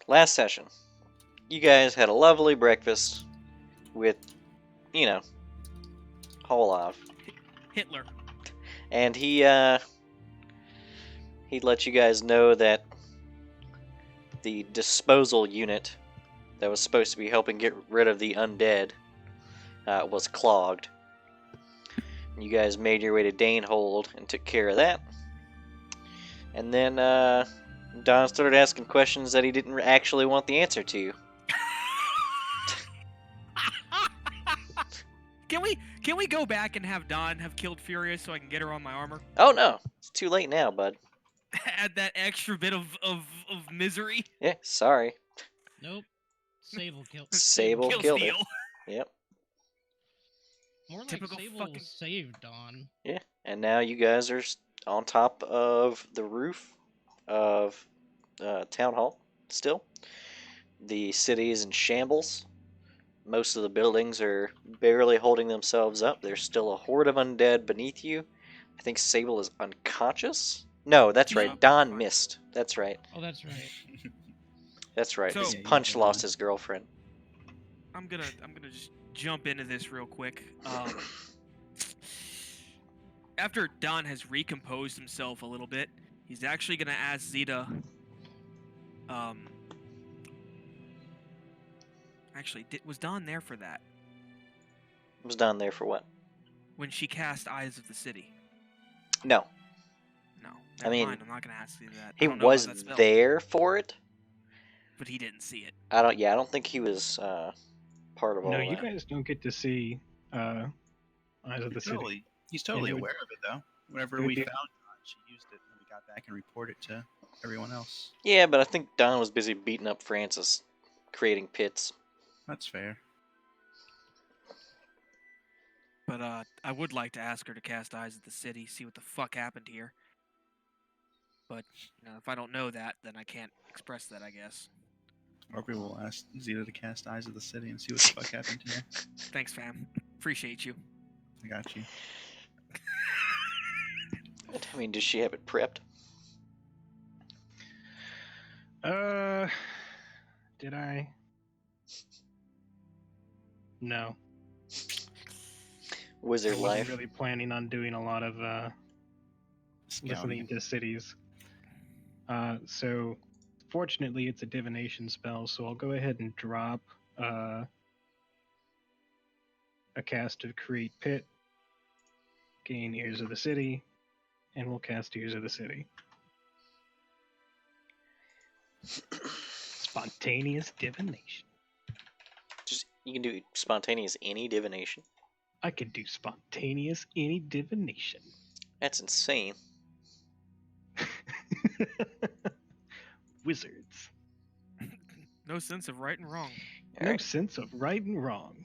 last session, you guys had a lovely breakfast with, you know, Holov. Hitler. And he let you guys know that the disposal unit that was supposed to be helping get rid of the undead was clogged. You guys made your way to Danehold and took care of that. And then Don started asking questions that he didn't actually want the answer to. Can we go back and have Dawn have killed Furious so I can get her on my armor? Oh no, it's too late now, bud. Add that extra bit of misery. Yeah, sorry. Nope. Sable killed. Sable killed her. Steal. Yep. More like Typical Sable fucking- saved Dawn. Yeah, and now you guys are on top of the roof of Town Hall still. The city is in shambles. Most of the buildings are barely holding themselves up. There's still a horde of undead beneath you. I think Sable is unconscious. No, that's right. Yeah. Don missed. That's right. Oh, that's right. That's right. So- His Yeah, he's punch gone. lost his girlfriend. I'm gonna just jump into this real quick. After Don has recomposed himself a little bit, he's actually gonna ask Zeta. Actually, was Don there for that? Was Don there for what? When she cast Eyes of the City? No, No. I Never mean, mind, I'm not gonna ask you that. I he don't know about was that spell, there for it. but he didn't see it. I don't think he was part of all No, that. you guys don't get to see Eyes of the City. He's totally Yeah, he would- aware of it, though. Whenever he would we be- found Dawn, she used it, and we got back and reported to everyone else. Yeah, but I think Don was busy beating up Francis, creating pits. That's fair. But I would like to ask her to cast Eyes of the City, see what the fuck happened here. But if I don't know that, then I can't express that, I guess. Or we will ask Zeta to cast Eyes of the City and see what the fuck happened to her. Thanks, fam. Appreciate you. I got you. I mean, does she have it prepped? Did I? No. Wizard I wasn't life. really planning on doing a lot of listening Scouting. to cities. So, fortunately, it's a divination spell, so I'll go ahead and drop a cast to create pit, gain Ears of the City, and we'll cast Ears of the City. Spontaneous divination. Just you can do spontaneous any divination. I could do spontaneous any divination. That's insane. Wizards. No sense of right and wrong. No Alright. sense of right and wrong.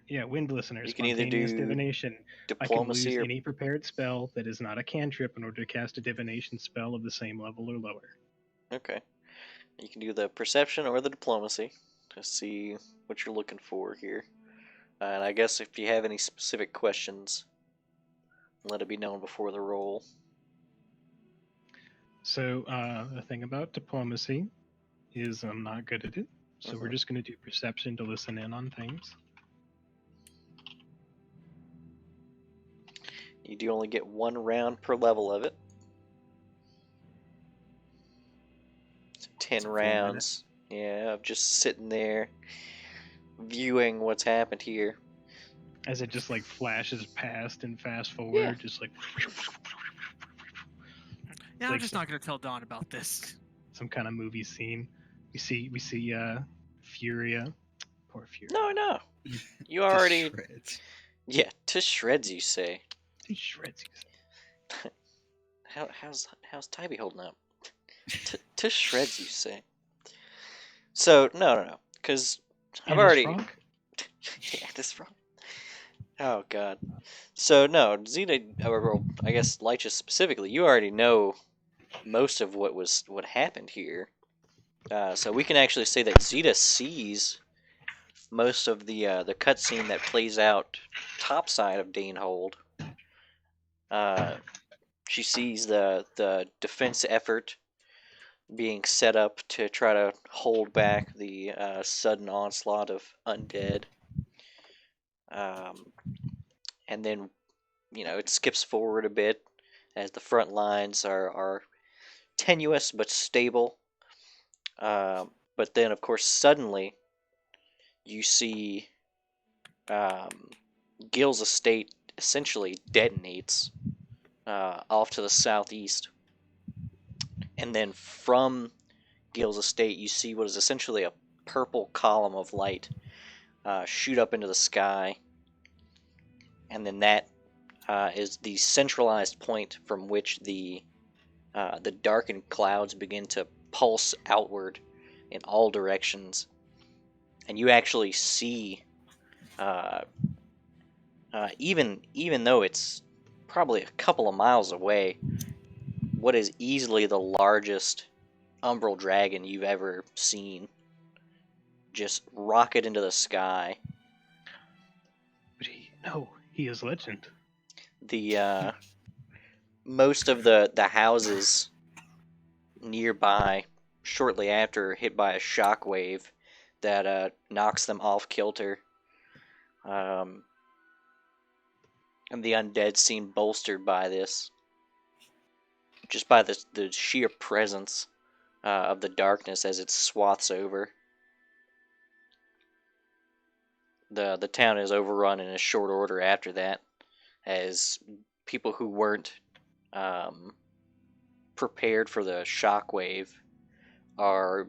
Yeah, wind listeners. You can either spontaneous do divination. I can Diplomacy lose or any prepared spell that is not a cantrip in order to cast a divination spell of the same level or lower. okay. You can do the perception or the diplomacy to see what you're looking for here. And I guess if you have any specific questions, let it be known before the roll. So the thing about diplomacy is I'm not good at it. So we're Mhm. just going to do perception to listen in on things. You do only get 1 round per level of it. So 10 So 4 rounds. Yeah, of just sitting there viewing what's happened here. As it just like flashes past and fast forward, Yeah. just like Yeah, I'm like just some- not gonna tell Don about this. some kind of movie scene. We see Furia. Poor Furia. No. You To already shreds. Yeah, to shreds you say. He shreds you. How's Tybee holding up? to shreds you say. So no, because I've Anna's already Frog? yeah, this wrong. Oh god. So no, Zeta, or I guess Lychus specifically, you already know most of what happened here. So we can actually say that Zeta sees most of the cutscene that plays out topside of Danehold. She sees the defense effort being set up to try to hold back the sudden onslaught of undead. And then, it skips forward a bit as the front lines are tenuous but stable. But then, of course, suddenly you see Gil's estate essentially detonates off to the southeast. And then from Gil's estate, you see what is essentially a purple column of light shoot up into the sky. And then that is the centralized point from which the darkened clouds begin to pulse outward in all directions. And you actually see, even though it's probably a couple of miles away, what is easily the largest umbral dragon you've ever seen just rocket into the sky. But he is legend. The most of the houses nearby shortly after hit by a shockwave that knocks them off kilter. And the undead seem bolstered by this, just by the sheer presence of the darkness as it swaths over. The town is overrun in a short order after that, as people who weren't prepared for the shockwave are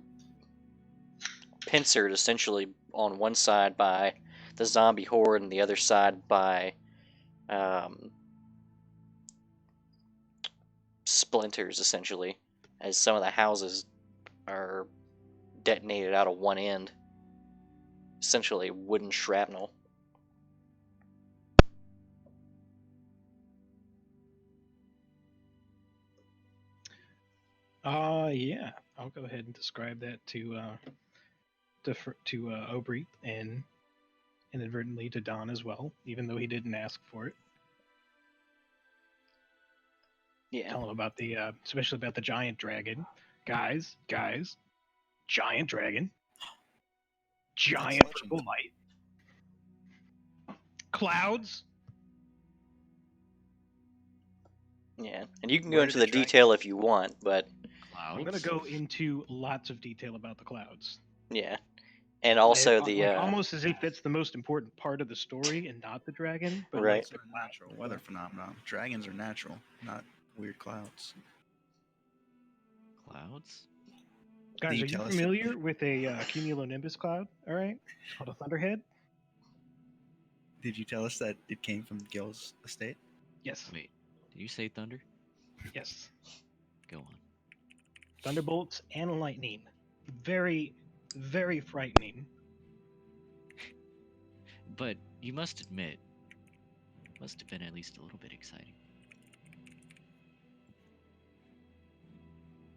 pincered essentially on one side by the zombie horde and the other side by splinters, essentially, as some of the houses are detonated out of one end, essentially wooden shrapnel. Yeah, I'll go ahead and describe that to Obreath and inadvertently to Don as well, even though he didn't ask for it. Yeah. Tell him about especially about the giant dragon. Guys, giant dragon. Giant legend. purple light. Clouds. Yeah, and you can go Where into did the the dragon- detail if you want, but I'm going to go into lots of detail about the clouds. yeah. And also almost as if it's the most important part of the story and not the dragon, but Right. They're natural weather phenomenon. Dragons are natural, not weird clouds. Clouds? guys, you are you tell us familiar with a cumulonimbus cloud? All right, it's called a thunderhead. Did you tell us that it came from Gil's estate? Yes, Wait, did you say thunder? yes. Go on. Thunderbolts and lightning, very, very frightening. But you must admit, must have been at least a little bit exciting.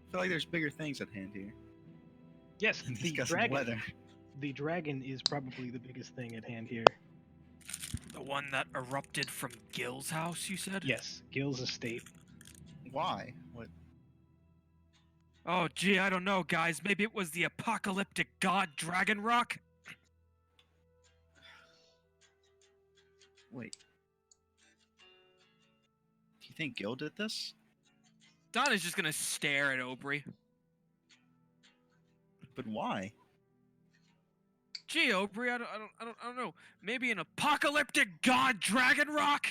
I feel like there's bigger things at hand here. Yes, than the discussing dragon. weather. The dragon is probably the biggest thing at hand here. The one that erupted from Gil's house, you said? Yes, Gil's estate. Why? What? Oh, gee, I don't know, guys. Maybe it was the apocalyptic god Dragon Rock? Wait. Do you think Gil did this? Don is just gonna stare at Aubrey. But why? Gee, Aubrey, I don't know. Maybe an apocalyptic god Dragon Rock?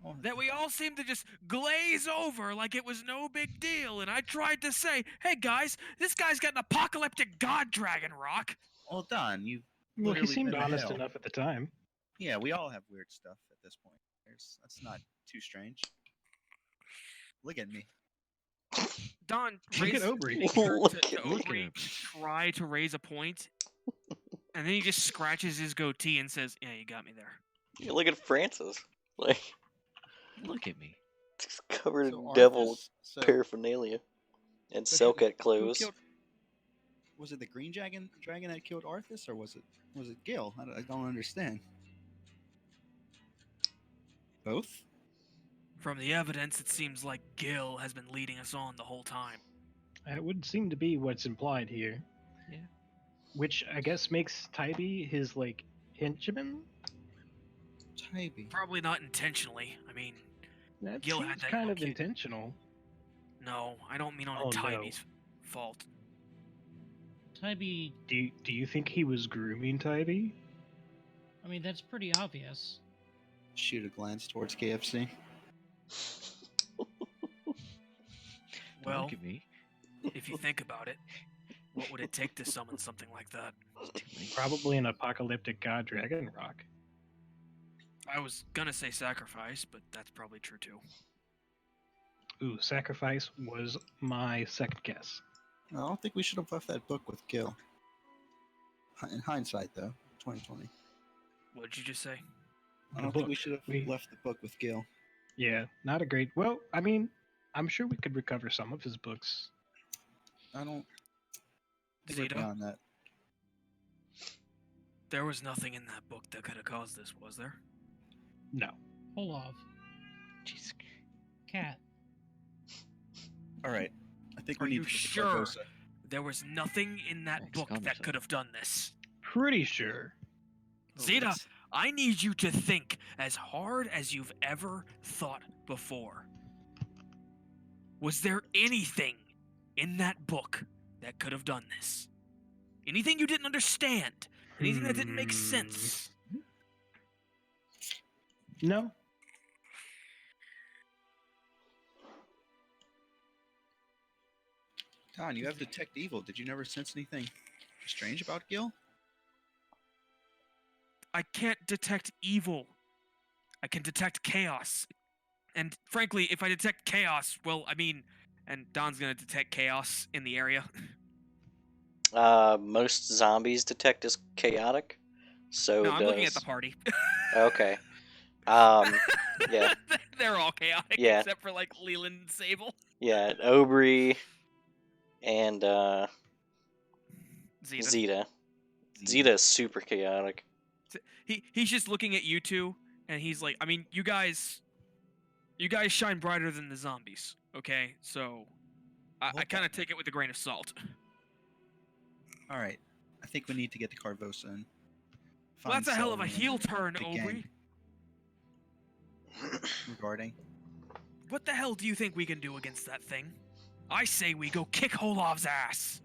Oh, That we all seem to just glaze over like it was no big deal, and I tried to say, hey guys, this guy's got an apocalyptic god Dragon Rock. well, Don, you. Well, he literally seemed been to honest hell. enough at the time. Yeah, we all have weird stuff at this point. That's not too strange. Look at me. Don Look at raised Aubrey. his finger Look to at Aubrey him. to try to raise a point, and then he just scratches his goatee and says, yeah, you got me there. Yeah, look at Francis, like Look at me. just covered So in devil Arthas- so- paraphernalia and so Selkat who clothes. killed- was it the green dragon that killed Arthas, or was it Gil? I don't understand. Both? From the evidence, it seems like Gil has been leading us on the whole time. That would seem to be what's implied here. Yeah. Which I guess makes Tybee his, like, henchman? Maybe. Probably not intentionally. I mean, That Gil had seems that kind of kid- intentional. No, I don't mean on Oh, no. Tybee's fault. Tybee, Do you think he was grooming Tybee? I mean, that's pretty obvious. Shoot a glance towards KFC. Don't Well, look at me. if you think about it, what would it take to summon something like that? It's too late. Probably an apocalyptic god dragon rock. I was gonna say sacrifice, but that's probably true too. Ooh, sacrifice was my second guess. I don't think we should have left that book with Gil. In hindsight, though, 2020. What did you just say? I The don't think we book. should have We- left the book with Gil. Yeah, not a great. Well, I mean, I'm sure we could recover some of his books. I don't think we're Zeta, beyond that. there was nothing in that book that could have caused this, was there? No. Olaf, Jeez. Cat. All right. I think Are we need you to get the sure? Barbosa. There was nothing in that Thanks, book calm that yourself. could have done this. Pretty sure. Zeta, let's- I need you to think as hard as you've ever thought before. Was there anything in that book that could have done this? Anything you didn't understand? Anything that didn't make sense? No. Don, you have detect evil. Did you never sense anything strange about Gil? I can't detect evil. I can detect chaos. And frankly, if I detect chaos, well, I mean, and Don's gonna detect chaos in the area. Most zombies detect as chaotic. So No, I'm looking at does- the party. Okay. Yeah. They're all chaotic Yeah. except for like Leland and Sable. Yeah, Aubrey and Zeta. Zeta. Zeta is super chaotic. He's just looking at you two, and he's like, I mean, you guys shine brighter than the zombies, okay? So I Hold kind on. of take it with a grain of salt. All right. I think we need to get to Carvosa and Well, find that's a hell of a Selwyn and heel turn, the Aubrey. gang regarding. What the hell do you think we can do against that thing? I say we go kick Holov's ass.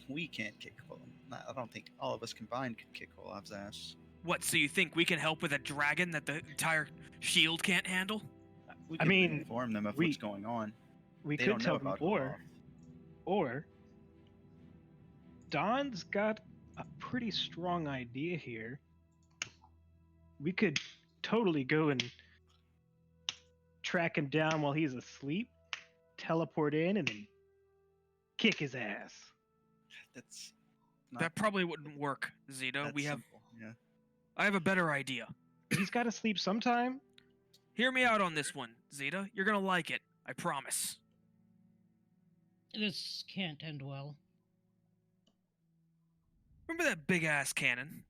We can't kick Olaf. I don't think all of us combined could kick Olaf's ass. What, so you think we can help with a dragon that the entire shield can't handle? We I could mean, inform them of we- what's going on. We They could don't know tell them, about Olaf. or Don's got a pretty strong idea here. We could totally go and track him down while he's asleep, teleport in, and then kick his ass. That's not That probably wouldn't work, Zeta. that We have. simple. Yeah. I have a better idea. He's got to sleep sometime. Hear me out on this one, Zeta. You're gonna like it. I promise. This can't end well. Remember that big ass cannon?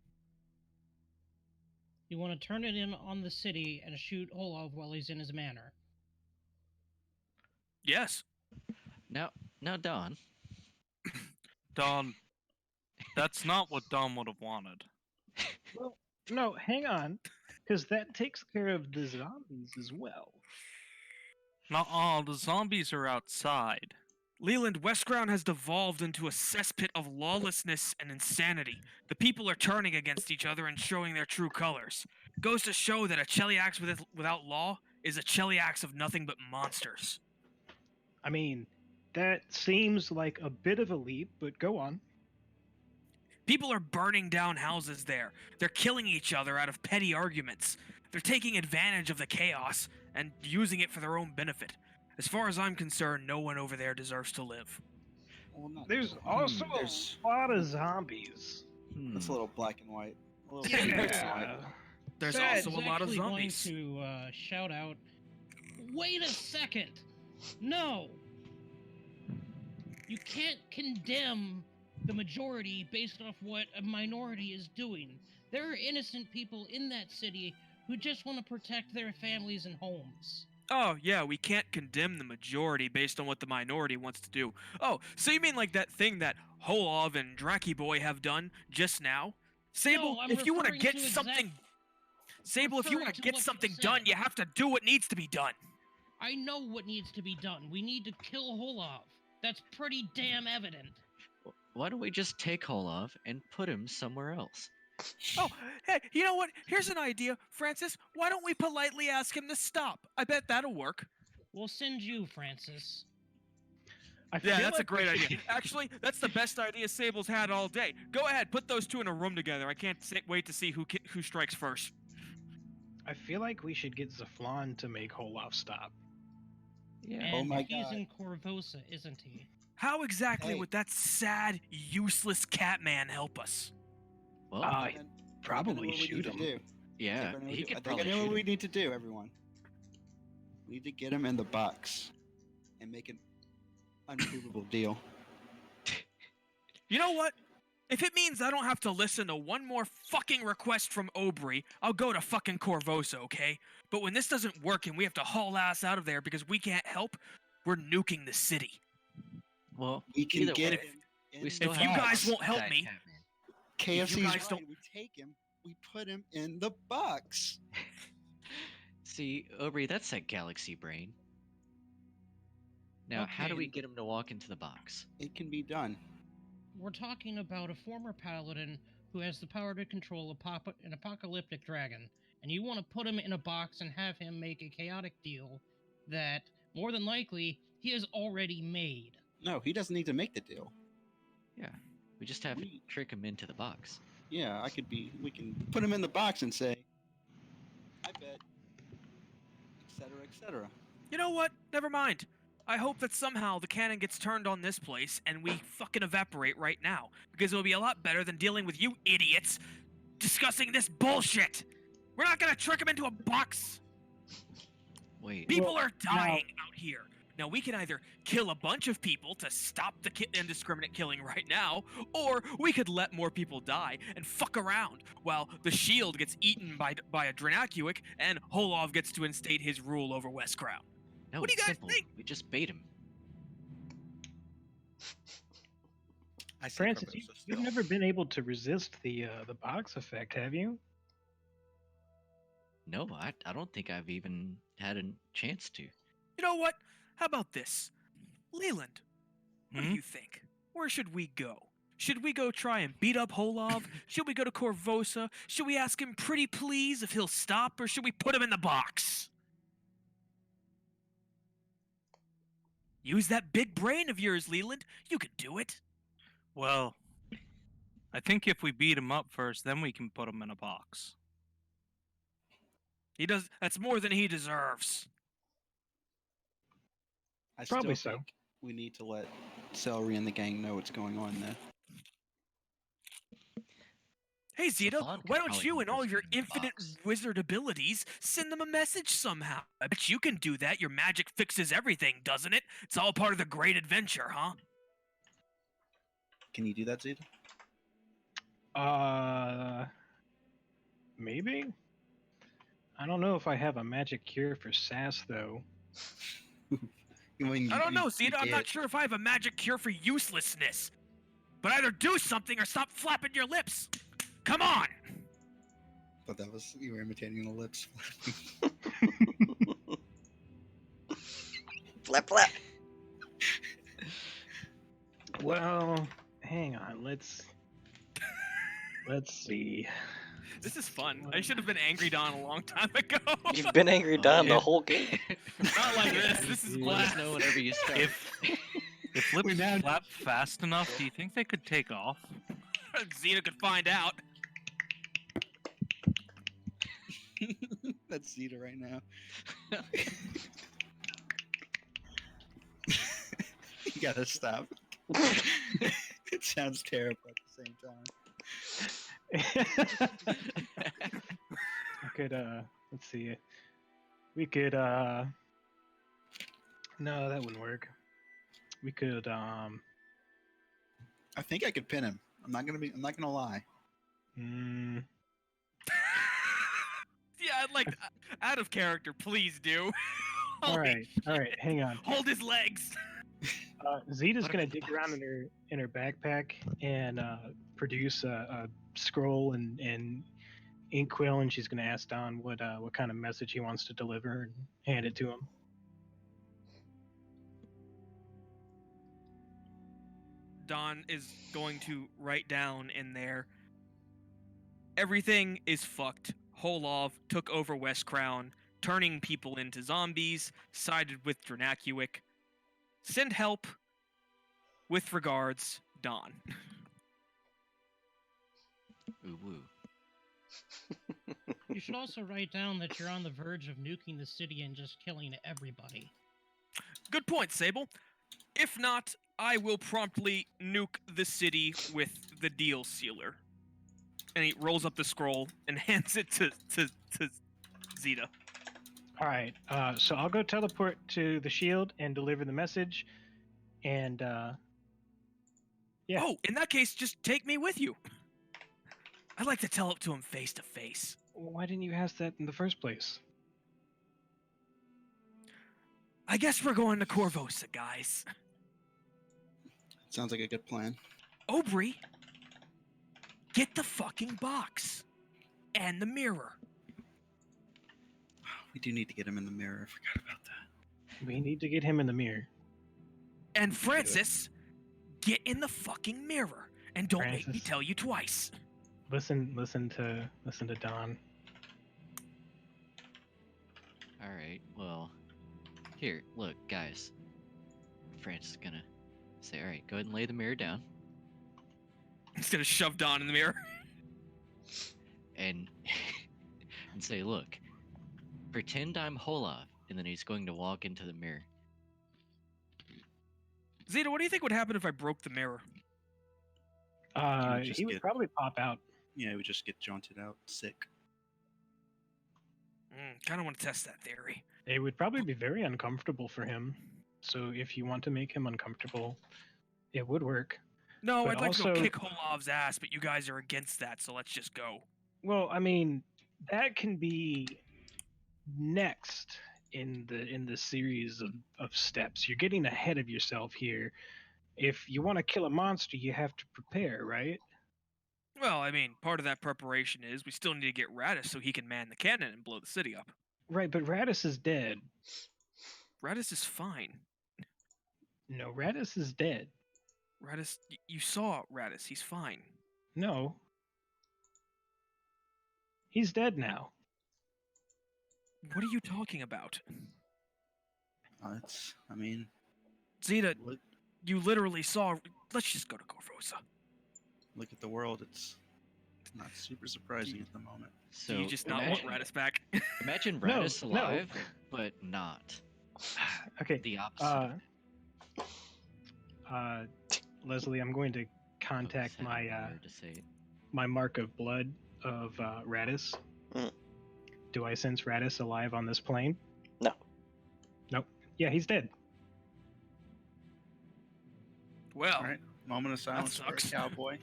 You want to turn it in on the city and shoot Olaf while he's in his manor. Yes. Now, Don. Don, that's not what Don would have wanted. Well, no, hang on, because that takes care of the zombies as well. Not all the zombies are outside. Leland, Westground has devolved into a cesspit of lawlessness and insanity. The people are turning against each other and showing their true colors. Goes to show that a Cheliax without law is a Cheliax of nothing but monsters. I mean, that seems like a bit of a leap, but go on. People are burning down houses there. They're killing each other out of petty arguments. They're taking advantage of the chaos and using it for their own benefit. As far as I'm concerned, no one over there deserves to live. Well, not There's really. also There's a lot of zombies. that's a little black and white. A little Yeah. black and white. There's Chad's also a lot of actually zombies. going to shout out, "Wait a second! No! You can't condemn the majority based off what a minority is doing. There are innocent people in that city who just want to protect their families and homes. Oh, yeah, we can't condemn the majority based on what the minority wants to do. Oh, so you mean like that thing that Holov and Draki Boy have done just now? Sable, No, I'm if you want to referring get to something... Sable, if you referring want to to get what you something said. done, you have to do what needs to be done. I know what needs to be done. We need to kill Holov. That's pretty damn evident. Why don't we just take Holov and put him somewhere else? Oh, hey, you know what? Here's an idea, Francis. Why don't we politely ask him to stop? I bet that'll work. We'll send you, Francis. I Yeah, feel that's a like we great idea. should- Actually, that's the best idea Sable's had all day. Go ahead, put those two in a room together. I can't wait to see who strikes first. I feel like we should get Zaflon to make Holov stop. Yeah. And Oh my he's God. in Corvosa, isn't he? How exactly Hey. would that sad, useless Catman help us? Well, Ah, And probably I know what we shoot need to him. do. yeah, I think I know he what- could I think probably I know shoot what we him. need to do, everyone. We need to get him in the box and make an unprovable deal. You know what? If it means I don't have to listen to one more fucking request from Aubrey, I'll go to fucking Corvosa, okay? But when this doesn't work and we have to haul ass out of there because we can't help, we're nuking the city. Well, We can either get way, him in we the still If have you to guys fight won't help that me- Catman. KFC's guys right. don't- We take him. We put him in the box. See, Aubrey, that's that galaxy brain. Now, how Okay. do we get him to walk into the box? It can be done. We're talking about a former paladin who has the power to control an apocalyptic dragon, and you want to put him in a box and have him make a chaotic deal that, more than likely, he has already made. No, he doesn't need to make the deal. Yeah, we just have to We- trick him into the box. Yeah, we can put him in the box and say, I bet, etc., etc. You know what? Never mind. I hope that somehow the cannon gets turned on this place and we fucking evaporate right now. Because it'll be a lot better than dealing with you idiots discussing this bullshit. We're not gonna trick him into a box. Wait, People Well, are dying out here. Now, we can either kill a bunch of people to stop the indiscriminate killing right now, or we could let more people die and fuck around while the shield gets eaten by a Dranacuic and Holov gets to instate his rule over West Crown. no, what do it's you guys simple. think? We just bait him. I say Francis, Corvosa you've still. never been able to resist the box effect, have you? No, I don't think I've even had a chance to. You know what? How about this? Leland, what do Hmm? you think? Where should we go? Should we go try and beat up Holov? Should we go to Corvosa? Should we ask him pretty please if he'll stop, or should we put him in the box? Use that big brain of yours, Leland. You can do it. Well, I think if we beat him up first, then we can put him in a box. He does. That's more than he deserves. I Probably still so. think we need to let Celery and the gang know what's going on there. Hey Zeta, Savant could why don't probably you and help all us your get in the infinite box. wizard abilities send them a message somehow? I bet you can do that. Your magic fixes everything, doesn't it? It's all part of the great adventure, huh? Can you do that, Zeta? Maybe? I don't know if I have a magic cure for sass, though. I don't know, Zeta. I'm not sure if I have a magic cure for uselessness. But either do something or stop flapping your lips. Come on! But that was you were imitating the lips. Flap flap. Well, hang on. Let's see. This is fun. I should have been angry Don a long time ago. You've been angry Oh, Don yeah. the whole game. Not like this. This is Let us blast. know whenever you start. If We lips now- flap fast enough, do you think they could take off? Zeta could find out. That's Zeta right now. You gotta stop. It sounds terrible at the same time. I could, let's see. We could, no, that wouldn't work. We could, I think I could pin him. I'm not gonna lie. mm, Yeah, I'd like out of character, please do. All Holy right, shit. hang on. Hold his legs. Zeta's Put him gonna in the dig around box. in her backpack and produce a scroll and inkwell, and she's gonna ask Don what kind of message he wants to deliver and hand it to him. Don is going to write down in there. Everything is fucked. Holov took over West Crown, turning people into zombies, sided with Dranacuic. Send help. With regards, Don. Ooh woo. You should also write down that you're on the verge of nuking the city and just killing everybody. Good point, Sable. If not, I will promptly nuke the city with the deal sealer. And he rolls up the scroll and hands it to Zeta. All right, so I'll go teleport to the shield and deliver the message, and yeah. Oh, in that case, just take me with you. I'd like to tell it to him face to face. Why didn't you ask that in the first place? I guess we're going to Corvosa, guys. Sounds like a good plan. Aubrey, get the fucking box. And the mirror. We do need to get him in the mirror. I forgot about that. We need to get him in the mirror. And Francis, get in the fucking mirror. And don't make me Francis. tell you twice. Listen to Don. All right. Well, here, look, guys. Francis is gonna say, all right, go ahead and lay the mirror down, He's gonna shove Don in the mirror. and and say, look, pretend I'm Holov, and then he's going to walk into the mirror. Zeta, what do you think would happen if I broke the mirror? would just He would get- probably pop out. Yeah, we just get jaunted out sick. Kind of want to test that theory. It would probably be very uncomfortable for him. So if you want to make him uncomfortable, it would work. No, But I'd like to go also- kick Holov's ass, but you guys are against that, so let's just go. Well, I mean, that can be next in the series of steps. You're getting ahead of yourself here. If you want to kill a monster, you have to prepare, right? Well, I mean, part of that preparation is we still need to get Radis so he can man the cannon and blow the city up. Right, but Radis is dead. Radis is fine. No, Radis is dead. Radis, you saw Radis. He's fine. No. He's dead now. What are you talking about? I mean, Zeta, look, you literally saw. Let's just go to Corvosa. look at the world. It's not super surprising at the moment. So Do you just not want imagine, Radis back? imagine No, Radis no. alive, but not Okay. the opposite. Leslie, I'm going to contact Sound my weird to say it. my mark of blood of Radis. Mm. Do I sense Radis alive on this plane? No. Nope. Yeah, he's dead. Well, All right, moment of silence for a sucks. cowboy.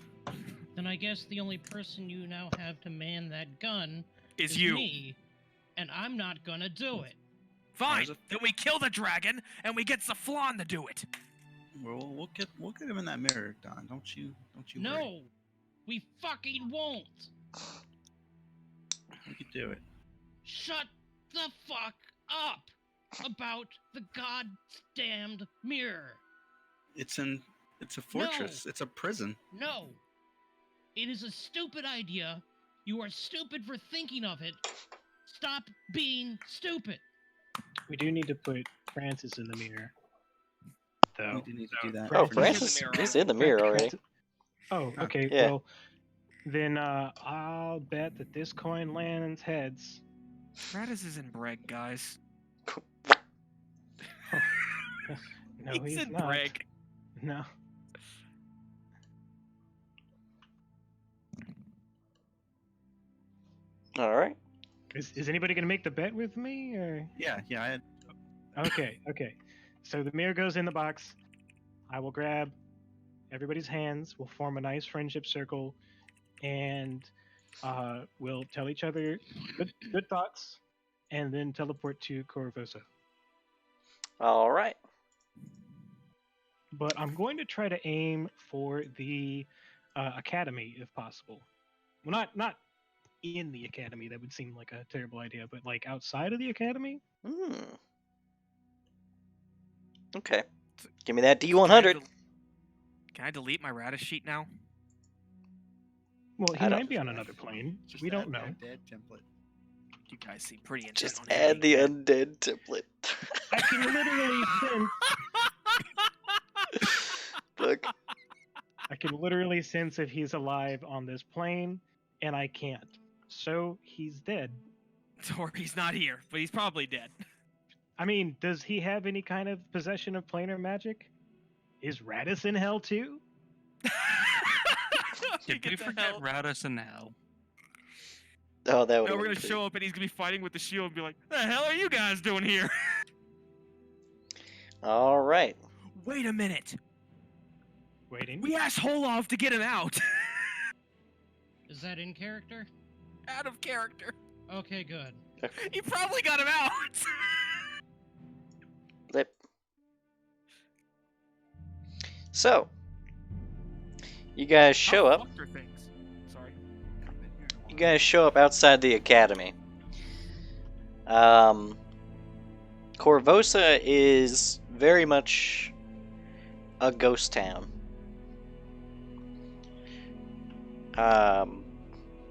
Then I guess the only person you now have to man that gun is you. me, and I'm not gonna do it. Fine. There's a- Then we kill the dragon and we get Zaflon to do it. We'll get him in that mirror, Don. Don't you worry. No, we fucking won't. We could do it. Shut the fuck up about the goddamned mirror. It's a fortress. It's a prison. No, it is a stupid idea. You are stupid for thinking of it. Stop being stupid. We do need to put Francis in the mirror. Though. We do need to do that. Oh, Francis Francis is in the mirror is in the mirror already. Oh, okay. Yeah. Well, then I'll bet that this coin lands heads. Radis is in Breg, guys. No, he's he's in not. Breg. No. All right. Is anybody gonna make the bet with me? Or Yeah. I had okay. So the mirror goes in the box. I will grab everybody's hands. We'll form a nice friendship circle, and we'll tell each other good thoughts, and then teleport to Corvosa. All right. But I'm going to try to aim for the academy if possible. Well, not in the academy. That would seem like a terrible idea. But like outside of the academy. Hmm. Okay. Give me that Can I, D100. del- can I delete my Radis sheet now? Well, he I don't- might be on another plane. Just We add don't the know. Dead template. You guys seem pretty intent Just on him add the being dead. undead template. I can literally sense. Look. I can literally sense if he's alive on this plane, and I can't. So he's dead. Or he's not here, but he's probably dead. I mean, does he have any kind of possession of planar magic? Is Radis in hell too? Did we forget Radis in hell? Oh, that would. No, we're gonna show up and he's gonna be fighting with the shield and be like, "The hell are you guys doing here?" All right. Wait a minute. Waiting. We asked Holov to get him out. Is that in character? Out of character. Okay, good. He probably got him out. Lip. So, you guys show up. Fuck are things. Sorry. Haven't been here in a You while. guys show up outside the academy. Corvosa is very much a ghost town.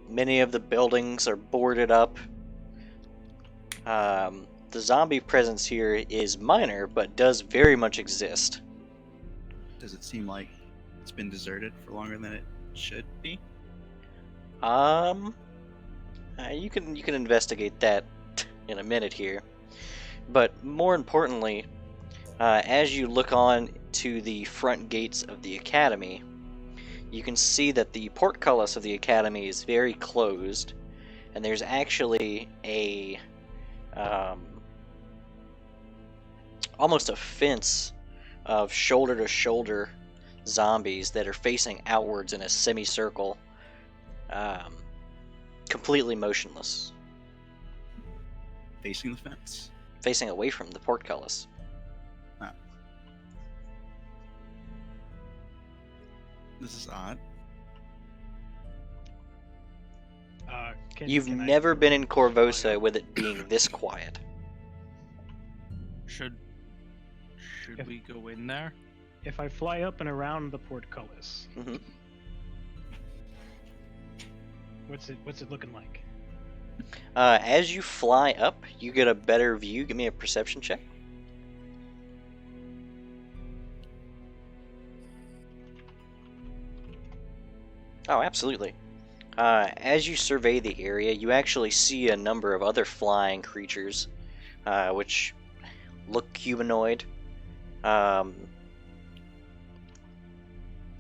Many of the buildings are boarded up. The zombie presence here is minor, but does very much exist. Does it seem like it's been deserted for longer than it should be? You can investigate that in a minute here, but more importantly, as you look on to the front gates of the academy, you can see that the portcullis of the academy is very closed, and there's actually a almost a fence of shoulder-to-shoulder zombies that are facing outwards in a semicircle, completely motionless, Facing the fence? facing away from the portcullis. This is odd. You've Can I- never been in Corvosa with it being this quiet. Should If- we go in there? If I fly up and around the portcullis, Mhm. what's it looking like? As you fly up, you get a better view. Give me a perception check. Oh, absolutely. As you survey the area, you actually see a number of other flying creatures, which look humanoid, kind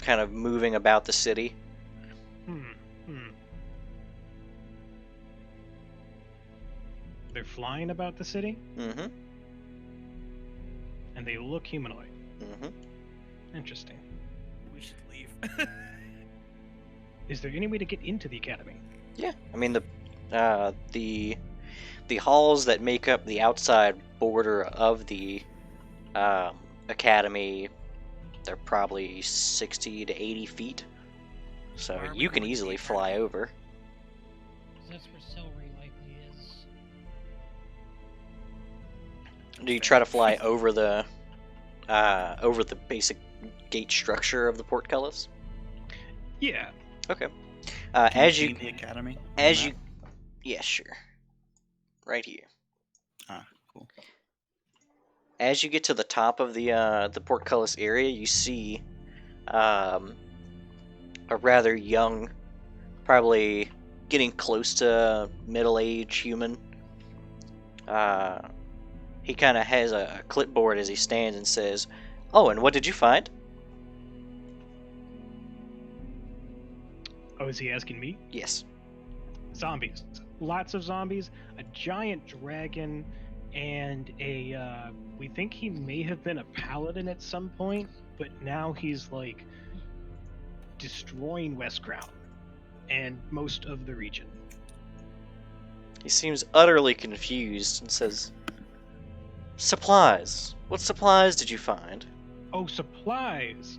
of moving about the city. Hmm. They're flying about the city, Mm-hmm. and they look humanoid. Mm-hmm. Interesting. We should leave. Is there any way to get into the academy? Yeah, I mean the halls that make up the outside border of the academy, they're probably 60 to 80 feet, so Why are we you can going to the easily fly academy? over. 'Cause that's where celery likely is. Do you try to fly over the basic gate structure of the portcullis? Yeah. Okay. Can As see you the academy? on as the you map? yeah, sure. Right here. Ah, cool. As you get to the top of the portcullis area, you see a rather young, probably getting close to middle-aged human. He kind of has a clipboard as he stands and says, "Oh, and what did you find?" Oh, is he asking me? Yes. Zombies. Lots of zombies. A giant dragon, and a. We think he may have been a paladin at some point, but now he's like destroying Westground. and most of the region. He seems utterly confused and says, "Supplies. What supplies did you find?" Oh, supplies?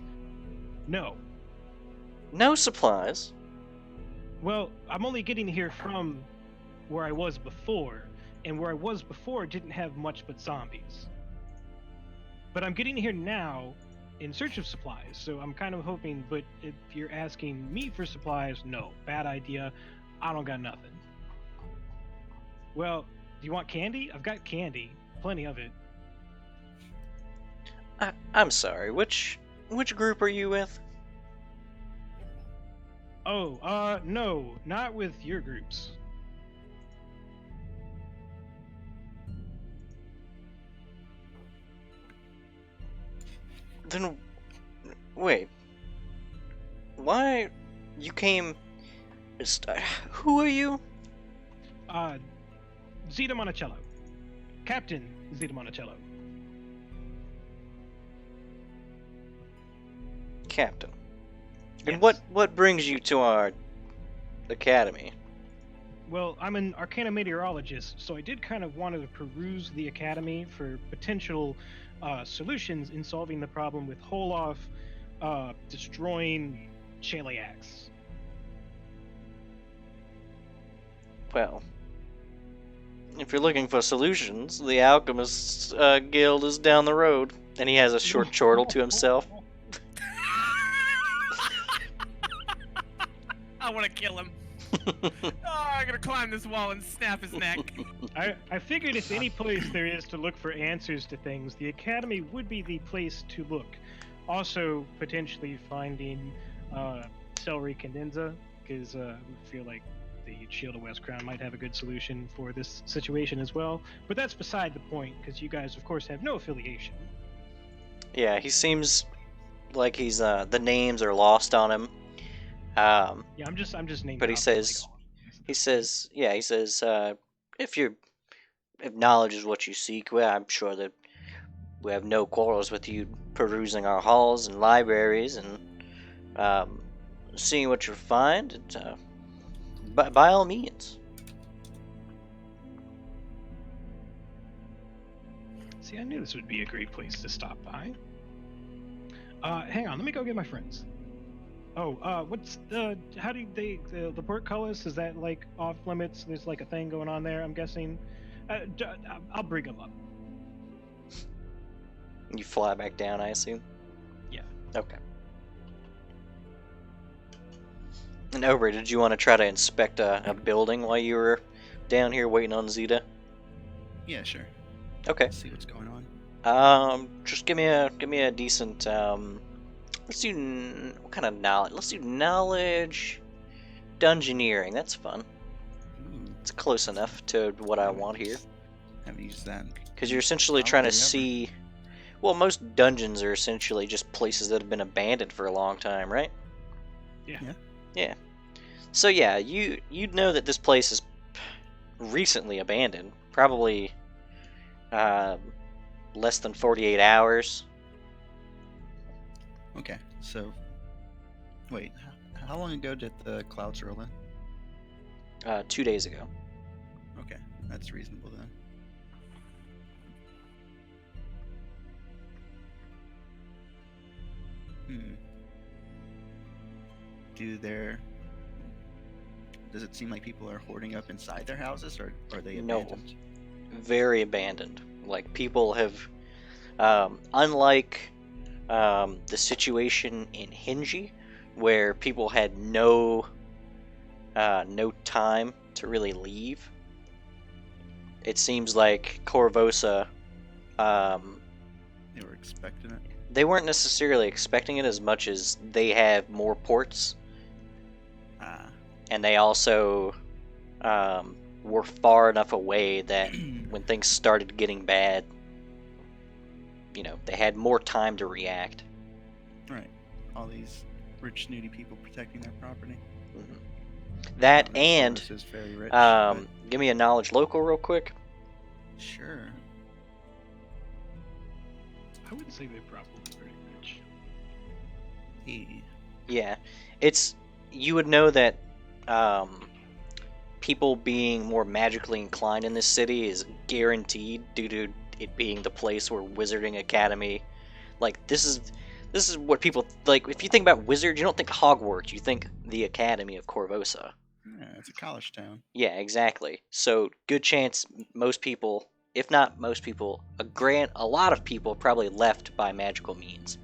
No. No supplies. Well, I'm only getting here from where I was before, and where I was before didn't have much but zombies. But I'm getting here now in search of supplies, so I'm kind of hoping, but if you're asking me for supplies, no. Bad idea. I don't got nothing. Well, do you want candy? I've got candy. Plenty of it. I'm sorry. Which group are you with? Oh, no, not with your groups. Then, wait. Why you came? Who are you? Zeta Monticello. Captain Zeta Monticello. Captain. And Yes. what brings you to our academy? Well, I'm an Arcana meteorologist, so I did kind of want to peruse the academy for potential solutions in solving the problem with Holoff destroying Chaliax. Well, if you're looking for solutions, the Alchemists Guild is down the road, and he has a short chortle to himself. I want to kill him. I'm gonna climb this wall and snap his neck. I figured if any place there is to look for answers to things, the Academy would be the place to look. Also, potentially finding Celery Cadenza, because we feel like the Shield of West Crown might have a good solution for this situation as well. But that's beside the point, because you guys, of course, have no affiliation. Yeah, he seems like he's the names are lost on him. Yeah, I'm just naming. But he off, says, if you if knowledge is what you seek, well, I'm sure that we have no quarrels with you perusing our halls and libraries and seeing what you find. By all means. See, I knew this would be a great place to stop by. Hang on, let me go get my friends. Oh, what's the? How do they the portcullis? Is that like off limits? There's like a thing going on there. I'm guessing. I'll bring them up. You fly back down, I assume. Yeah. Okay. And Aubrey, did you want to try to inspect a building while you were down here waiting on Zeta? Yeah, sure. Okay. See what's going on. Just give me a decent let's do what kind of knowledge? Let's do knowledge, dungeoneering. That's fun. Ooh, It's close enough to what I want here. haven't used that. Because you're essentially trying to Probably ever. see. Well, most dungeons are essentially just places that have been abandoned for a long time, right? Yeah. Yeah. So yeah, you'd know that this place is recently abandoned. Probably less than 48 hours. Okay, so wait, how long ago did the clouds roll in? 2 days ago. Okay, that's reasonable then. Does it seem like people are hoarding up inside their houses, or are they No. abandoned? Very abandoned. Like people have, unlike the situation in Hingy, where people had no time to really leave. It seems like Corvosa, They were expecting it. they weren't necessarily expecting it as much as they have more ports, Ah. and they also were far enough away that when things started getting bad, you know, they had more time to react. Right. All these rich, snooty people protecting their property. That Not that and Taurus is very rich, give me a knowledge local real quick. but sure. I would say they're probably pretty rich. Hey. Yeah, it's you would know that people being more magically inclined in this city is guaranteed due to it being the place where Wizarding Academy, like this is what people like. If you think about Wizard, you don't think Hogwarts, you think the Academy of Corvosa. Yeah, it's a college town. Yeah, exactly. So good chance most people, if not most people, a lot of people probably left by magical means.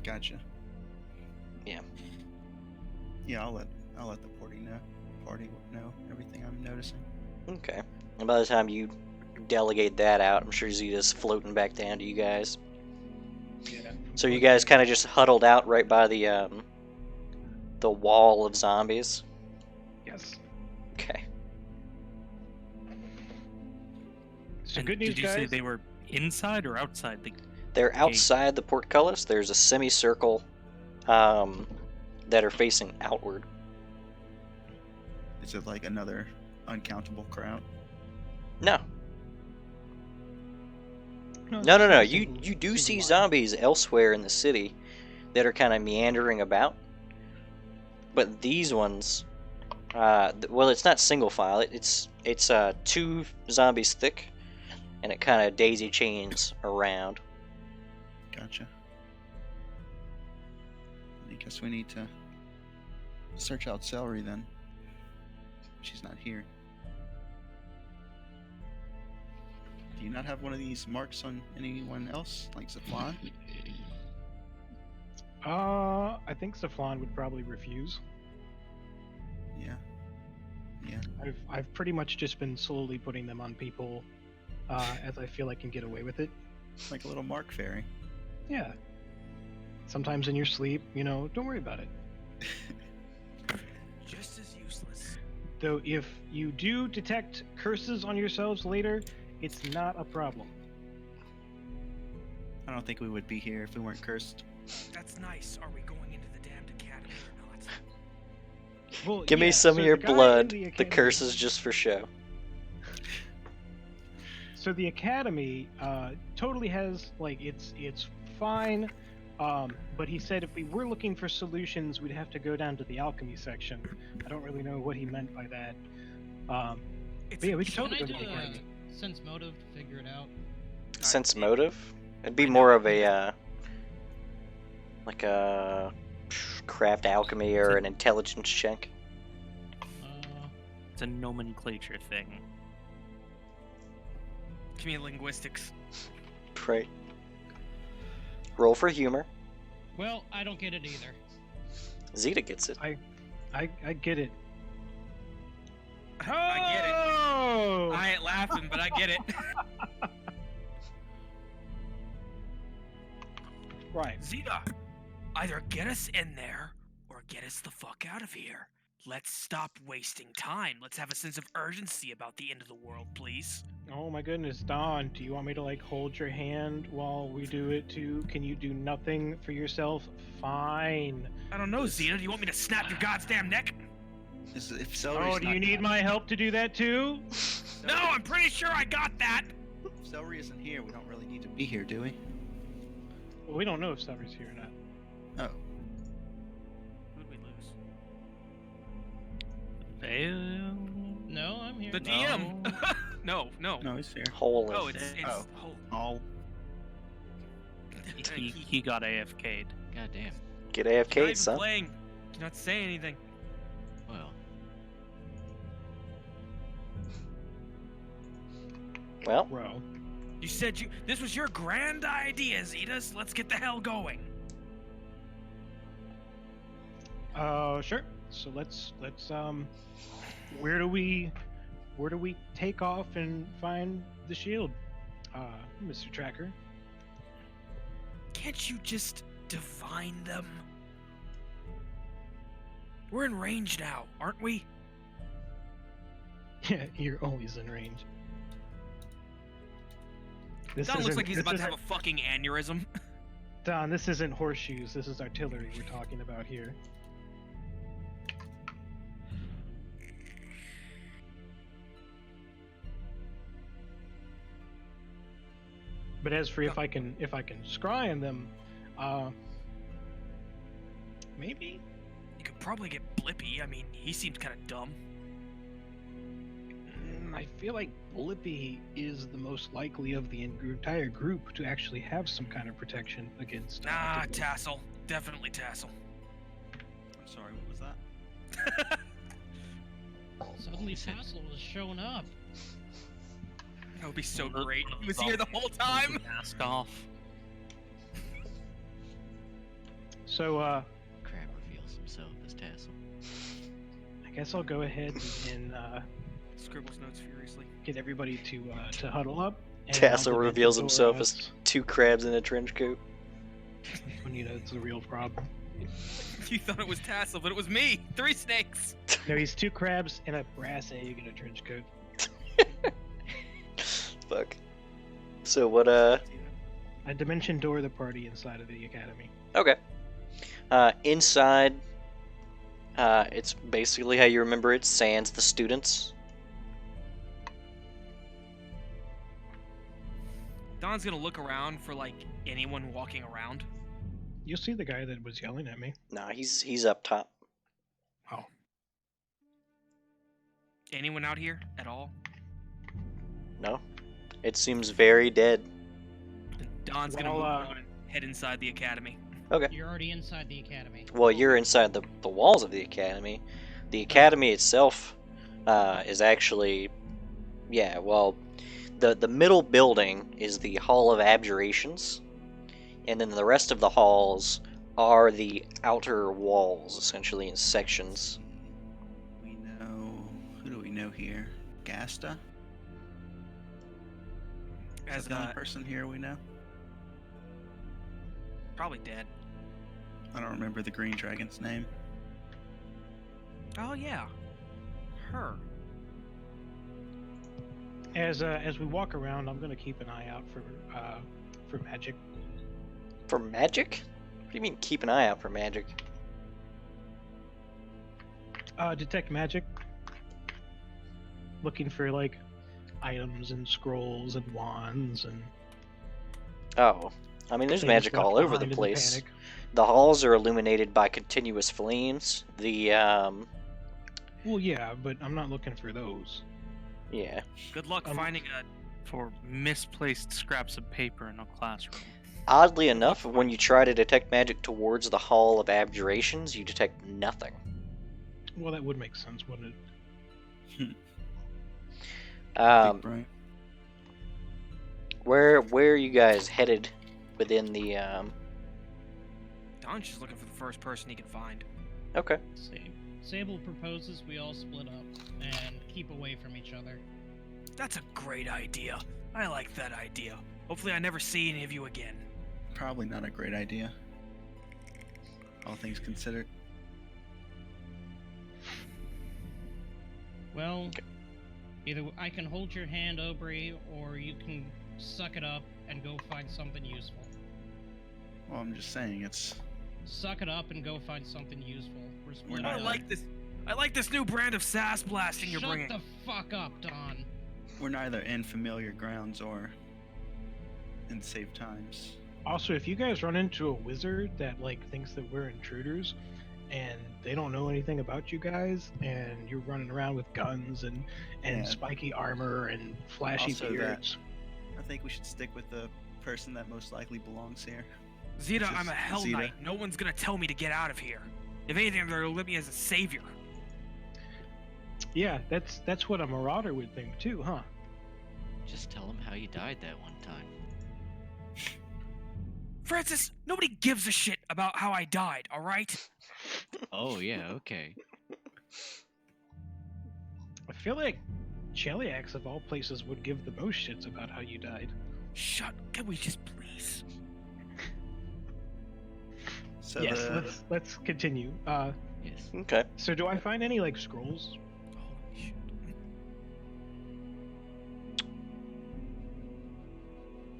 Gotcha. Yeah. Yeah, I'll let the party know everything I'm noticing. Okay. And by the time you delegate that out, I'm sure Zeta's floating back down to you guys. Yeah. So you guys kind of just huddled out right by the wall of zombies. Yes. Okay. So And good news, did you guys. say they were inside or outside the? They're outside the portcullis. There's a semicircle that are facing outward. Is it like another uncountable crowd? No. No, No. it's a You single- do single see line. zombies elsewhere in the city that are kind of meandering about. But these ones, well, it's not single file. It's 2 zombies thick, and it kind of daisy chains around. Gotcha. I guess we need to search out Celery then. She's not here. Do you not have one of these marks on anyone else, like Zaflan? I think Saflan would probably refuse. Yeah. I've pretty much just been slowly putting them on people, as I feel I can get away with it. Like a little mark fairy. Yeah. Sometimes in your sleep, don't worry about it. Just as useless. Though if you do detect curses on yourselves later, it's not a problem. I don't think we would be here if we weren't cursed. That's nice. Are we going into the damned academy or not? Well, Give me yeah, some so of your the guy in blood. the The academy- curse is just for show. So the academy totally has it's fine, but he said if we were looking for solutions, we'd have to go down to the alchemy section. I don't really know what he meant by that. It's But yeah, we could Can totally I go to do the academy. a sense motive to figure it out? Sense motive? It'd be more of a like a craft alchemy or an intelligence check. It's a nomenclature thing. Give me linguistics. Right. Roll for humor. Well, I don't get it either. Zeta gets it. I get it. I get it. Oh! I ain't laughing, but I get it. Right. Zeta, either get us in there or get us the fuck out of here. Let's stop wasting time. Let's have a sense of urgency about the end of the world, please. Oh my goodness, Don, do you want me to hold your hand while we do it too? Can you do nothing for yourself? Fine. I don't know, Zeta. Do you want me to snap your goddamn neck? If Celery's Oh, do you not- need my help to do that too? No, I'm pretty sure I got that. If Celery isn't here, we don't really need to be here, do we? Well, we don't know if Celery's here or not. Oh. Who did we lose? Fail. No, I'm here. The DM. No. No, he's here. Hole Oh, in. it's Oh. oh. All. He got AFK'd. God damn. Get You're not AFK, even son. playing. You're not saying anything. Well, Well, Bro. You said this was your grand idea, Zeta. So let's get the hell going. Sure. So let's where do we take off and find the shield? Mr. Tracker. Can't you just divine them? We're in range now, aren't we? Yeah, you're always in range. This Don looks isn't- like he's this about to have isn't- a fucking aneurysm. Don, this isn't horseshoes. This is artillery we're talking about here. But as for if I can scry on them, maybe. You could could probably get Blippy. I mean, he seems kind of dumb. I feel like Blippi is the most likely of the entire group to actually have some kind of protection against. Nah, octopus. Tassel. Definitely Tassel. I'm sorry, what was that? Suddenly Tassel was showing up. That would be so great. He was here the whole time. Mask off. So, Crab reveals himself as Tassel. I guess I'll go ahead and Scribbles notes furiously. get everybody to huddle up. and Tassel I'll reveals dimension himself door as us two crabs in a trench coat. when you know it's a real problem. You thought it was Tassel, but it was me. 3 snakes. No, he's 2 crabs and a brass egg in a trench coat. Fuck. So what? I dimension door the party inside of the academy. Okay. Inside, it's basically how you remember it. Sans the students. Don's gonna look around for like anyone walking around. You'll see the guy that was yelling at me. Nah, he's up top. Anyone out here at all? No, it seems very dead. Then Don's gonna Well, move around and head inside the academy. You're already inside the academy. Well, you're inside the walls of the academy. The academy itself is actually, yeah. Well, the middle building is the Hall of Abjurations, and then the rest of the halls are the outer walls, essentially in sections. We know. Who do we know here? Gasta? Is As that the only person here we know? probably dead. I don't remember the green dragon's name. Oh yeah, her. As we walk around, I'm gonna keep an eye out for magic. For magic? What do you mean keep an eye out for magic? Detect magic. Looking for like items and scrolls and wands and. Oh, I mean, there's things magic left all over behind the in place. panic. The halls are illuminated by continuous flames. The Well, yeah, but I'm not looking for those. yeah. Good luck Um, finding a. For misplaced scraps of paper in a classroom. Oddly enough, when you try to detect magic towards the Hall of Abjurations, you detect nothing. Well, that would make sense, wouldn't it? Um, Big brain. where are you guys headed within the Don's just looking for the first person he can find. Okay. Sable proposes we all split up and keep away from each other. That's a great idea. I like that idea. Hopefully, I never see any of you again. Probably not a great idea. All things considered. Well, either I can hold your hand, Aubrey, or you can suck it up and go find something useful. Well, I'm just saying it's. Suck it up and go find something useful. We're split not I up. like this. I like this new brand of sass blasting you're Shut bringing. the fuck up, Don. We're neither in familiar grounds or in safe times. Also, if you guys run into a wizard that like thinks that we're intruders, and they don't know anything about you guys, and you're running around with guns and Yeah. spiky armor and flashy Also that- beards, I think we should stick with the person that most likely belongs here. Zeta, Just I'm a Hell Zeta. Knight. No one's gonna tell me to get out of here. If anything, they'll look at me as a savior. yeah, that's what a marauder would think too, huh? Just tell him how you died that one time. Francis, nobody gives a shit about how I died, alright? Oh yeah, okay. I feel like Cheliax of all places would give the most shits about how you died. Shut. Can we just please? So yes, the, let's continue. Yes. Okay. So do I find any like scrolls? Holy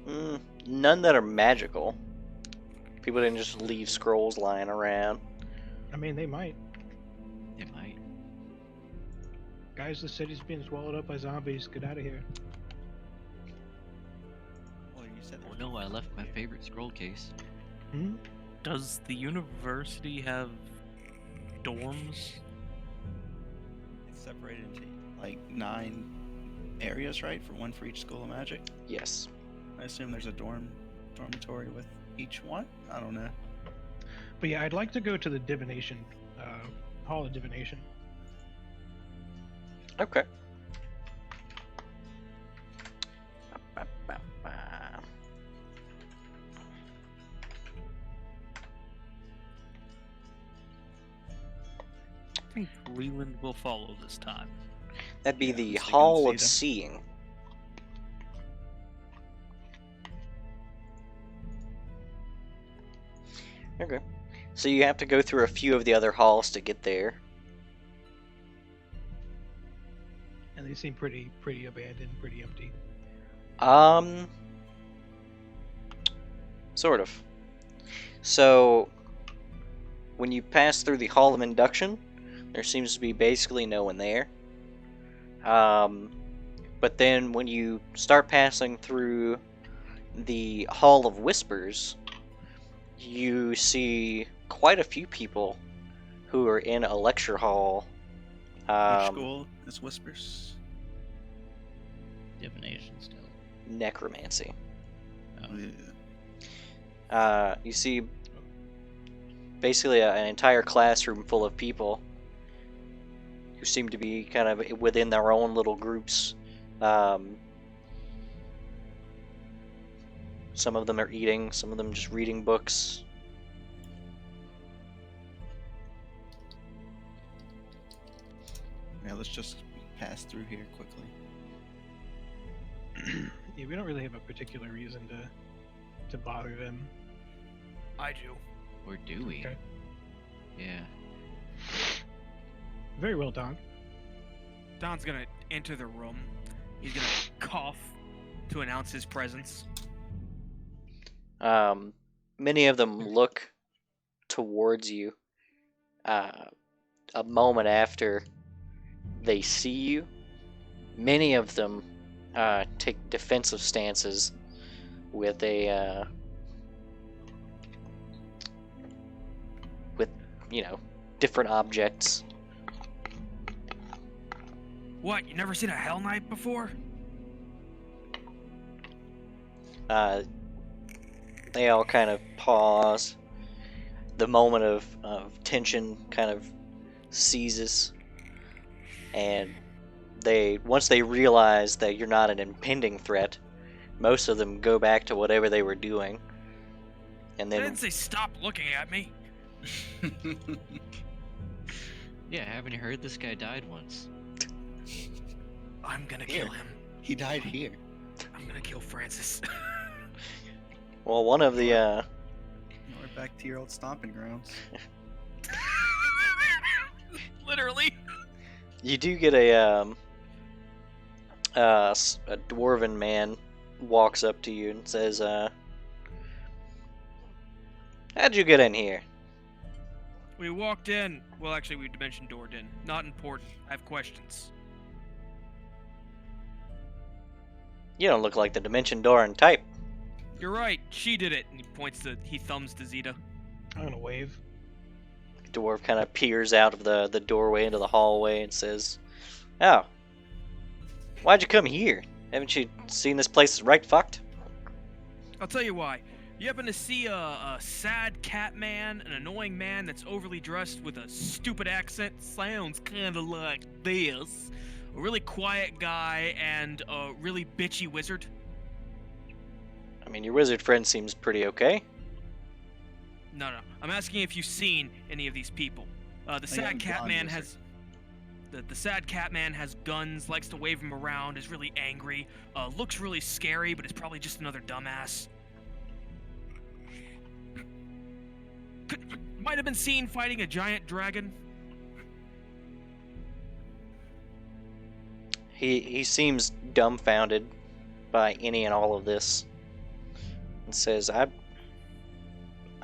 shit. None that are magical. People didn't just leave scrolls lying around. I mean, they might. It might. Guys, the city's being swallowed up by zombies. Get out of here. well, you said Oh no, I left my favorite scroll case. Hmm? Does the university have dorms? It's separated into like 9 areas, right? One for each school of magic. Yes. I assume there's a dormitory with each one. I don't know. But yeah, I'd like to go to the divination, Hall of Divination. Okay. I think Leland will follow this time. That'd be Yeah, the I'm sticking Hall of Zeta. Seeing. Okay. So you have to go through a few of the other halls to get there. And they seem pretty abandoned, pretty empty. Sort of. So, when you pass through the Hall of Induction, there seems to be basically no one there. But then when you start passing through the Hall of Whispers, you see quite a few people who are in a lecture hall. Which school is Whispers? Divination still. Necromancy. Oh. Yeah. You see basically an entire classroom full of people who seem to be kind of within their own little groups. Some of them are eating, some of them just reading books. Yeah, let's just pass through here quickly. Yeah, we don't really have a particular reason to bother them. I do. Or do we? Okay. Yeah. Very well done. Don's gonna enter the room. He's gonna cough to announce his presence. Many of them look towards you a moment after they see you. Many of them take defensive stances with different objects. What? You never seen a Hell Knight before? They all kind of pause. The moment of tension kind of seizes, and once they realize that you're not an impending threat, most of them go back to whatever they were doing. And I then didn't say stop looking at me. Yeah, haven't you heard this guy died once? I'm gonna Here. kill him. He died here. I'm gonna kill Francis. well, one of the We're back to your old stomping grounds. Literally. you do get a dwarven man walks up to you and says, how'd you get in here? We walked in. Well, actually, we dimension doored in. Not important. I have questions. You don't look like the Dimension Doran type. You're right. She did it. And he thumbs to Zeta. I'm gonna wave. Dwarf kind of peers out of the doorway into the hallway and says, oh, why'd you come here? Haven't you seen this place is right fucked? I'll tell you why. You happen to see a sad cat man, an annoying man that's overly dressed with a stupid accent, sounds kind of like this, a really quiet guy, and a really bitchy wizard? I mean, your wizard friend seems pretty okay. No. I'm asking if you've seen any of these people. The sad cat man has... The sad cat man has guns, likes to wave them around, is really angry, looks really scary, but is probably just another dumbass. Might have been seen fighting a giant dragon. He seems dumbfounded by any and all of this, and says, "I'm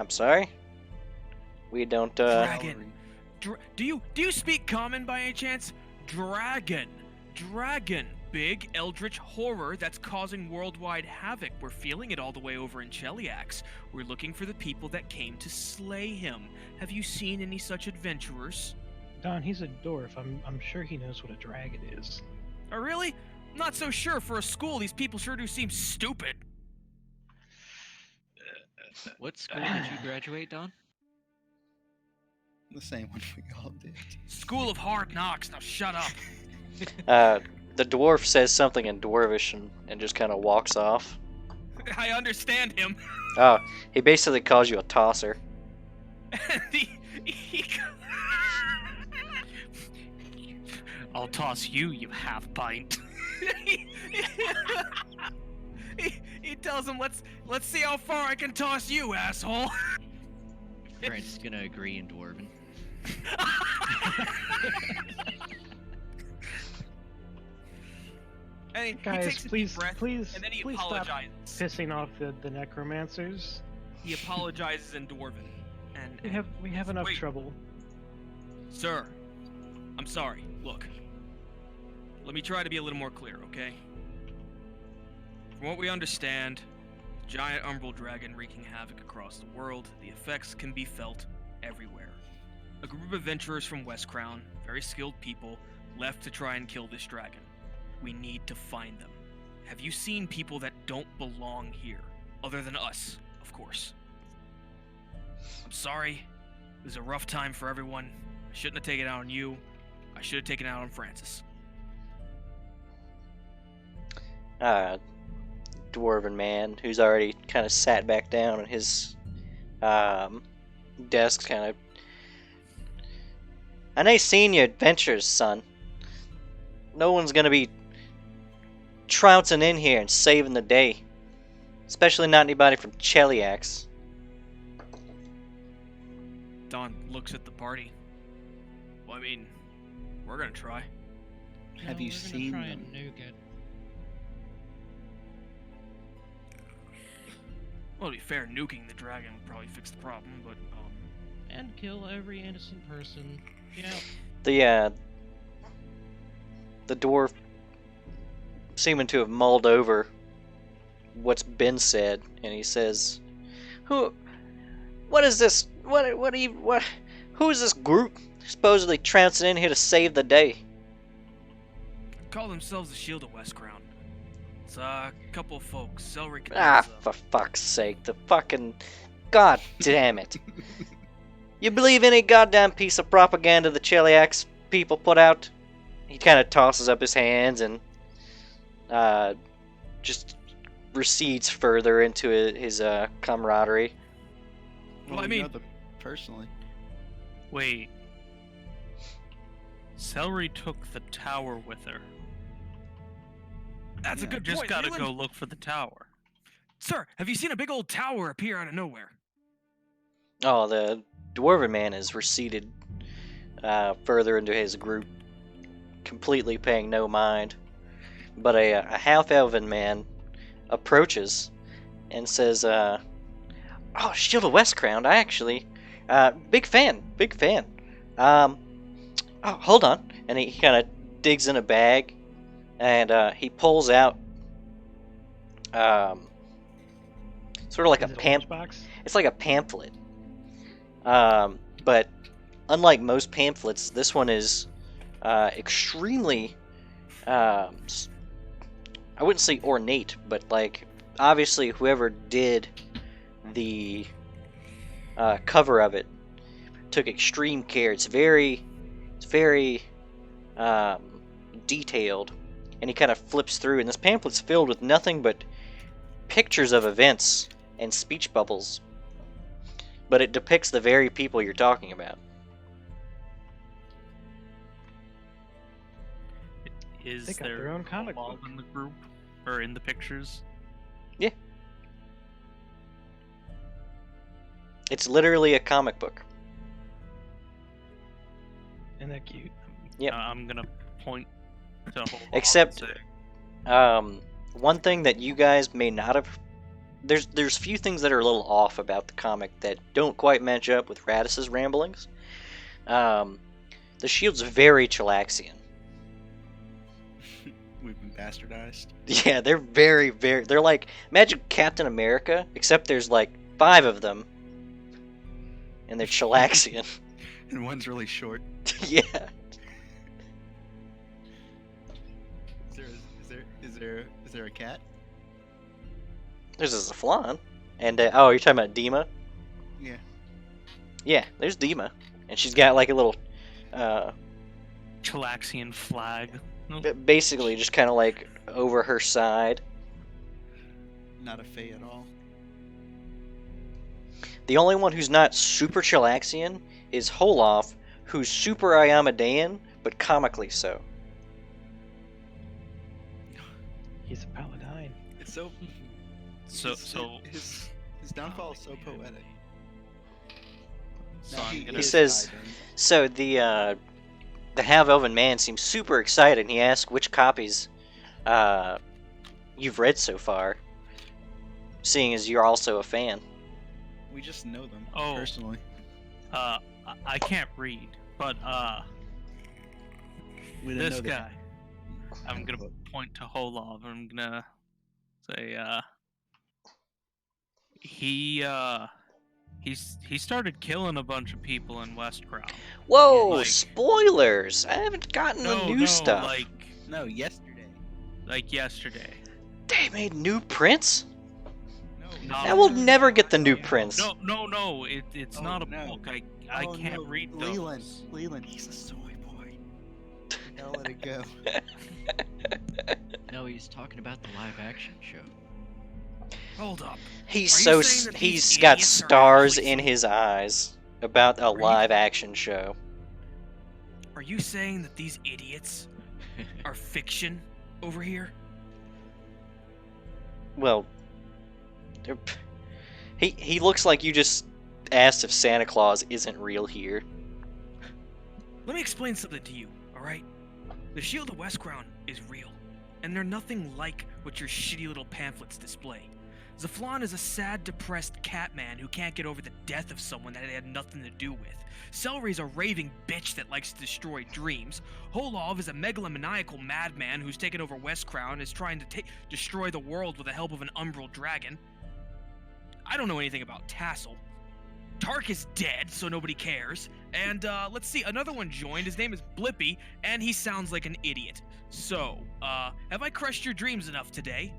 sorry. We don't." Dragon. Do you speak common by any chance? Dragon. big eldritch horror that's causing worldwide havoc. We're feeling it all the way over in Cheliax. We're looking for the people that came to slay him. Have you seen any such adventurers? Don, he's a dwarf. I'm sure he knows what a dragon is. Oh, really? Not so sure. For a school, these people sure do seem stupid. What school did you graduate, Don? The same one we all did. School of Hard Knocks. Now shut up. The dwarf says something in Dwarvish and just kind of walks off. I understand him. Oh, he basically calls you a tosser. I'll toss you, you half pint. he tells him, let's see how far I can toss you, asshole. Francis is gonna agree in Dwarven. And he Guys, takes a deep please, breath, please, and then he please stop apologizes. pissing off the necromancers. He apologizes in Dwarven, and We have enough Wait. trouble. Sir, I'm sorry. Look, let me try to be a little more clear, okay? From what we understand, giant umbral dragon wreaking havoc across the world. The effects can be felt everywhere. A group of adventurers from West Crown, very skilled people, left to try and kill this dragon. We need to find them. Have you seen people that don't belong here? Other than us, of course. I'm sorry. It was a rough time for everyone. I shouldn't have taken it out on you. I should have taken it out on Francis. Dwarven man who's already kind of sat back down in his desk, kind of. I ain't seen your adventures, son. No one's gonna be trouncing in here and saving the day, especially not anybody from Cheliax. Don looks at the party. Well, I mean, we're gonna try. Have you we're gonna seen try them? and nuke it. Well, to be fair, nuking the dragon would probably fix the problem, but And kill every innocent person. The dwarf, seeming to have mulled over what's been said, and he says, what is this? Who is this group supposedly trouncing in here to save the day? call themselves the Shield of West Crown. It's a couple of folks. Celery For fuck's sake, the fucking... God damn it. You believe any goddamn piece of propaganda the Cheliax people put out? He kind of tosses up his hands and just recedes further into his camaraderie. Well, I you mean- know them personally. Wait. Celery took the tower with her. That's a Yeah. good Just point. gotta Leland. go look for the tower. Sir, have you seen a big old tower appear out of nowhere? Oh, the Dwarven man is receded further into his group, completely paying no mind. But a half-elven man approaches and says, "Oh, Shield of West Crown, I actually, big fan. Oh, hold on." And he kind of digs in a bag, and he pulls out, sort of like Is a it pamphlet. lunchbox? It's like a pamphlet. But unlike most pamphlets, this one is extremely, I wouldn't say ornate, but like obviously whoever did the cover of it took extreme care. It's very detailed, and he kind of flips through, and this pamphlet's filled with nothing but pictures of events and speech bubbles. But it depicts the very people you're talking about. Is They got there their own comic love book. in the group or in the pictures? It's literally a comic book. Isn't that cute? Yep. I'm gonna point to hold on and Except- say, One thing that you guys may not have... There's few things that are a little off about the comic that don't quite match up with Radis's ramblings. The shield's very Chilaxian. We've been bastardized. Yeah, they're very, very. They're like imagine Captain America, except there's like 5 of them, and they're Chilaxian. And one's really short. Yeah. Is there a cat? There's a Zaflon, and oh, you're talking about Dima? Yeah. Yeah, there's Dima, and she's got like a little, Chilaxian flag. basically just kind of like over her side. Not a Fae at all. The only one who's not super Chilaxian is Holof, who's super Iyamadean, but comically so. He's a paladin. It's so. His downfall is so poetic. So Now, I'm He gonna. says, so the half-elven man seems super excited, and he asks which copies you've read so far, seeing as you're also a fan. We just know them Oh. personally. I can't read, but We didn't this know guy. I'm gonna point to Holov, and I'm gonna say, he started killing a bunch of people in West Crown. Whoa, Like- spoilers! I haven't gotten the new stuff. No, yesterday. Like yesterday. They made new prints? No. I will never get the new prints. No, it's Oh, not a no. book. I Oh, can't no, read those. Leland, he's a soy boy. Gotta let it go. No, he's talking about the live action show. Hold up. He's Are so you saying that these he's got idiots are stars actually in so- his eyes about a Are you- live action show. Are you saying that these idiots are fiction over here? Well, they're- he looks like you just asked if Santa Claus isn't real here. Let me explain something to you, alright? The Shield of West Crown is real, and they're nothing like what your shitty little pamphlets display. Zaflon is a sad, depressed cat man who can't get over the death of someone that he had nothing to do with. Celery's a raving bitch that likes to destroy dreams. Holov is a megalomaniacal madman who's taken over West Crown and is trying to destroy the world with the help of an umbral dragon. I don't know anything about Tassel. Tark is dead, so nobody cares. And, let's see, another one joined. His name is Blippy, and he sounds like an idiot. So, have I crushed your dreams enough today?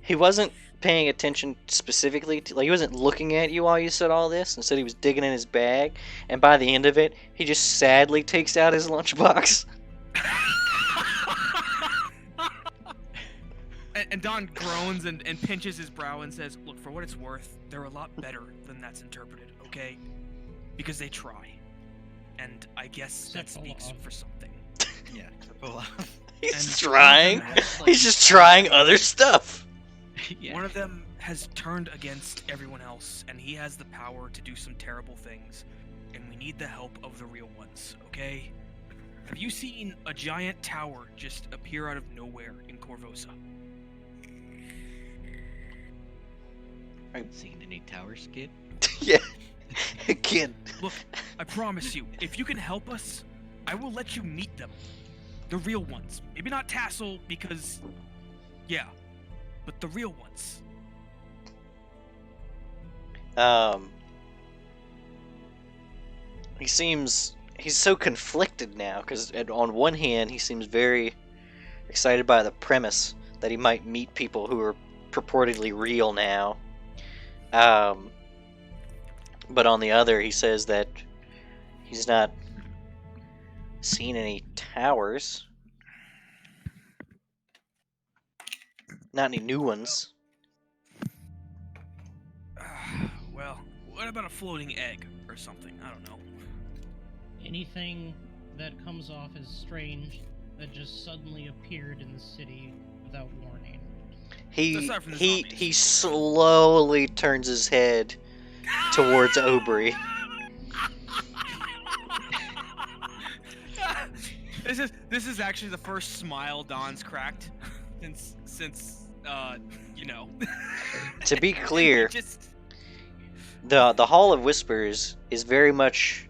He wasn't paying attention specifically to, like, he wasn't looking at you while you said all this. Instead, he was digging in his bag, and by the end of it, he just sadly takes out his lunchbox. And Don groans and pinches his brow and says, look, for what it's worth, they're a lot better than that's interpreted, okay? Because they try. And I guess that Except speaks Olaf. for something. Yeah, except Olaf. He's And trying. one of them has, He's just trying other stuff. Yeah. One of them has turned against everyone else, and he has the power to do some terrible things. And we need the help of the real ones, okay? Have you seen a giant tower just appear out of nowhere in Corvosa? Seen any towers, kid? Yeah. Kid. Look, I promise you, if you can help us, I will let you meet them. The real ones. Maybe not Tassel, because... yeah. But the real ones. He's so conflicted now, because on one hand, he seems very excited by the premise that he might meet people who are purportedly real now. But on the other, he says that he's not seen any towers. Not any new ones. Well, what about a floating egg or something? I don't know. Anything that comes off as strange that just suddenly appeared in the city without warning. Aside from the zombies. He slowly turns his head towards Obry. This is actually the first smile Don's cracked since you know. To be clear, Just the Hall of Whispers is very much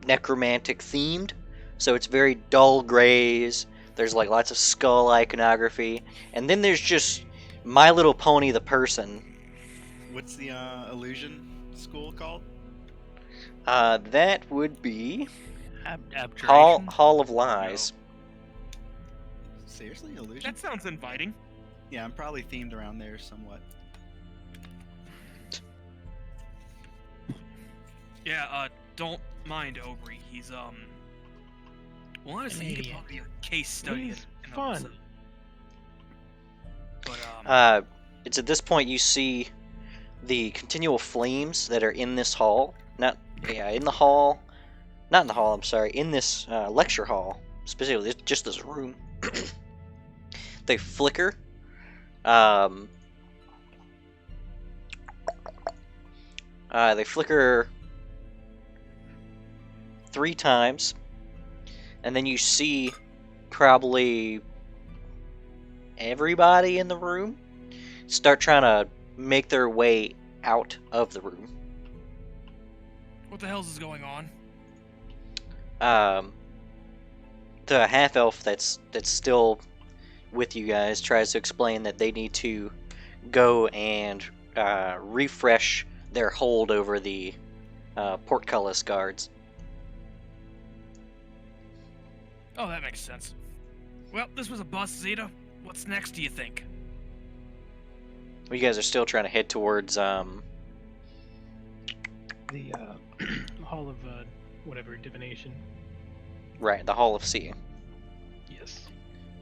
necromantic themed, so it's very dull grays. There's like lots of skull iconography, and then there's just My Little Pony the person. What's the illusion school called? That would be Abjuration. Hall of Lies. Seriously, illusion? That sounds inviting. Yeah, I'm probably themed around there somewhat. Yeah, don't mind Aubrey. He's well, honestly, he could idiot. probably be a case study. He's in fun. episode. But It's at this point you see the continual flames that are in this hall. In the hall. Not in the hall, I'm sorry. In this lecture hall. Specifically, just this room. They flicker. They flicker 3 times. And then you see probably everybody in the room start trying to make their way out of the room. what the hell's is going on? The half elf that's still with you guys tries to explain that they need to go and refresh their hold over the portcullis guards. Oh, that makes sense. Well, this was a bust, Zeta. What's next, do you think? You guys are still trying to head towards The Hall of whatever divination. right, the Hall of Seeing. Yes.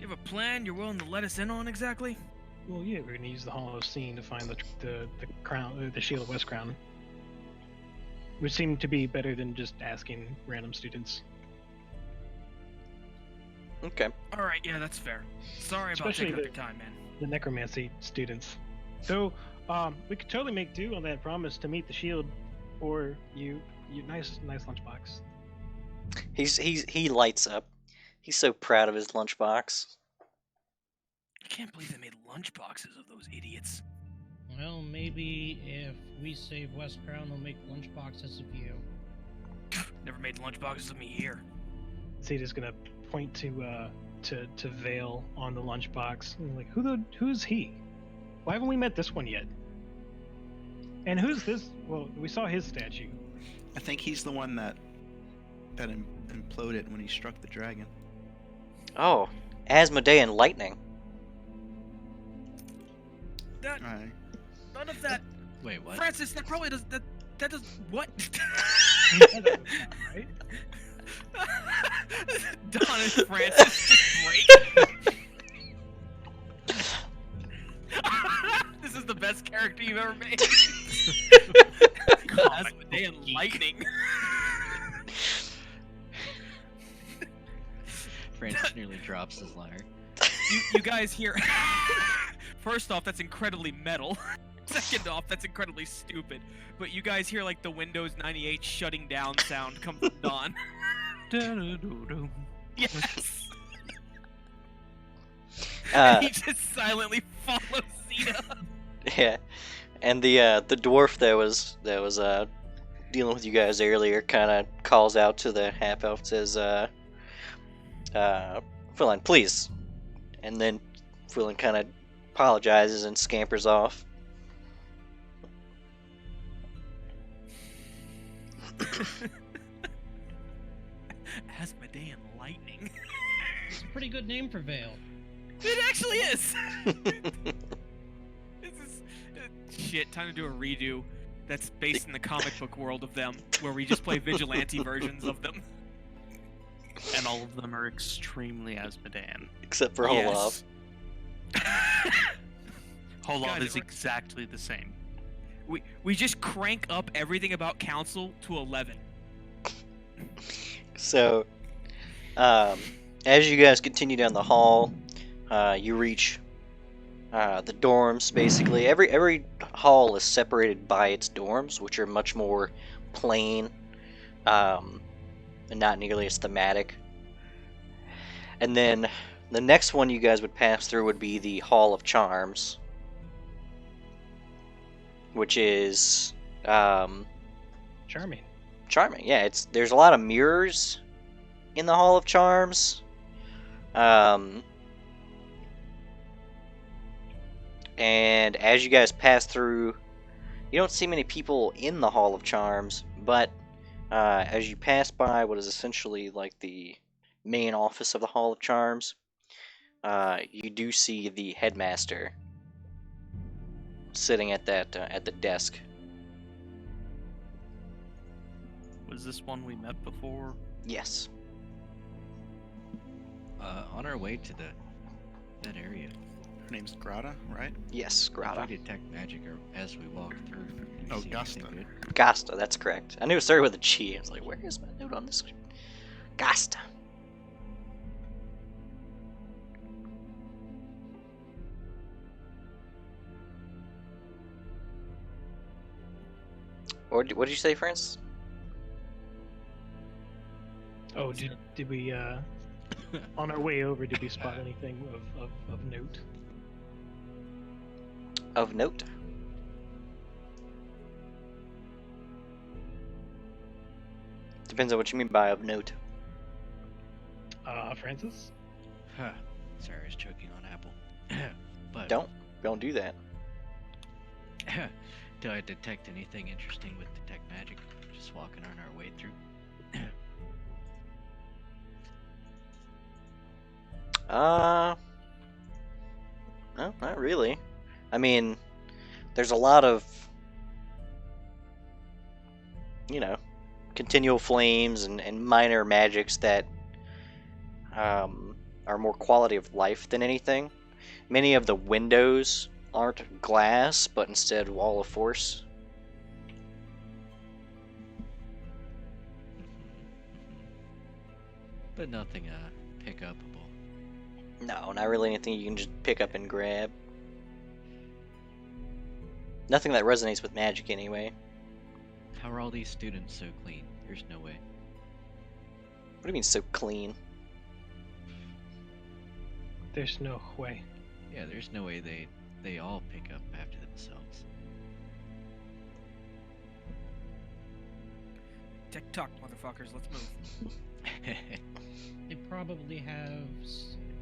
You have a plan you're willing to let us in on exactly? Well, yeah, we're gonna use the Hall of Seeing to find the crown, the Shield of West Crown. Which seemed to be better than just asking random students. Okay. Alright, yeah, that's fair. Sorry about Especially taking up the- your time, man. The necromancy students. Though, we could totally make do on that promise to meet the shield, or you nice lunchbox. He lights up. He's so proud of his lunchbox. I can't believe they made lunchboxes of those idiots. Well, maybe if we save West Crown, they'll make lunchboxes of you. Never made lunchboxes of me here. Zeta's gonna point to Vale on the lunchbox. And like, who's he? Why haven't we met this one yet? And who's this? Well, we saw his statue. I think he's the one that imploded when he struck the dragon. Oh, Asmodean lightning. That, Alright. none of that, Wait, what? Francis, that probably does, that does, what? Right? Don and Francis just break. This is the best character you've ever made. Asmodean lightning. Francis nearly drops his lyre. You guys hear. First off, that's incredibly metal. Second off, that's incredibly stupid. But you guys hear like the Windows 98 shutting down sound come from Don. Da-da-doo-doo. Yes. He just silently follows Zeta. Yeah, and the dwarf that was dealing with you guys earlier kind of calls out to the half elf, says, Philin, please. And then Philin kind of apologizes and scampers off. Asmodean lightning. It's a pretty good name for Vale. It actually is. This is shit. Time to do a redo. That's based in the comic book world of them, where we just play vigilante versions of them. And all of them are extremely Asmodean. Except for Olaf. Olaf Guys, is exactly the same. We just crank up everything about council to 11. So, as you guys continue down the hall, you reach the dorms. Basically, every hall is separated by its dorms, which are much more plain and not nearly as thematic. And then the next one you guys would pass through would be the Hall of Charms, which is Charming. charming. Yeah, there's a lot of mirrors in the Hall of Charms. Um, and as you guys pass through, you don't see many people in the Hall of Charms, but as you pass by what is essentially like the main office of the Hall of Charms, you do see the headmaster sitting at the desk. Was this one we met before? Yes. On our way to that area, Her name's Grata, right? Yes, if Grata. we detect magic as we walk through. Do you Oh, see Gusta. anything good? Gasta, that's correct. I knew it started with a G. I was like, where is my note on this? Gasta. Or what did you say, Francis? Oh, did we on our way over? Did we spot anything of note? Of note? Depends on what you mean by of note. Francis? Huh. Sorry, I was choking on apple. But Don't do that. do I detect anything interesting with detect magic? Just walking on our way through. No, not really. I mean, there's a lot of, continual flames and minor magics that are more quality of life than anything. Many of the windows aren't glass, but instead wall of force. But nothing pick upable. No, not really anything you can just pick up and grab. Nothing that resonates with magic, anyway. How are all these students so clean? There's no way. What do you mean so clean? There's no way. Yeah, there's no way they all pick up after themselves. TikTok, motherfuckers, let's move. They probably have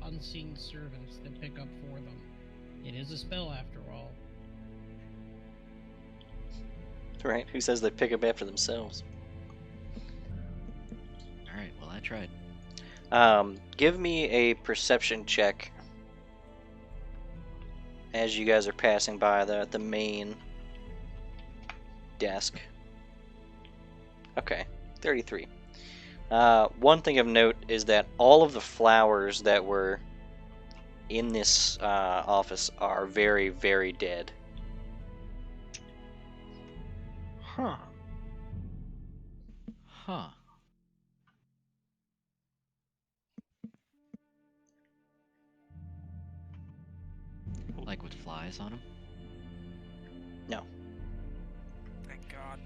unseen servants that pick up for them. It is a spell after all. Right? Who says they pick up after themselves? Alright, well I tried. Give me a perception check as you guys are passing by the main desk. Okay, 33. One thing of note is that all of the flowers that were in this office are very, very dead. Huh. Huh. Like with flies on them? No. Thank God.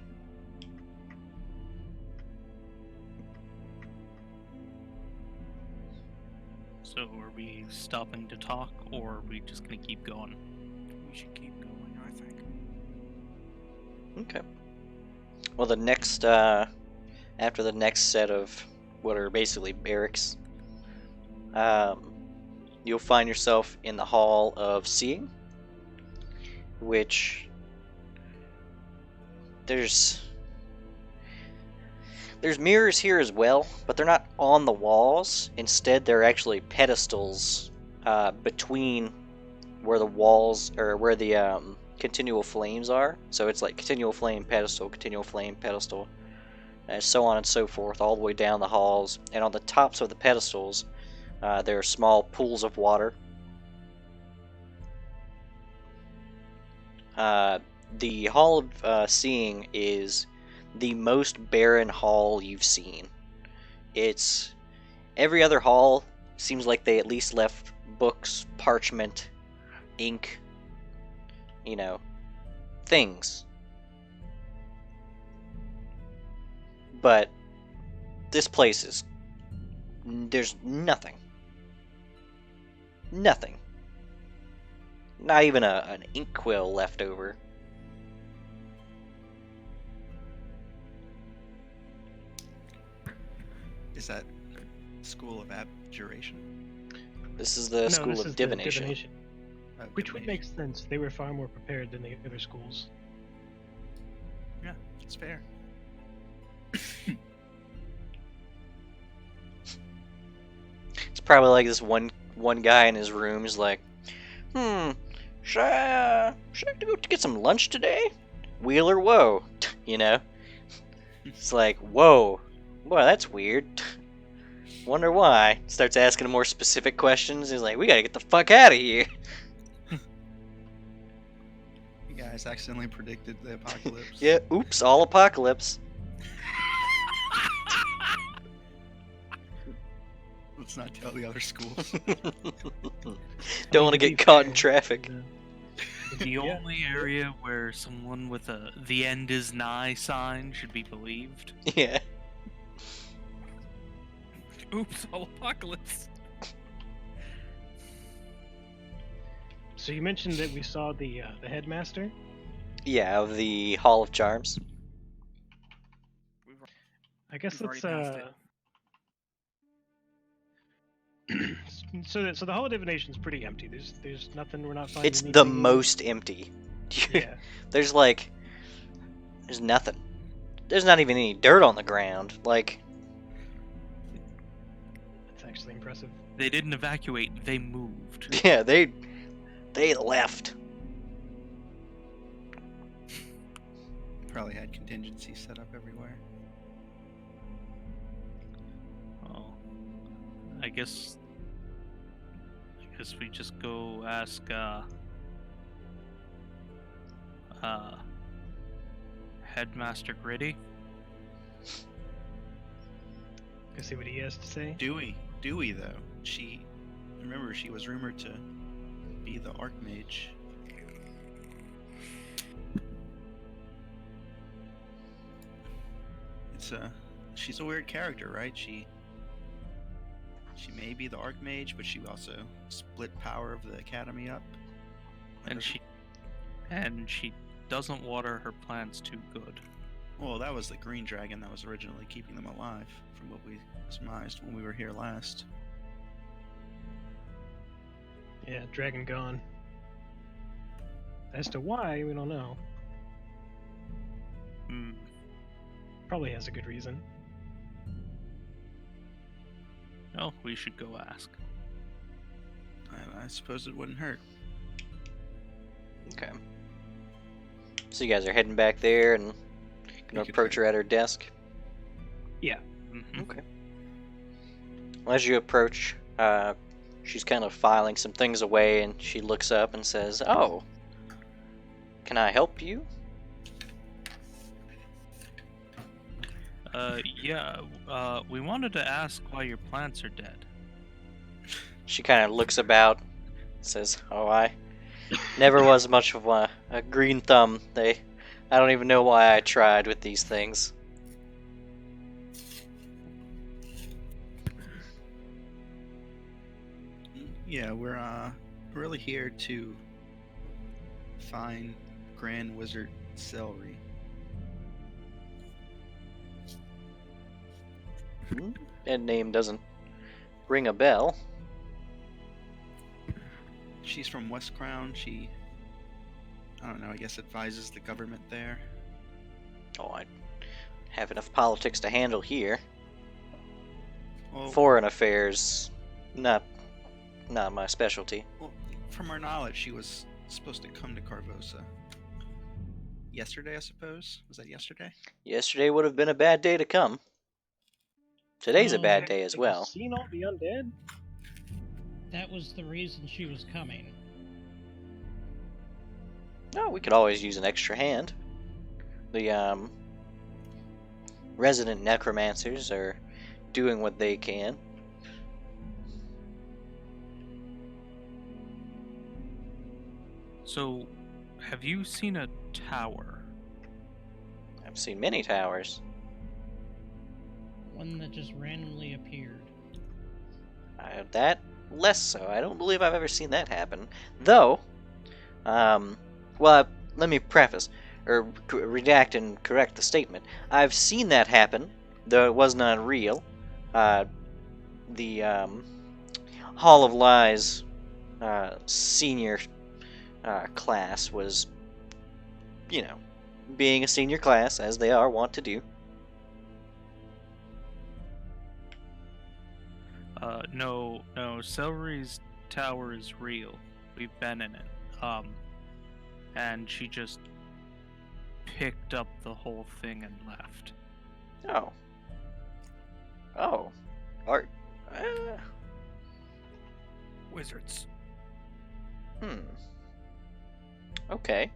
So are we stopping to talk, or are we just gonna keep going? We should keep going, I think. Okay. Well, the next, after the next set of what are basically barracks, you'll find yourself in the Hall of Seeing, which there's mirrors here as well, but they're not on the walls. Instead, they're actually pedestals between where the walls, or where the continual flames are. So it's like continual flame pedestal, and so on and so forth, all the way down the halls. And on the tops of the pedestals, there are small pools of water. The Hall of Seeing is the most barren hall you've seen. It's every other hall seems like they at least left books, parchment, ink, things. But this place is, there's nothing. Nothing. Not even an inkwell left over. Is that School of Abjuration? This is the No, school this of is the divination. which would Divination. make sense. They were far more prepared than the other schools. Yeah, it's fair. It's probably like this one guy in his room is like, should I go to get some lunch today? Wheel or woe? You know? It's like, whoa. Boy, that's weird. Wonder why. Starts asking him more specific questions. He's like, we gotta get the fuck out of here. You guys accidentally predicted the apocalypse. Yeah, oops, all apocalypse. Let's not tell the other schools. Don't want to get caught in traffic. The Yeah. only area where someone with a "the end is nigh" sign should be believed. Yeah. Oops, all apocalypse. So you mentioned that we saw the headmaster. Yeah, of the Hall of Charms. I guess We've let's already passed so the Hall of Divination's pretty empty. There's nothing. We're not finding. It's the anything. most empty. Yeah. There's nothing. There's not even any dirt on the ground. Like, That's actually impressive. They didn't evacuate; they moved. yeah, they left. Probably had contingencies set up everywhere. Oh, I guess we just go ask Headmaster Gritty. Go see what he has to say. Dewey though, she was rumored to be the Archmage. She's a weird character, right? She may be the Archmage, but she also split power of the Academy up. And she doesn't water her plants too good. Well, that was the green dragon that was originally keeping them alive, from what we surmised when we were here last. Yeah, dragon gone. As to why, we don't know. Hmm. Probably has a good reason. Oh, we should go ask. I suppose it wouldn't hurt. Okay. So you guys are heading back there and gonna We could approach head. her at her desk. Mhm. Okay. Well, as you approach, she's kind of filing some things away, and she looks up and says, "Oh, can I help you?" We wanted to ask why your plants are dead. She kind of looks about, says, "Oh, I never was much of a green thumb. I don't even know why I tried with these things." Yeah, we're really here to find Grand Wizard Celery. That name doesn't ring a bell. She's from West Crown. I don't know, I guess advises the government there. Oh, I have enough politics to handle here. Well, Foreign affairs, not my specialty. well, from our knowledge, she was supposed to come to Carvosa. Yesterday, I suppose? Was that yesterday? Yesterday would have been a bad day to come. Today's a Oh, bad day as Have you well. seen all the undead? That was the reason she was coming. No, we could always use an extra hand. The resident necromancers are doing what they can. So, have you seen a tower? I've seen many towers. One that just randomly appeared. That less so. I don't believe I've ever seen that happen. Though, well, let me preface or redact and correct the statement. I've seen that happen, though it was not real. The Hall of Lies senior class was, being a senior class, as they are wont to do. No, Celery's tower is real. We've been in it. And she just picked up the whole thing and left. Oh. Oh. Art. Wizards. Okay.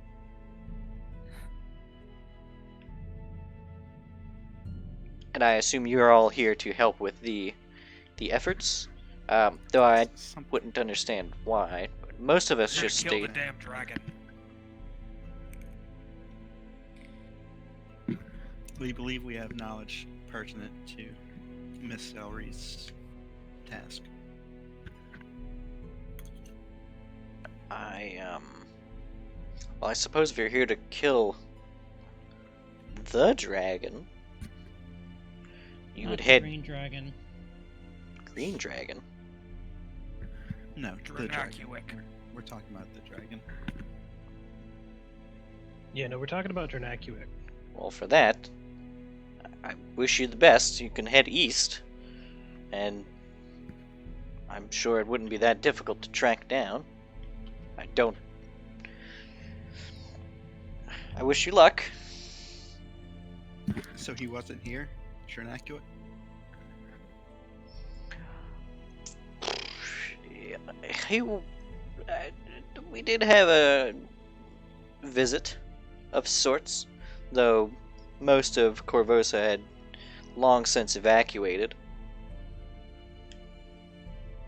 And I assume you're all here to help with the efforts, though I wouldn't understand why. Most of us We're just gonna kill stayed. the damn dragon. We believe we have knowledge pertinent to Miss Celery's task. Well, I suppose if you're here to kill the dragon, you Not would the head Green Dragon. Green Dragon. No, the dragon. Dracuic. We're talking about the dragon. Yeah, no, we're talking about Dracuic. Well, for that, I wish you the best. You can head east, and I'm sure it wouldn't be that difficult to track down. I wish you luck. So he wasn't here? Shernacuit? We did have a visit of sorts, though most of Corvosa had long since evacuated.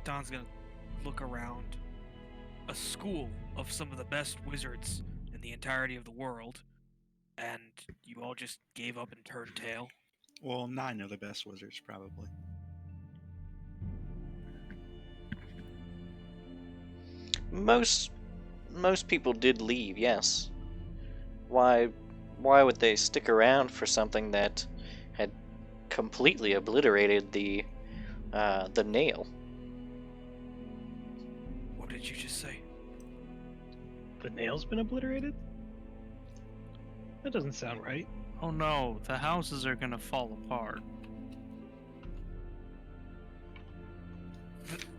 Don's gonna look around. A school of some of the best wizards in the entirety of the world, and you all just gave up and turned tail. Well, 9 are the best wizards, probably. Most people did leave, yes. Why would they stick around for something that had completely obliterated the nail? What did you just say? The nail's been obliterated? That doesn't sound right. Oh no, the houses are gonna fall apart.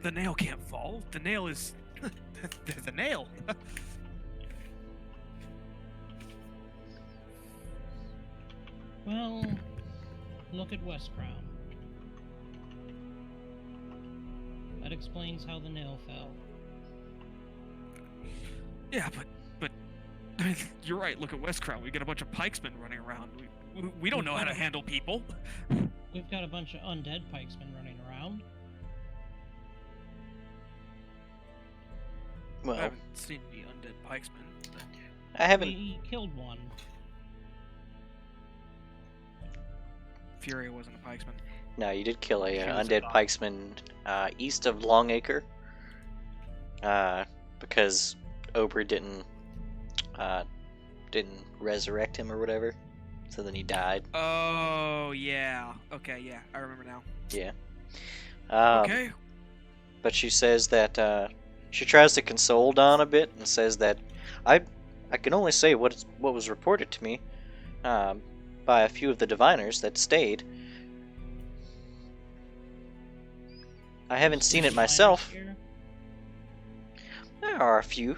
The nail can't fall. The nail is the nail. Well, look at West Crown. That explains how the nail fell. Yeah, but you're right. Look at West Crown. We got a bunch of pikesmen running around. We don't know how to handle people. We've got a bunch of undead pikesmen running around. I Well, haven't seen any undead pikesmen. I haven't. We killed one. Fury wasn't a pikesman. No, you did kill a He was a undead bot. pikesman east of Longacre, because Ober didn't resurrect him or whatever. So then he died. Oh yeah. Okay, yeah, I remember now. Yeah. Okay. But she says that she tries to console Don a bit and says that I can only say what was reported to me by a few of the diviners that stayed. I haven't seen it myself. Here. There are a few.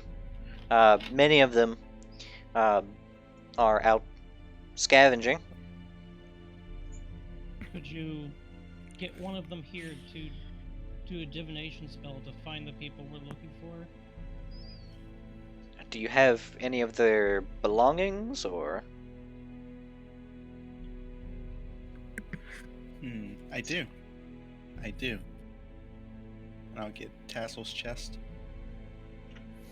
Many of them are out scavenging. Could you get one of them here to do a divination spell to find the people we're looking for? Do you have any of their belongings, or? I do. And I'll get Tassel's chest.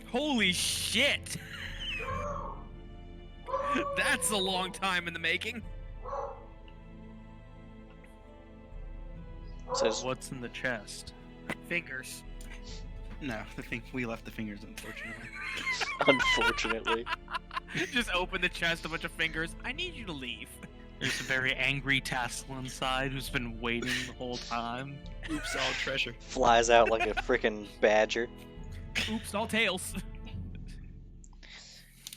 Holy shit! That's a long time in the making. Says, What's in the chest? Fingers. No, we left the fingers, unfortunately. unfortunately. Just open the chest, a bunch of fingers. I need you to leave. There's a very angry tassel inside who's been waiting the whole time. Oops, all treasure. Flies out like a freaking badger. Oops, all tails.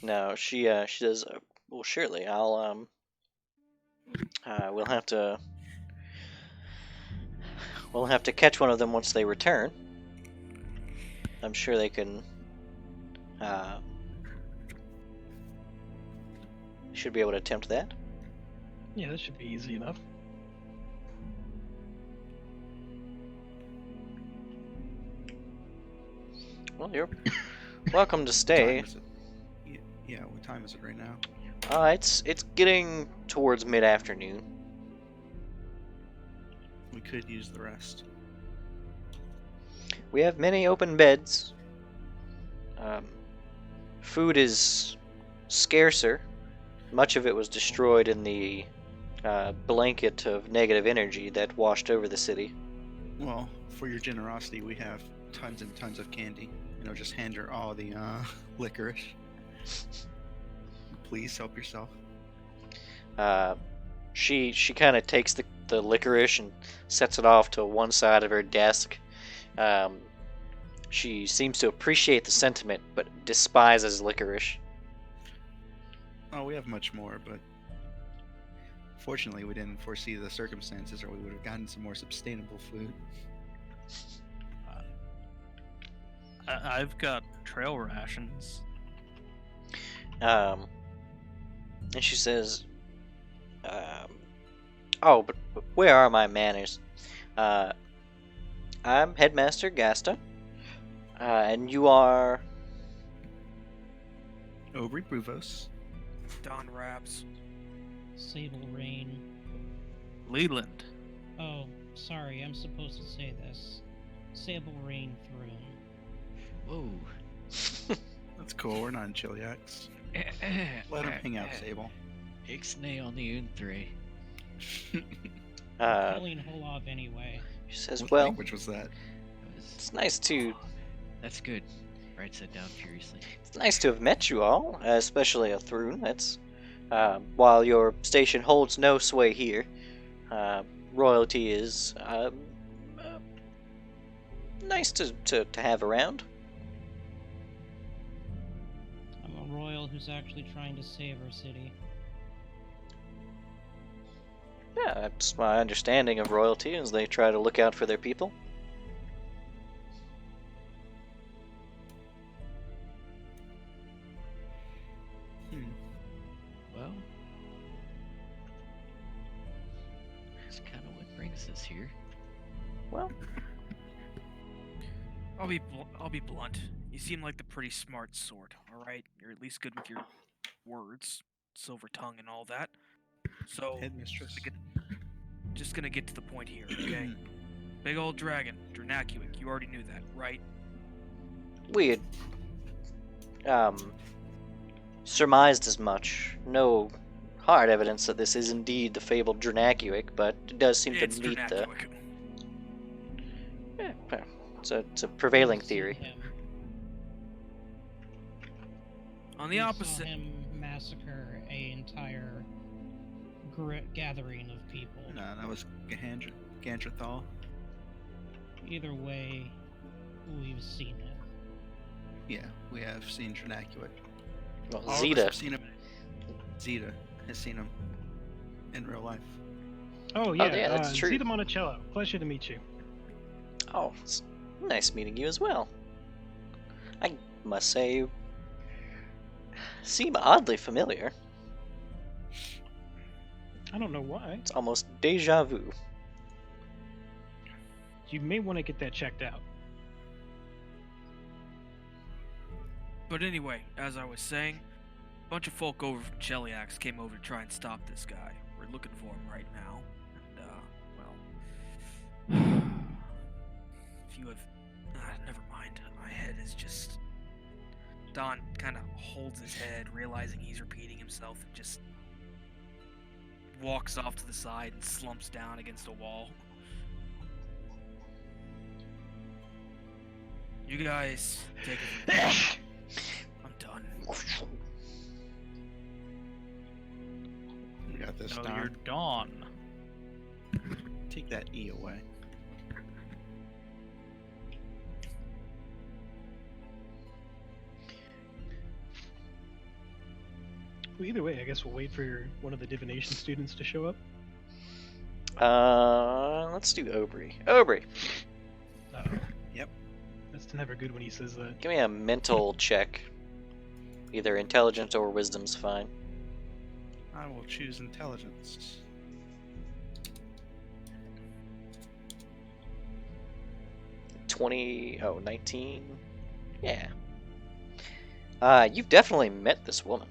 No, she says, well, surely I'll we'll have to catch one of them once they return. I'm sure they can should be able to attempt that. Yeah, that should be easy enough. Well, you're welcome to What stay. time is it? Yeah, what time is it right now? It's getting towards mid-afternoon. We could use the rest. We have many open beds. Food is scarcer. Much of it was destroyed in the blanket of negative energy that washed over the city. Well, for your generosity, we have tons and tons of candy. Just hand her all the licorice. Please help yourself. She kind of takes the licorice and sets it off to one side of her desk. She seems to appreciate the sentiment, but despises licorice. Oh, we have much more, but fortunately, we didn't foresee the circumstances, or we would have gotten some more sustainable food. I've got trail rations. And she says, "Oh, but where are my manners? I'm Headmaster Gasta, and you are." Aubrey Bruvos. Don Raps. Sable Rain. Leland. Oh, sorry, I'm supposed to say this. Sable Rain Throne. Whoa. That's cool. We're not in Chiliacs. Let him hang out, Sable. Ixnay on the Unthree. Killing Holov anyway. She says, What "Well, language was that? it's nice to That's good. Writes that down furiously. it's nice to have met you all, especially a Thrune. That's while your station holds no sway here, royalty is nice to have around." I'm a royal who's actually trying to save our city. Yeah, that's my understanding of royalty, is they try to look out for their people. Well, that's kind of what brings us here. Well, I'll be blunt. You seem like the pretty smart sort. All right, you're at least good with your words, silver tongue, and all that. So, Headmistress. just gonna get to the point here, okay? Big old dragon, Dranacuic. You already knew that, right? we had surmised as much. No hard evidence that this is indeed the fabled Dranacuic, but it does seem It's to meet the. Dranacuic. Yeah, well, it's a prevailing We saw theory. him- On we the saw opposite, him massacre a entire gathering of people. No, that was Gandrathal. Either way, we've seen him. Yeah, we have seen Dranacuic. Well, All of us Zeta. have seen him. Zeta has seen him in real life. Oh yeah, yeah, that's true. Zeta Monticello. Pleasure to meet you. Oh, it's nice meeting you as well. I must say, you seem oddly familiar. I don't know why. It's almost deja vu. You may want to get that checked out. but anyway, as I was saying, a bunch of folk over from Cheliax came over to try and stop this guy. We're looking for him right now, and well, if you have, never mind. My head is just. Don kind of holds his head, realizing he's repeating himself, and just walks off to the side and slumps down against a wall. You guys take it. I'm done. We got this No, time. you're Dawn. Take that E away. Well, either way, I guess we'll wait for one of the divination students to show up. Let's do Aubrey. Aubrey, Uh, Yep. That's never good when he says that. give me a mental check. Either intelligence or wisdom's fine. I will choose intelligence. 19. Yeah. You've definitely met this woman.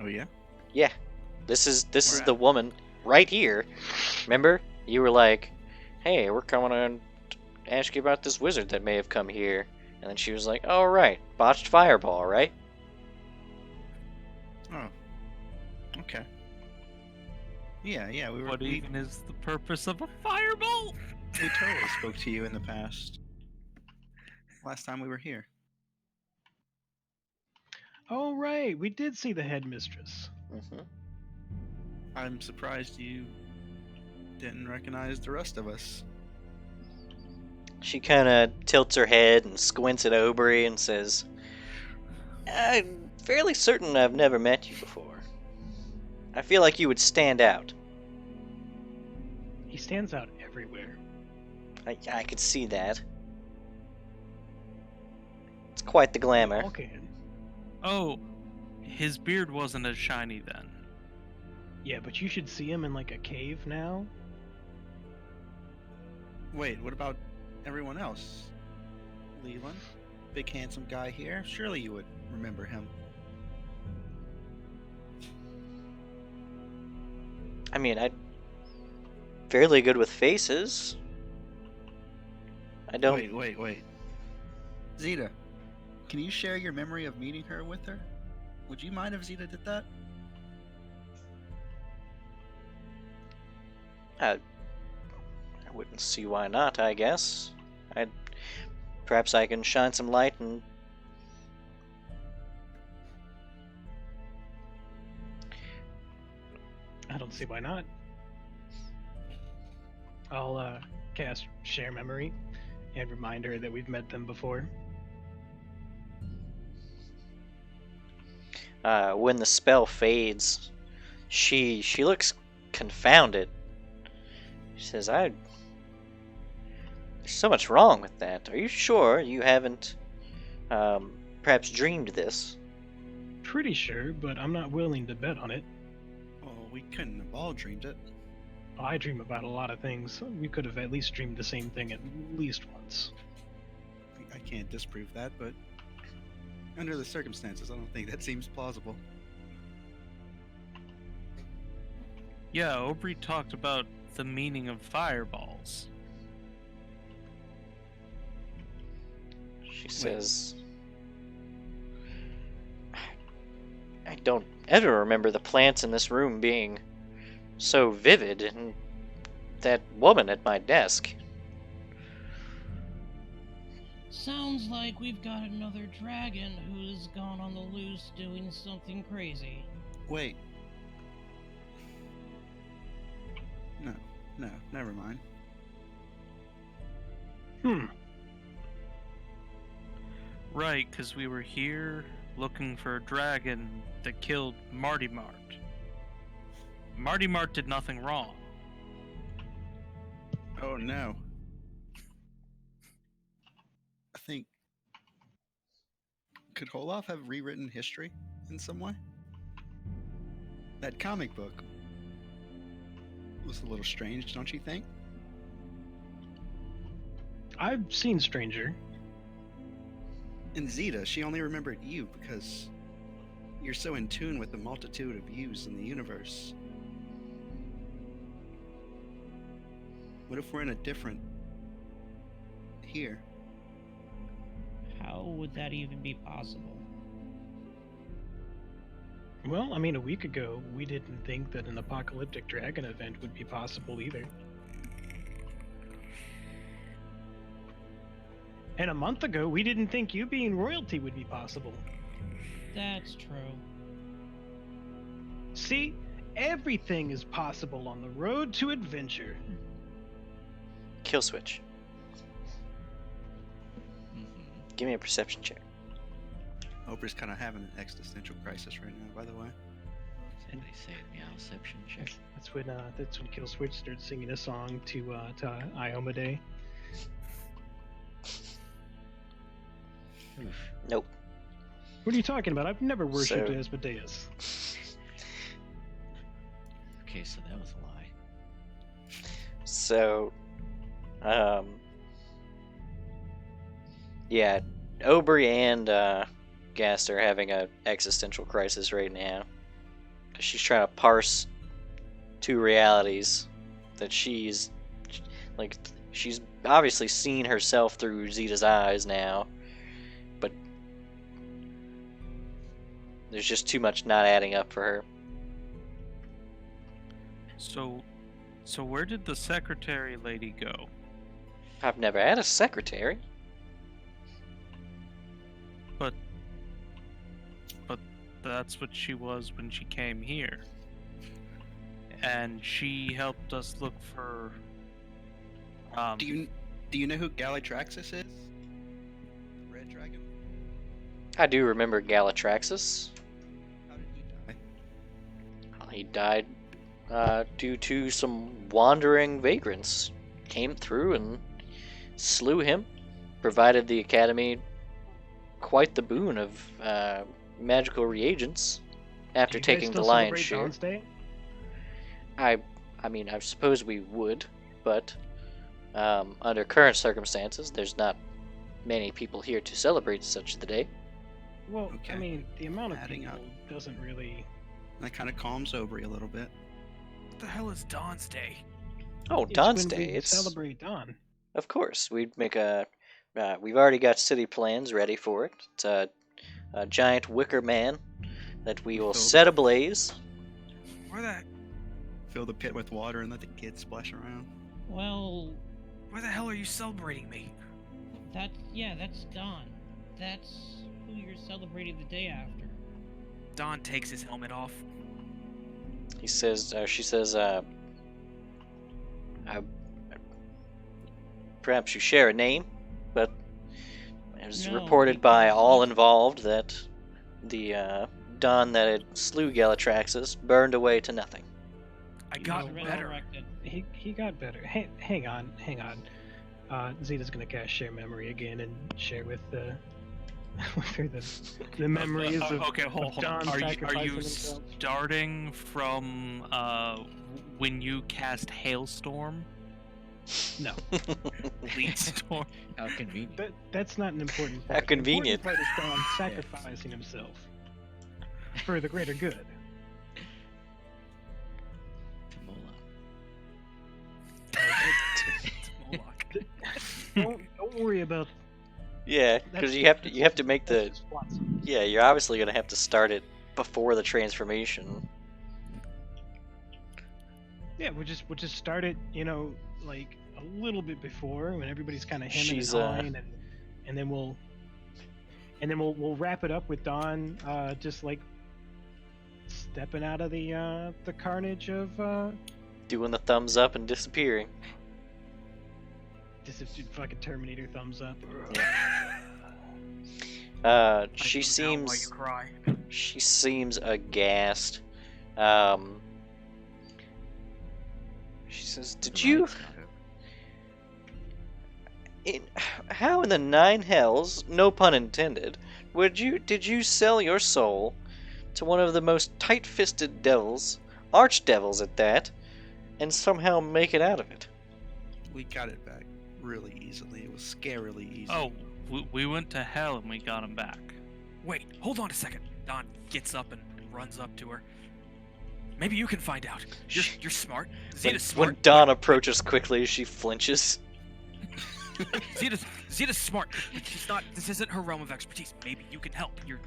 Oh yeah? Yeah. This is Where the at? woman right here. Remember? You were like, "Hey, we're coming to ask you about this wizard that may have come here." And then she was like, "Oh right, botched fireball, right?" Oh. Okay. Yeah, we were. What we, even is the purpose of a fireball? we totally spoke to you in the past. Last time we were here. Oh, right, we did see the headmistress. Mm-hmm. I'm surprised you didn't recognize the rest of us. She kind of tilts her head and squints at Aubrey and says, "I'm fairly certain I've never met you before. I feel like you would stand out." He stands out everywhere. I could see that. It's quite the glamour. All can. Oh, his beard wasn't as shiny then. Yeah, but you should see him in like a cave now. Wait, what about everyone else? Leland? Big handsome guy here? Surely you would remember him. I mean, I'm fairly good with faces. I don't. Wait. Zeta, can you share your memory of meeting her with her? Would you mind if Zeta did that? I wouldn't see why not, I guess. Perhaps I can shine some light and... I don't see why not. I'll cast Share Memory and remind her that we've met them before. When the spell fades, she looks confounded. She says, there's so much wrong with that. Are you sure you haven't, perhaps dreamed this?" Pretty sure, but I'm not willing to bet on it. Oh, we couldn't have all dreamed it. I dream about a lot of things. We could have at least dreamed the same thing at least once. I can't disprove that, but under the circumstances, I don't think that seems plausible. Yeah, Aubrey talked about the meaning of fireballs. She says, "I don't ever remember the plants in this room being so vivid, and that woman at my desk." Sounds like we've got another dragon who's gone on the loose doing something crazy. Wait. No, never mind. Right, because we were here looking for a dragon that killed Marty Mart. Marty Mart did nothing wrong. Oh no. I think... Could Olaf have rewritten history in some way? That comic book was a little strange, don't you think? I've seen Stranger. And Zeta, she only remembered you because you're so in tune with the multitude of yous in the universe. What if we're in a different... here? How would that even be possible? Well, I mean, a week ago, we didn't think that an apocalyptic dragon event would be possible either. And a month ago, we didn't think you being royalty would be possible. That's true. See, everything is possible on the road to adventure. Kill switch. Mhm. Give me a perception check. Oprah's kind of having an existential crisis right now, by the way. So they say meowception check. That's when Kill Switch starts singing a song to Ioma Day. Oof. Nope. What are you talking about? I've never worshipped So- Asmodeus. Okay, so that was a lie. So, yeah, Aubrey and Gast are having a existential crisis right now. 'Cause she's trying to parse two realities that she's obviously seen herself through Zeta's eyes now, but there's just too much not adding up for her. So where did the secretary lady go? I've never had a secretary. But that's what she was when she came here. And she helped us look for. Do you know who Galatraxis is? The red dragon. I do remember Galatraxis. How did he die? He died due to some wandering vagrants. Came through and slew him. Provided the Academy quite the boon of magical reagents after Do you guys taking the still lion's celebrate share. Dawn's Day? I mean, I suppose we would, but under current circumstances, there's not many people here to celebrate such the day. Well, Okay. I mean, the amount of Adding people up. doesn't really. That kind of calms Aubrey a little bit. What the hell is Dawn's Day? Oh, It's Dawn's when Day! we It's celebrate Dawn. of course we'd make a. We've already got city plans ready for it. It's a giant wicker man that we will Filled- set ablaze. Where Fill the pit with water and let the kids splash around. Well, the hell are you celebrating me? that's Dawn. That's who you're celebrating the day after. Don takes his helmet off. He says, she says, perhaps you share a name, but it was No, reported by because all he's- involved that the Don that had slew Galatraxis burned away to nothing. I He got was better. resurrected. He got better. Hang on. Zeta's gonna cast share memory again and share with with her the memories of Okay, hold on. Don Are sacrificing you himself. starting from when you cast Hailstorm? No, Lead storm. How convenient. that's not an important How part. convenient. The important part is Don sacrificing himself for the greater good. Mola. It's Moloch. Don't worry about. Yeah, because you have to make that's the just plots. yeah. You're obviously gonna have to start it before the transformation. Yeah, we'll just start it. Like a little bit before when everybody's kind of hemming She's, and hawing, and then we'll wrap it up with Dawn just like stepping out of the carnage of Doing the thumbs up and disappearing. this is fucking Terminator thumbs up. She I come down while seems you cry. she seems aghast. She says, "Did The you? ride's not over. How in the nine hells, no pun intended, did you sell your soul to one of the most tight-fisted devils, archdevils at that, and somehow make it out of it?" We got it back really easily. It was scarily easy. Oh, we went to hell and we got him back. Wait, hold on a second. Don gets up and runs up to her. Maybe you can find out. You're smart. Zeta's When smart. Dawn approaches quickly, she flinches. Zeta's smart. But she's not. This isn't her realm of expertise. Maybe you can help. You're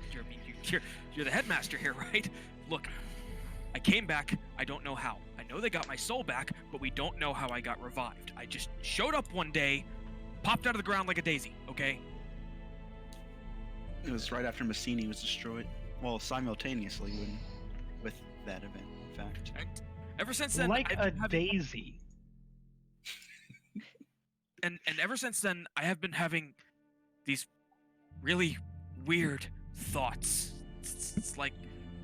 the headmaster here, right? Look, I came back. I don't know how. I know they got my soul back, but we don't know how I got revived. I just showed up one day, popped out of the ground like a daisy. Okay. It was right after Massini was destroyed. Well, simultaneously with that event, in fact. Ever since then, Like I've a been having, daisy. and ever since then, I have been having these really weird thoughts. It's like,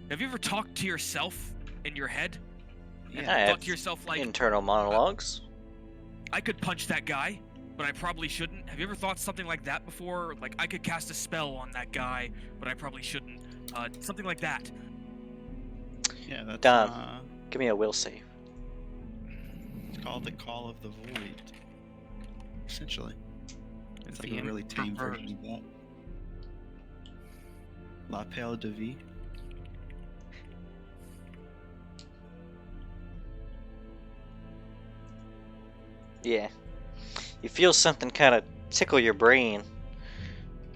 have you ever talked to yourself in your head? And I thought have to yourself like, internal monologues. I could punch that guy, but I probably shouldn't. Have you ever thought something like that before? Like, I could cast a spell on that guy, but I probably shouldn't. Something like that. Yeah, that's Don. Give me a will save. it's called the Call of the Void. Essentially. It's like the a really tame introvert. version of that. La Pelle de Vie. Yeah. You feel something kind of tickle your brain.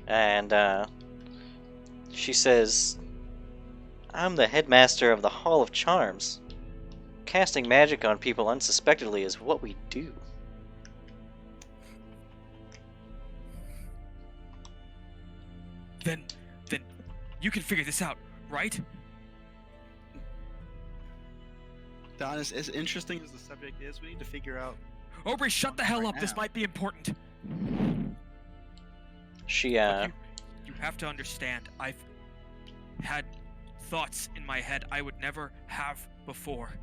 And she says, I'm the headmaster of the Hall of Charms. Casting magic on people unsuspectedly is what we do. Then you can figure this out, right? Don, as interesting as the subject is, we need to figure out. Aubrey, shut the hell Right up. This now. might be important. She, Look, you have to understand. I've had thoughts in my head I would never have before.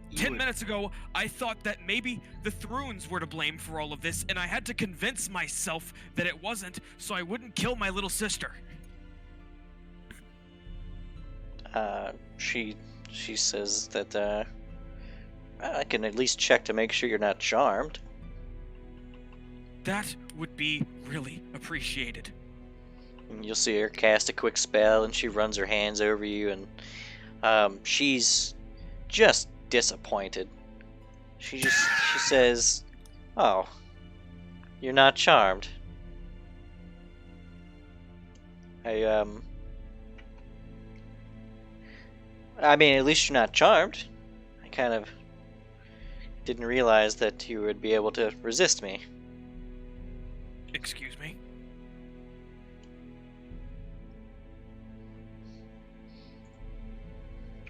you 10 would- minutes ago, I thought that maybe the Thrones were to blame for all of this, and I had to convince myself that it wasn't, so I wouldn't kill my little sister. she says that, I can at least check to make sure you're not charmed. That would be really appreciated. And you'll see her cast a quick spell, and she runs her hands over you, and she's just disappointed. She says, "Oh, you're not charmed." I mean, at least you're not charmed. I kind of didn't realize that you would be able to resist me. Excuse me?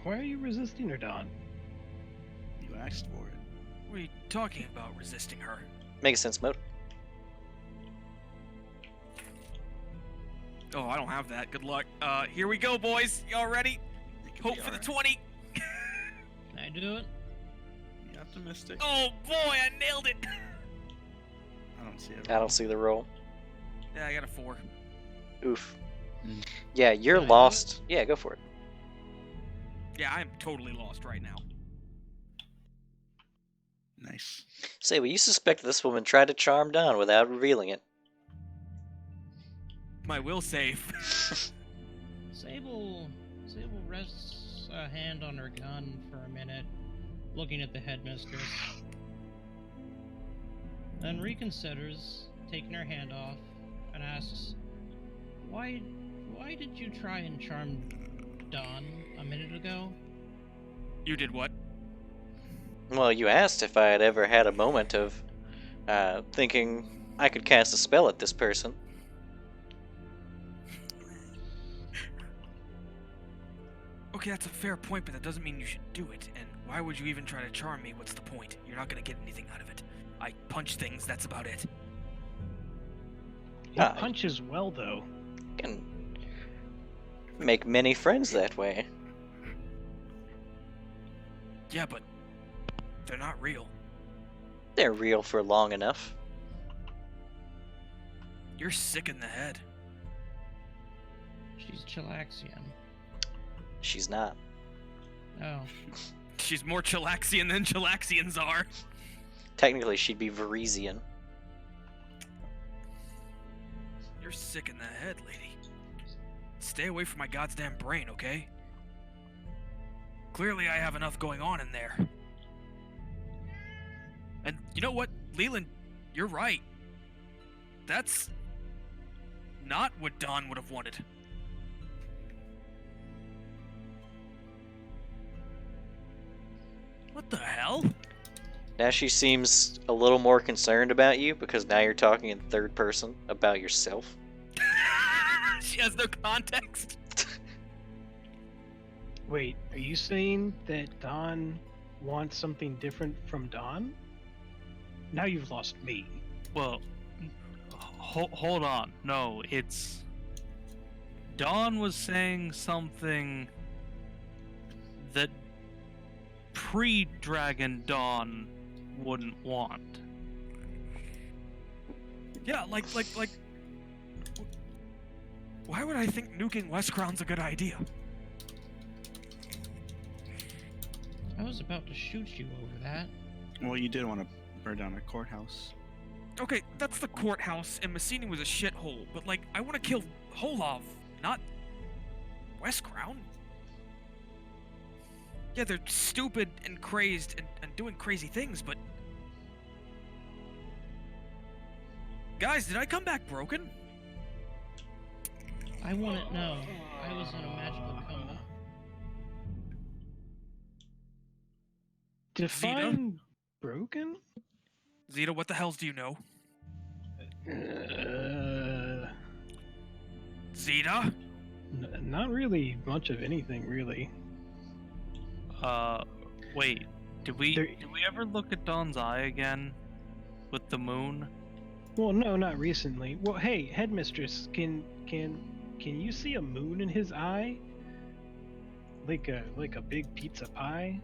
Why are you resisting her, Don? You asked for it. What are you talking about, resisting her? Make a sense mode. Oh, I don't have that. Good luck. Here we go, boys. Y'all ready? It could Hope be for the alright. 20. Can I do it? Be optimistic. Oh boy, I nailed it. I don't see it. I don't see the roll. Yeah, I got a 4. Oof. Mm. Yeah, you're Can I do it? lost. Yeah, go for it. Yeah, I'm totally lost right now. Nice. Say, well, you suspect this woman tried to charm Don without revealing it. My will save. Sable rests a hand on her gun for a minute, looking at the headmistress. Then reconsiders, taking her hand off, and asks, Why did you try and charm Don a minute ago? You did what? Well, you asked if I had ever had a moment of thinking I could cast a spell at this person. Okay, that's a fair point, but that doesn't mean you should do it. And why would you even try to charm me? What's the point? You're not gonna get anything out of it. I punch things, that's about it. He Ah. punches well, though. Can make many friends that way. Yeah, but they're not real. They're real for long enough. You're sick in the head. She's Chilaxian. She's not. Oh. She's more Chilaxian than Chilaxians are. Technically, she'd be Varisian. You're sick in the head, lady. Stay away from my goddamn brain, okay? Clearly I have enough going on in there. And you know what, Leland, you're right. That's not what Don would have wanted. What the hell? Now she seems a little more concerned about you because now you're talking in third person about yourself. She has no context. Wait, are you saying that Dawn wants something different from Dawn? Now you've lost me. Well, hold on. No, it's Dawn was saying something that pre-Dragon Dawn wouldn't want. Yeah, like. Why would I think nuking Westcrown's a good idea? I was about to shoot you over that. Well, you did want to burn down a courthouse. Okay, that's the courthouse, and Massini was a shithole, but like, I want to kill Holov, not Westcrown. Yeah, they're stupid and crazed and doing crazy things, but... Guys, did I come back broken? I wouldn't know. I was in a magical coma. Define broken? Zeta, what the hells do you know? Zeta? Not really much of anything, really. Wait. Did we There- ever look at Dawn's eye again with the moon? Well, no, not recently. Well, hey, headmistress, can you see a moon in his eye? Like a big pizza pie?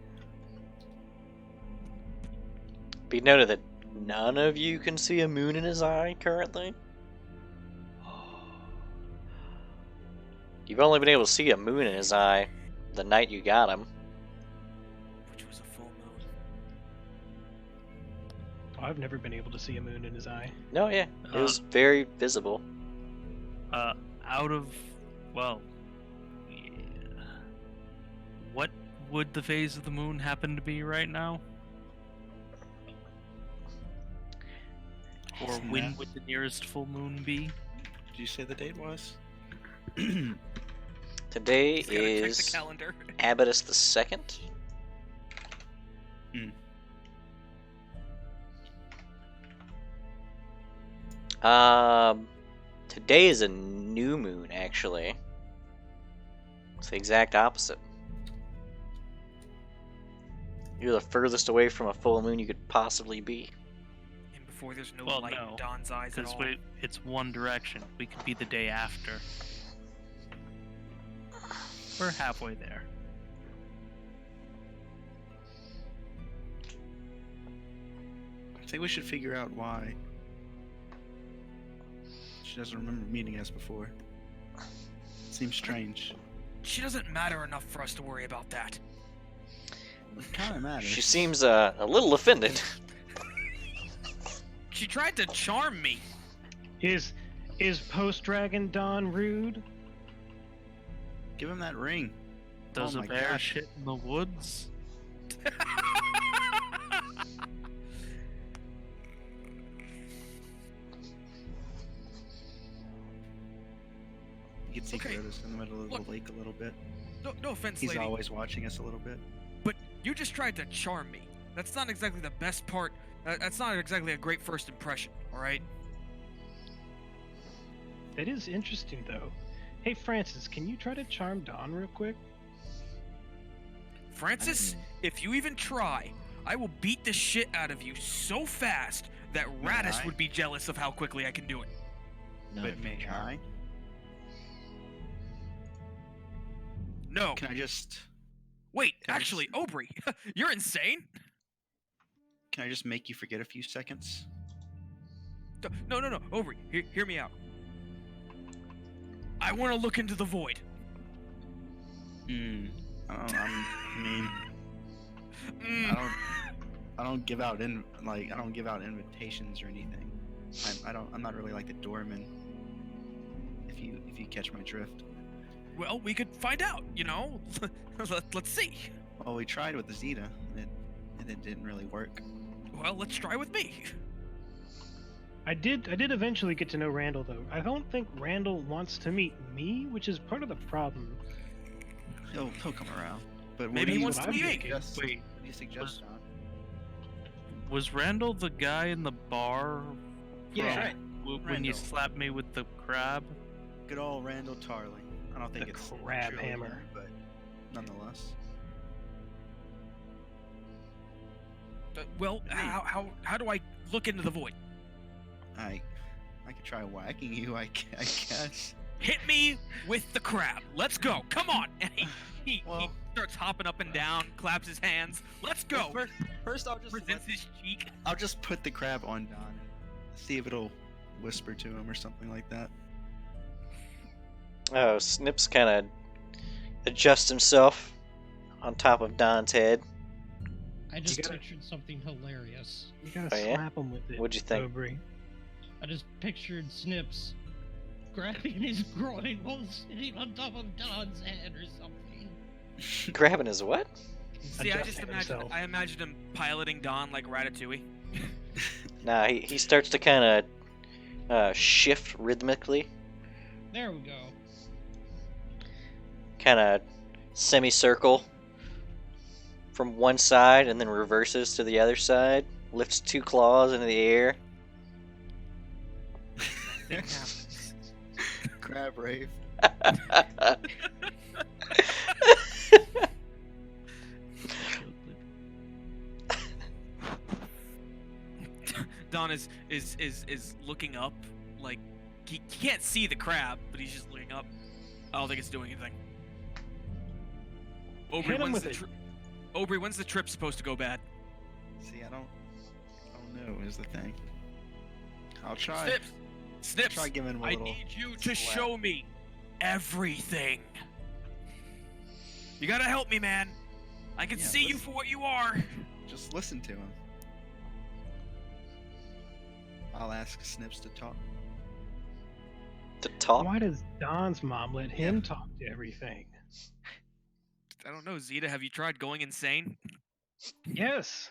Be noted that none of you can see a moon in his eye currently. You've only been able to see a moon in his eye the night you got him. Which was a full moon. Oh, I've never been able to see a moon in his eye. No, yeah, it was very visible. Out of, well, yeah. What would the phase of the moon happen to be right now? Or Isn't when that- would the nearest full moon be? Did you say the date was? Today He's gotta check the is calendar. Abatus the Second. Today is a new moon, actually. It's the exact opposite. You're the furthest away from a full moon you could possibly be. And before there's no Well, light no, in Dawn's eyes at Because all. it's one direction. We could be the day after. We're halfway there. I think we should figure out why she doesn't remember meeting us before. Seems strange. She doesn't matter enough for us to worry about that. It kind of matters. She seems a little offended. She tried to charm me. Is post-dragon Dawn rude? Give him that ring. Does Oh a my bear gosh. shit in the woods? You can see Okay, Kuroda's in the middle of look. the lake a little bit. No offense, He's lady, always watching us a little bit. but you just tried to charm me. That's not exactly the best part. That's not exactly a great first impression, alright? That is interesting, though. Hey, Francis, can you try to charm Dawn real quick? Francis, if you even try, I will beat the shit out of you so fast that Radis I? would be jealous of how quickly I can do it. No, But may I? No. Can I just Wait, can I actually, Aubrey, you're insane. make you forget a few seconds? No, Aubrey, hear me out. I want to look into the void. Hmm. I mean, Mm. I don't give out invitations or anything. I'm not really like the doorman. If you catch my drift. Well, we could find out, you know? Let's see. Well, we tried with the Zeta, and it didn't really work. Well, let's try with me. I did eventually get to know Randall, though. I don't think Randall wants to meet me, which is part of the problem. He'll come around. But Maybe he what wants do to you meet me. suggest? Wait, What do you suggest, John? was Randall the guy in the bar? Yeah, from- right. When you Randall. slapped me with the crab? Good old Randall Tarling. I don't think The it's crab truly hammer. him, but nonetheless. Well, how do I look into the void? I could try whacking you. I guess. Hit me with the crab. Let's go. Come on. And he Well- starts hopping up and down, claps his hands. Let's go. First, I'll just Presents his cheek. I'll just put the crab on Don and see if it'll whisper to him or something like that. Oh, Snips kind of adjusts himself on top of Don's head. I just gotta- pictured something hilarious. You gotta Oh, yeah? slap him with it. What'd you think? Aubrey. I just pictured Snips grabbing his groin while sitting on top of Don's head or something. Grabbing his what? See, I just Adjusting imagine himself. I imagined him piloting Don like Ratatouille. Nah, he starts to kind of shift rhythmically, There we go. kind of semicircle from one side and then reverses to the other side, lifts two claws into the air. Thing happens. Crab rave. Don is looking up, like he can't see the crab, but he's just looking up. I don't think it's doing anything. Aubrey, Hit him when's with the it. Aubrey, when's the trip supposed to go bad? See, I don't know is the thing. I'll try. Snips, Try giving him a I little need you to slap. show me everything. You gotta help me, man. I can Yeah, see you listen. for what you are. Just listen to him. I'll ask Snips to talk. To talk? Why does Don's mom let him talk to everything? I don't know, Zeta. Have you tried going insane? Yes.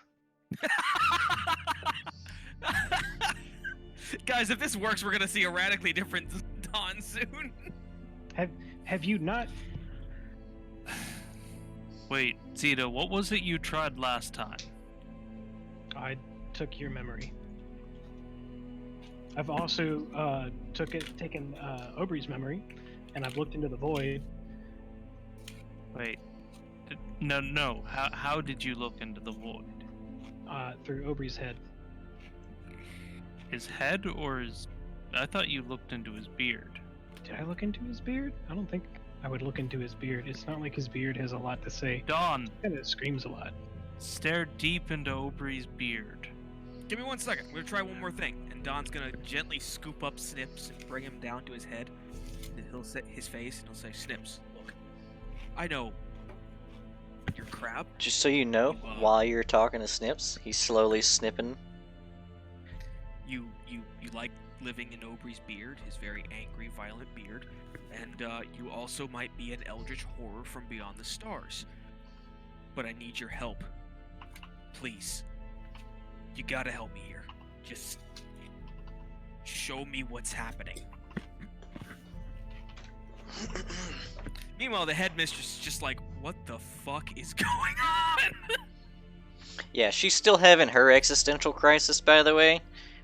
Guys, if this works, we're gonna see a radically different Don soon. Have you not? Wait, Zeta, what was it you tried last time? I took your memory. I've also taken Aubrey's memory, and I've looked into the void. Wait. No. How did you look into the void? Through Aubrey's head. His head or his... I thought you looked into his beard. Did I look into his beard? I don't think I would look into his beard. It's not like his beard has a lot to say. Don, It kind of screams a lot. stare deep into Aubrey's beard. Give me 1 second. We're gonna try one more thing. And Don's gonna gently scoop up Snips and bring him down to his head. And he'll set his face and he'll say, Snips, look. I know you're crab. Just so you know, while you're talking to Snips, he's slowly snipping. You like living in Aubrey's beard, his very angry, violent beard. And you also might be an eldritch horror from beyond the stars. But I need your help. Please. You gotta help me here. Just show me what's happening. Meanwhile, the headmistress is just like, what the fuck is going on? Yeah, she's still having her existential crisis, by the way,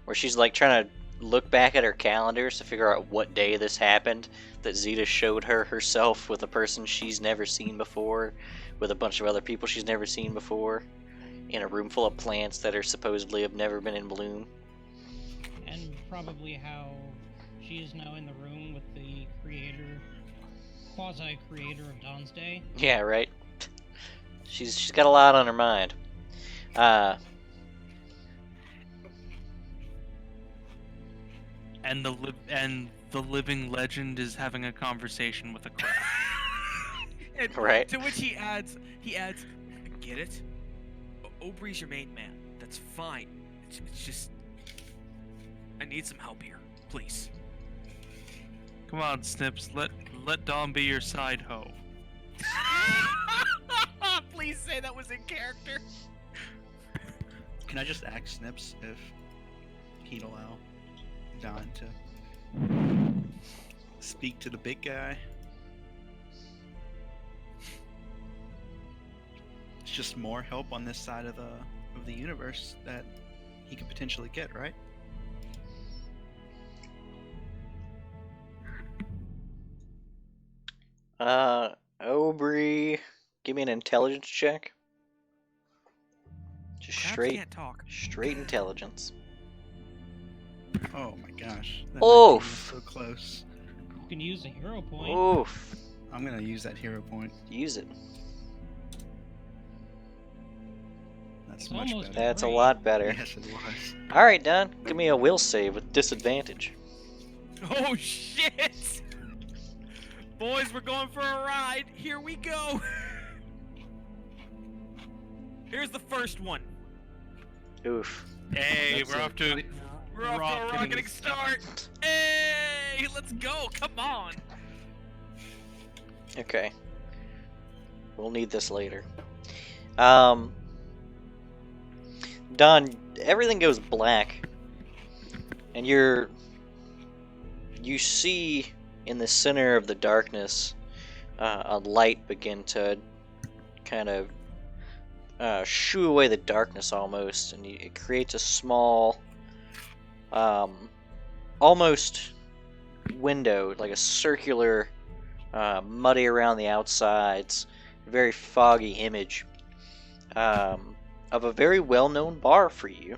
where she's like trying to look back at her calendars to figure out what day this happened, that Zeta showed her herself with a person she's never seen before, with a bunch of other people she's never seen before, in a room full of plants that are supposedly have never been in bloom. And probably how she is now in the room with the quasi-creator of Dawn's Day. Yeah, right. She's got a lot on her mind. And the living legend is having a conversation with a crab. And Right. To which he adds, get it? Aubrey's your main man. That's fine. It's just, I need some help here, please. Come on, Snips, let Don be your side hoe. Please say that was in character. Can I just ask Snips if he'd allow Don to speak to the big guy? It's just more help on this side of the universe that he could potentially get, right? Aubrey Give me an intelligence check. Just Crabs straight can't talk. intelligence. Oh my gosh. That 19 Oof. was so close. You can use a hero point. Oof. I'm gonna use that hero point. Use it. That's It's much almost better. That's a great. lot better. Yes, it was. Alright, Don. Give me a will save with disadvantage. Oh shit! Boys, we're going for a ride. Here we go. Here's the first one. Oof. Hey, That's we're it. off to We're off to a Rocketing rocketing start. Hey, let's go. Come on. Okay. We'll need this later. Don, everything goes black. And you see in the center of the darkness a light begin to kind of shoo away the darkness almost, and it creates a small almost window, like a circular muddy around the outsides, very foggy image of a very well-known bar for you.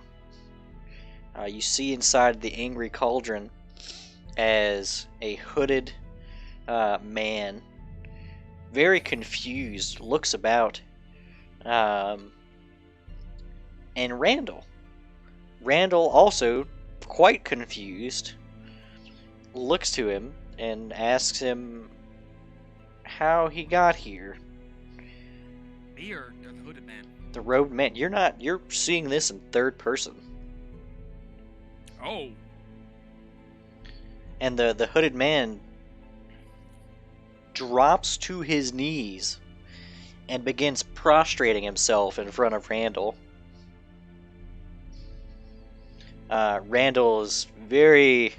You see inside the Angry Cauldron as a hooded man, very confused, looks about, and Randall. Randall, also quite confused, looks to him and asks him how he got here. Me or the hooded man? The robed man. You're seeing this in third person. Oh. And the hooded man drops to his knees and begins prostrating himself in front of Randall. Randall is very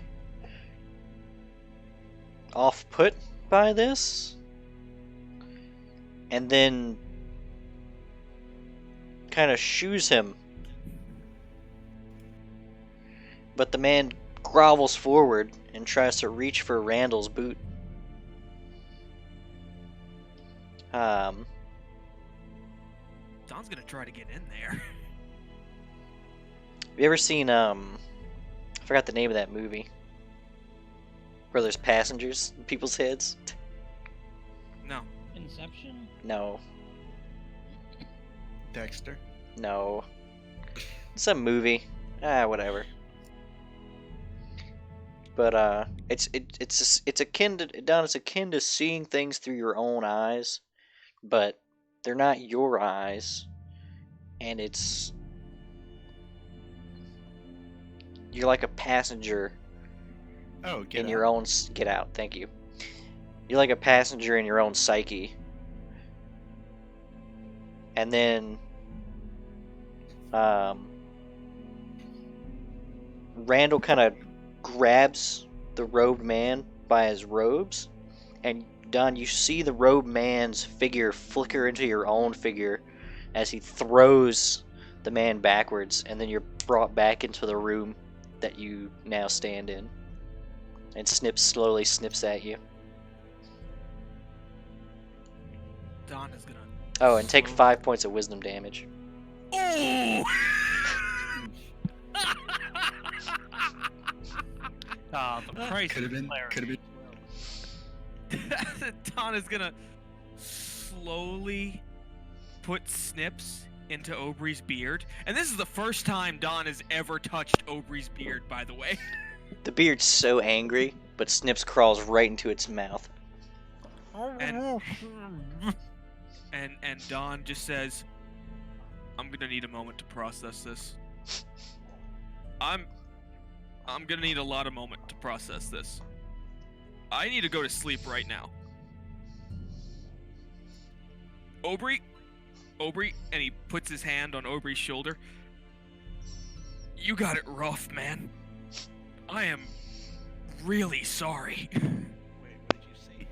off-put by this, and then kind of shoos him. But the man grovels forward and tries to reach for Randall's boot. Don's gonna try to get in there. Have you ever seen, I forgot the name of that movie, where there's passengers in people's heads? No. Inception? No. Dexter. No. It's a movie. Whatever. But it's akin to Don. It's akin to seeing things through your own eyes, but they're not your eyes, and you're like a passenger Oh, get in out. your own. Get out. Thank you. You're like a passenger in your own psyche, and then Randall kind of grabs the robed man by his robes, and Don, you see the robed man's figure flicker into your own figure as he throws the man backwards, and then you're brought back into the room that you now stand in, and slowly snips at you. Don is gonna. Oh, and take slowly- 5 points of wisdom damage. Oh! the price Could have of been. clarity. Could have been. Don is gonna slowly put snips into Aubrey's beard. And this is the first time Don has ever touched Aubrey's beard, by the way. The beard's so angry, but Snips crawls right into its mouth. And Don just says, I'm gonna need a moment to process this. I'm gonna need a lot of moment to process this. I need to go to sleep right now. Aubrey, and he puts his hand on Aubrey's shoulder. You got it rough, man. I am really sorry. Wait, what did you say?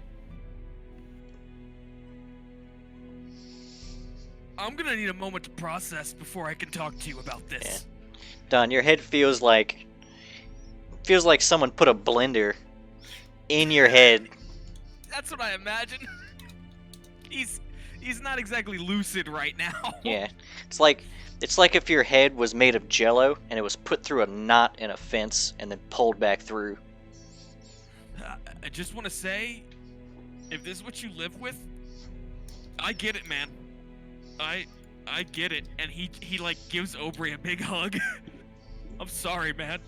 I'm gonna need a moment to process before I can talk to you about this. Don, your head feels like someone put a blender in your head. That's what I imagine. He's He's not exactly lucid right now. Yeah, it's like if your head was made of jello and it was put through a knot in a fence and then pulled back through. I just want to say, if this is what you live with, I get it, man. I get it. And he like gives Aubrey a big hug. I'm sorry, man.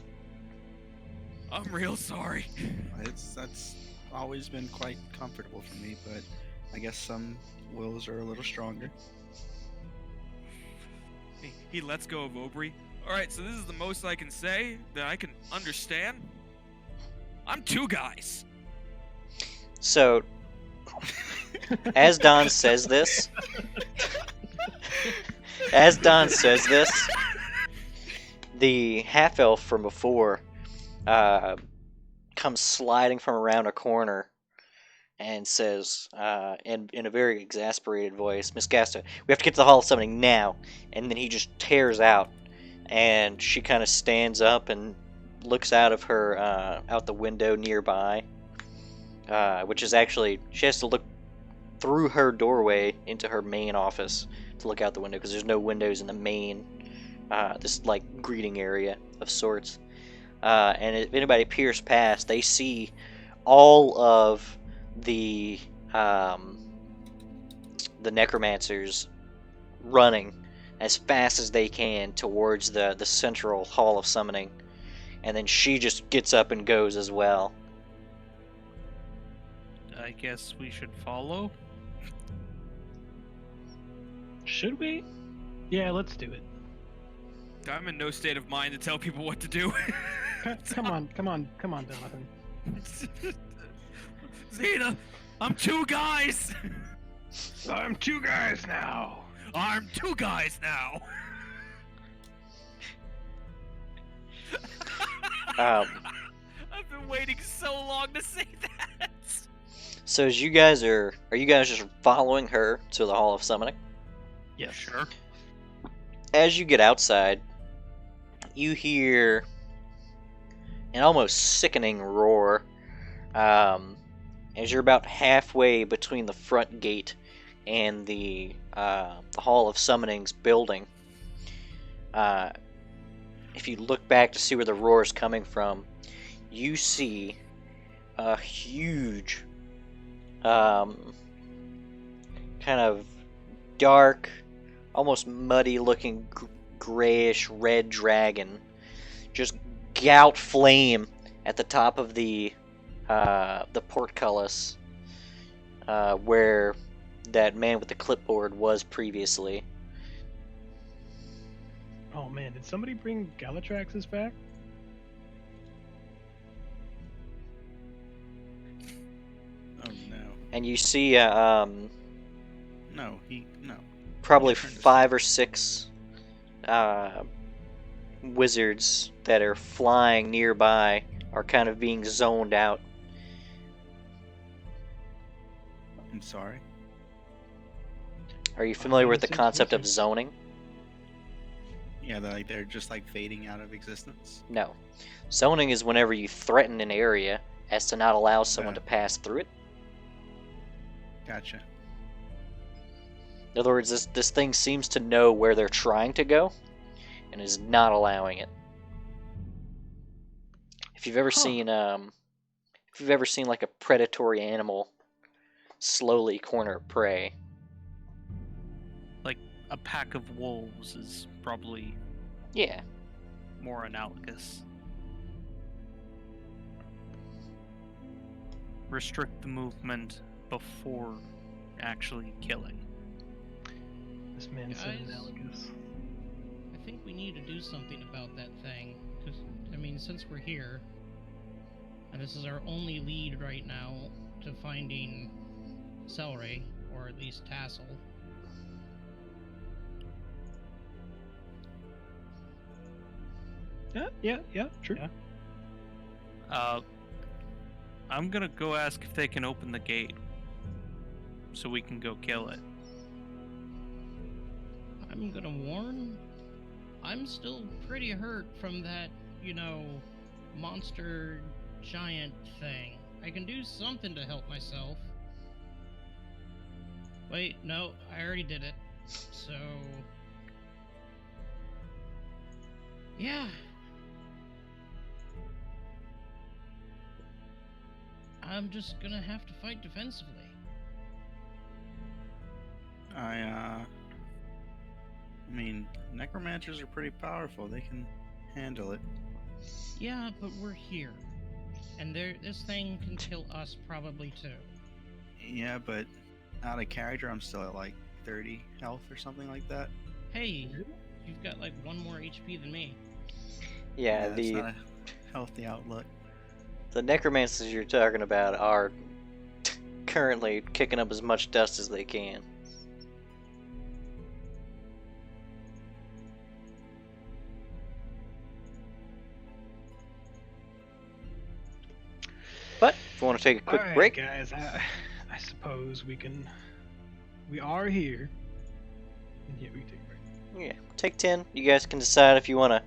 I'm real sorry. That's always been quite comfortable for me, but I guess some wills are a little stronger. He lets go of Aubrey. All right, so this is the most I can say that I can understand. I'm two guys. So, as Don says this, the half-elf from before comes sliding from around a corner and says, in a very exasperated voice, Miss Gasta, we have to get to the Hall of Summoning now. And then he just tears out, and she kind of stands up and looks out of her, out the window nearby, which is actually, she has to look through her doorway into her main office to look out the window, because there's no windows in the main, this, like, greeting area of sorts. And if anybody peers past, they see all of the necromancers running as fast as they can towards the central Hall of Summoning, and then she just gets up and goes as well. I guess we should follow. Should we? Yeah, let's do it. I'm in no state of mind to tell people what to do. Come on, Jonathan. Zeta, I'm two guys. I'm two guys now. I'm two guys now. I've been waiting so long to say that. So as you guys are you guys just following her to the Hall of Summoning? Yeah, Sure. As you get outside, you hear an almost sickening roar, as you're about halfway between the front gate and the Hall of Summoning's building. If you look back to see where the roar is coming from, you see a huge, kind of dark, almost muddy-looking grayish red dragon just gout flame at the top of the portcullis, where that man with the clipboard was previously. Oh man, did somebody bring Galatraxes back? Oh no. And you see No. probably Turned us- 5 or 6 wizards that are flying nearby are kind of being zoned out. I'm sorry. Are you familiar with the 6 concept of wizards. zoning? Yeah, they're just like fading out of existence. No. Zoning is whenever you threaten an area as to not allow someone Yeah. to pass through it. Gotcha. In other words, this thing seems to know where they're trying to go and is not allowing it. If you've ever seen like a predatory animal slowly corner prey, Like a pack of wolves is probably yeah. more analogous. Restrict the movement before actually killing. This man said Guys? analogous. I think we need to do something about that thing. Because, I mean, since we're here, and this is our only lead right now to finding Celery, or at least Tassel. Yeah, true. I'm gonna go ask if they can open the gate so we can go kill it. I'm gonna warn, I'm still pretty hurt from that, monster giant thing. I can do something to help myself. Wait, no, I already did it. So... yeah. I'm just gonna have to fight defensively. I mean, necromancers are pretty powerful. They can handle it. Yeah, but we're here. And this thing can kill us probably too. Yeah, but out of character, I'm still at like 30 health or something like that. Hey, you've got like 1 more HP than me. Yeah, That's not a healthy outlook. the necromancers you're talking about are currently kicking up as much dust as they can. But if you want to take a quick All right, break, guys. I suppose we can. We are here. And yeah, we can take a break. yeah, take 10. You guys can decide if you want to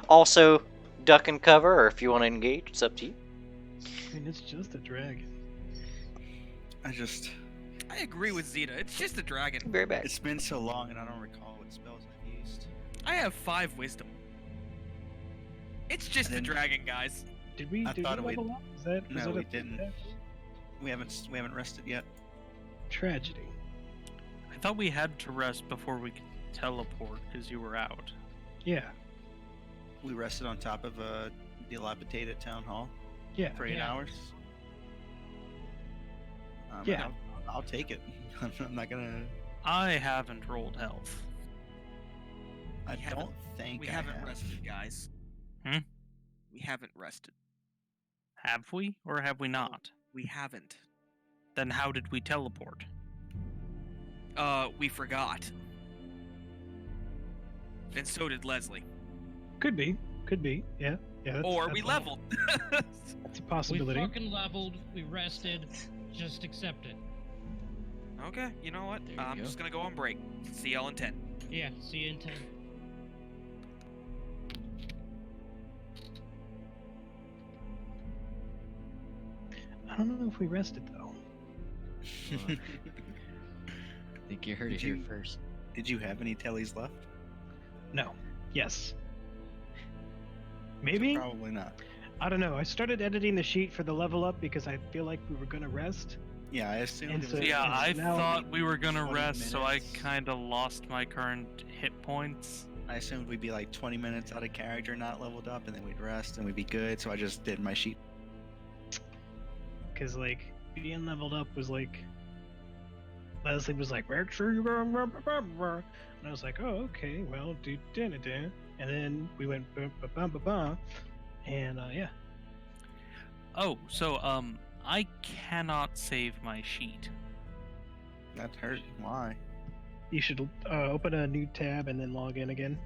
also duck and cover or if you want to engage. It's up to you. I mean, it's just a dragon. I agree with Zeta. It's just a dragon. Be right back. It's been so long and I don't recall what spells I've used. I have 5 wisdom. It's just a didn't- dragon, guys. Did we? I Did thought we we'd- level up? Is that? No, is that we a thing? didn't. We haven't rested yet. Tragedy. I thought we had to rest before we could teleport because you were out. Yeah. We rested on top of a dilapidated town hall Yeah. for 8 Yeah. hours. Yeah. I'll take it. I'm not gonna. I haven't rolled health. I We haven't- don't think We I haven't have. rested, guys. Hmm? We haven't rested. Have we or have we not? We haven't. Then how did we teleport? We forgot. And so did Leslie. Could be. Could be. Yeah. Yeah. Or we that's leveled. That's a We possibility. fucking leveled, we rested, just accept it. Okay, you know what? There you I'm go. just gonna go on break. See y'all in 10. Yeah, see you in 10. I don't know if we rested though. I think you heard it Did here you- first. Did you have any tellies left? No. Yes. Maybe. Probably not. I don't know. I started editing the sheet for the level up because I feel like we were gonna rest. Yeah, I assumed And it so- was. Yeah, I now- thought we were gonna 20 rest, so I minutes. kind of lost my current hit points. I assumed we'd be like 20 minutes out of character, not leveled up, and then we'd rest and we'd be good. So I just did my sheet. Because like being leveled up was like Leslie was like, make sure you go, and I was like, oh okay, well do and then we went and yeah. Oh, so I cannot save my sheet. That hurt. Why? You should open a new tab and then log in again.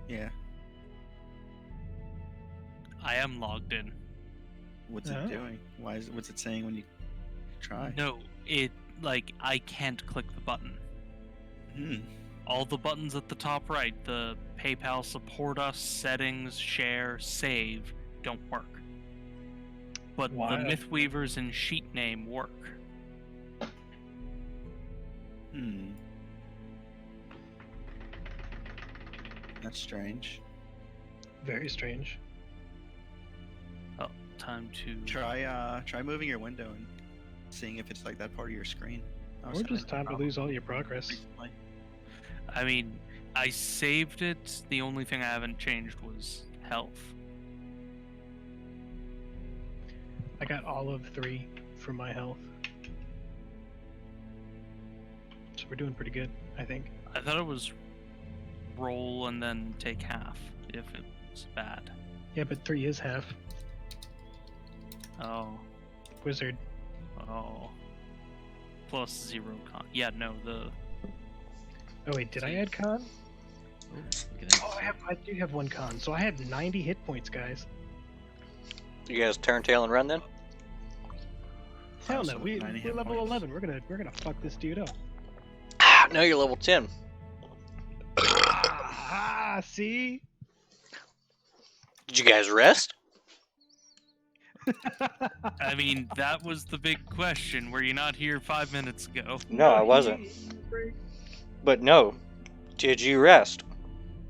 Yeah. I am logged in. What's Oh. it doing? What's it saying when you try? No, I can't click the button. Hmm. All the buttons at the top right, the PayPal support us, settings, share, save, don't work. But the Why? Mythweavers and sheet name work. Hmm. That's strange. Very strange. Time to Try moving your window and seeing if it's like that part of your screen. I was Or having just that time to problem lose all your progress. recently. I mean, I saved it. The only thing I haven't changed was health. I got all of 3 from my health. So we're doing pretty good, I think. I thought it was roll and then take half if it's bad. Yeah, but 3 is half. Oh, Wizard. oh. Plus 0 con. Yeah, no, the. Oh wait, did I add con? Oh, look at that. Oh, I do have 1 con, so I have 90 hit points, guys. You guys turn tail and run then? Hell so no, with we're 90 hit level points. 11. We're gonna fuck this dude up. No, you're level 10. Ah, see? Did you guys rest? I mean, that was the big question. Were you not here 5 minutes ago? No, I wasn't. But no, did you rest?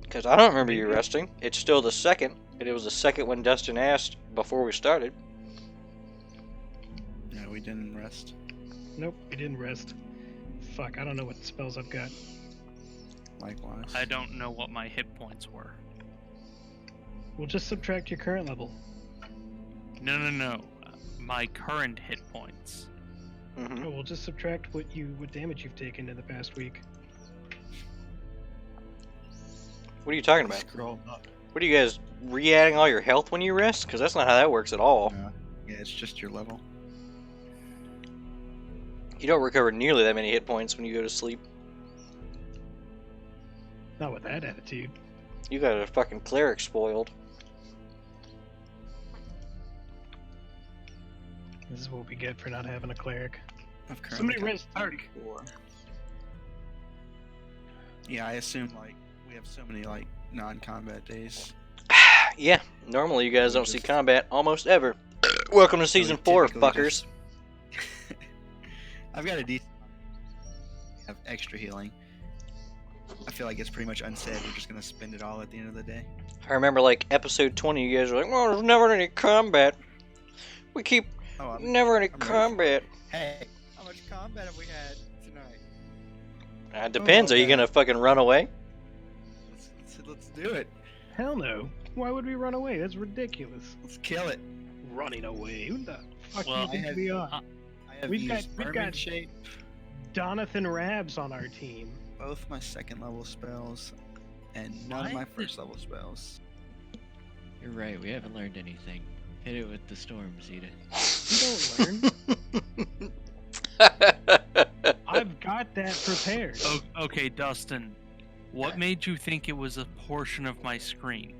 Because I don't remember you Maybe. resting. It's still the second, and it was the second when Dustin asked before we started. No, we didn't rest. Nope, we didn't rest. Fuck, I don't know what spells I've got. Likewise. I don't know what my hit points were. We'll just subtract your current level. No. My current hit points. Mm-hmm. Oh, we'll just subtract what damage you've taken in the past week. What are you talking about? Scroll up. What are you guys re-adding all your health when you rest? Because that's not how that works at all. No. Yeah, it's just your level. You don't recover nearly that many hit points when you go to sleep. Not with that attitude. You got a fucking cleric spoiled. This is what we get for not having a cleric. I've currently Somebody got rest Tark. 4. Yeah, I assume like we have so many like non-combat days. Yeah, normally you guys don't see Just- combat almost ever. Welcome to season 4, typically fuckers. just- I've got a decent. Have extra healing. I feel like it's pretty much unsaid. We're just gonna spend it all at the end of the day. I remember like episode 20, you guys were like, well, there's never any combat. We keep Oh, never any I'm ready for combat. hey, how much combat have we had tonight? It depends. Are you okay. gonna fucking run away? Let's do it. Hell no. Why would we run away? That's ridiculous. Let's kill it. Running away? Who the fuck Well, do you I think have- we are? I have We've used got Vermin Shape, Donathan Rabs on our team. both my second level spells, and none of my first level spells. You're right, we haven't learned anything. Hit it with the storm, Zeta. You don't learn. I've got that prepared. Okay, Dustin. What made you think it was a portion of my screen?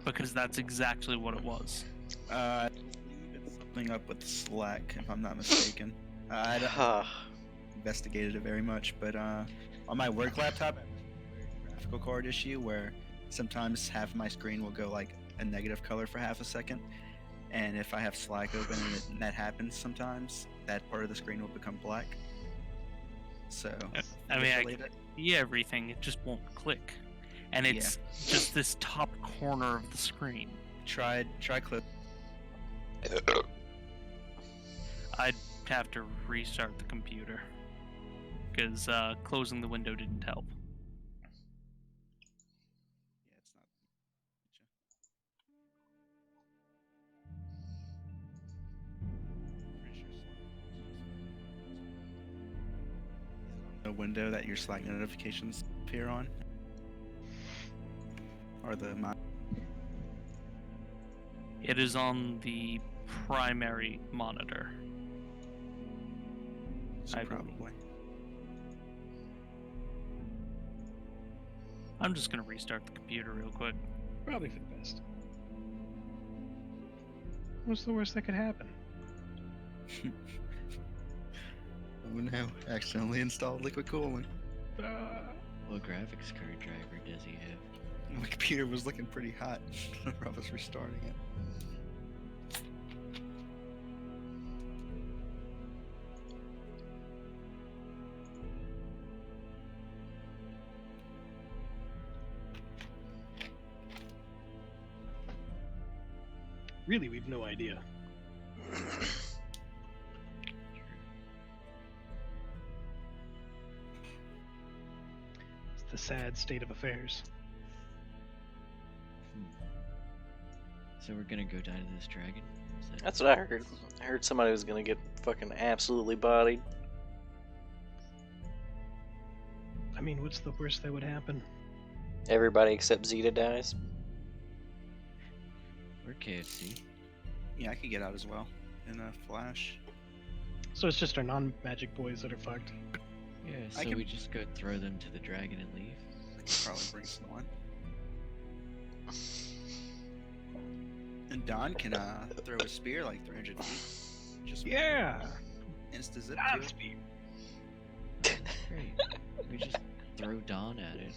Because that's exactly what it was. It's something up with Slack, if I'm not mistaken. I haven't investigated it very much, but on my work laptop, I have a graphical card issue where sometimes half of my screen will go like a negative color for half a second, and if I have Slack open and that happens sometimes, that part of the screen will become black. So, I mean, I delete it. see everything, it just won't click. And it's just this top corner of the screen. try close. I'd have to restart the computer. Because closing the window didn't help. Yeah, it's not. The window that your Slack notifications appear on, or the It is on the primary monitor. I believe. probably. I'm just gonna restart the computer real quick. Probably for the best. What's the worst that could happen? Oh no! Accidentally installed liquid cooling. What graphics card driver does he have? My computer was looking pretty hot whenever I was restarting it. Really, we've no idea. It's the sad state of affairs. So we're gonna go die to this dragon? Is that- That's what I heard. I heard somebody was gonna get fucking absolutely bodied. I mean, what's the worst that would happen? Everybody except Zeta dies. Or KFC. Yeah, I could get out as well in a flash. So it's just our non-magic boys that are fucked. Yeah, I so can- we just go throw them to the dragon and leave. I could probably bring someone. And Don can throw a spear like 300 feet. Just Yeah! insta zip Ah, to it. speed. Great. We just throw Dawn at it.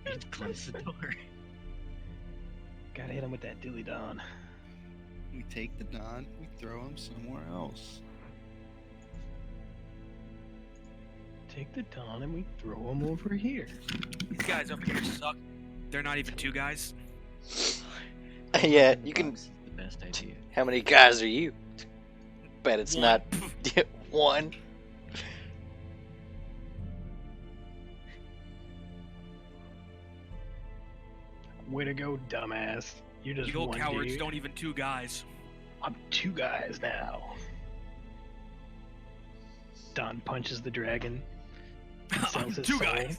And close the door. Gotta hit him with that dilly don. We take the Don, we throw him somewhere else. Take the Don and we throw him over here. These guys over here suck. They're not even 2 guys. Yeah, The you can. box is the best idea. How many guys are you? Bet it's 1. not 1. Way to go, dumbass. You just You old one cowards dude. don't even 2 guys. I'm 2 guys now. Don punches the dragon. I'm Sells his 2 soul. guys.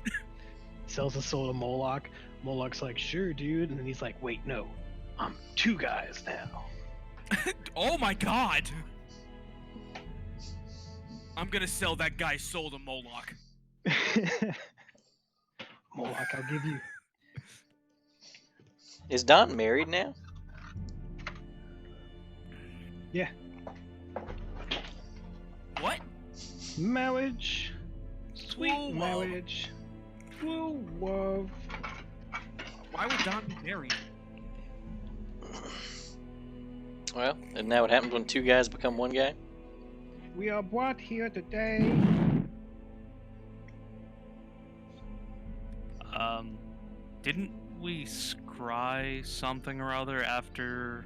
Sells his soul to Moloch. Moloch's like, sure, dude. And then he's like, wait, no. I'm 2 guys now. Oh my god! I'm gonna sell that guy's soul to Moloch. Moloch, I'll give you. Is Don married now? Yeah. What? Marriage. Sweet Whoa, whoa. marriage. Woo whoa. Why would Don be married? Well, isn't that what happens when 2 guys become 1 guy? We are brought here today. Didn't we scry something or other after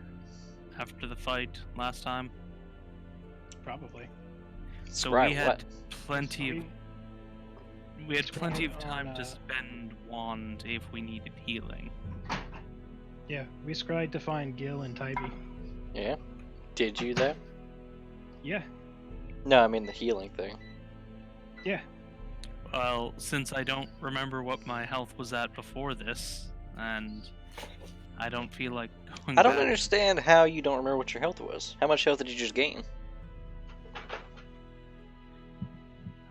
the fight last time? Probably. So Scry we had what? plenty of we had plenty of Scry time on, to spend wand if we needed healing. Yeah, we scried to find Gil and Tybee. Yeah. Did you though? Yeah, No, I mean the healing thing. yeah. Well, since I don't remember what my health was at before this, and I don't feel like going I don't back. understand how you don't remember what your health was. How much health did you just gain?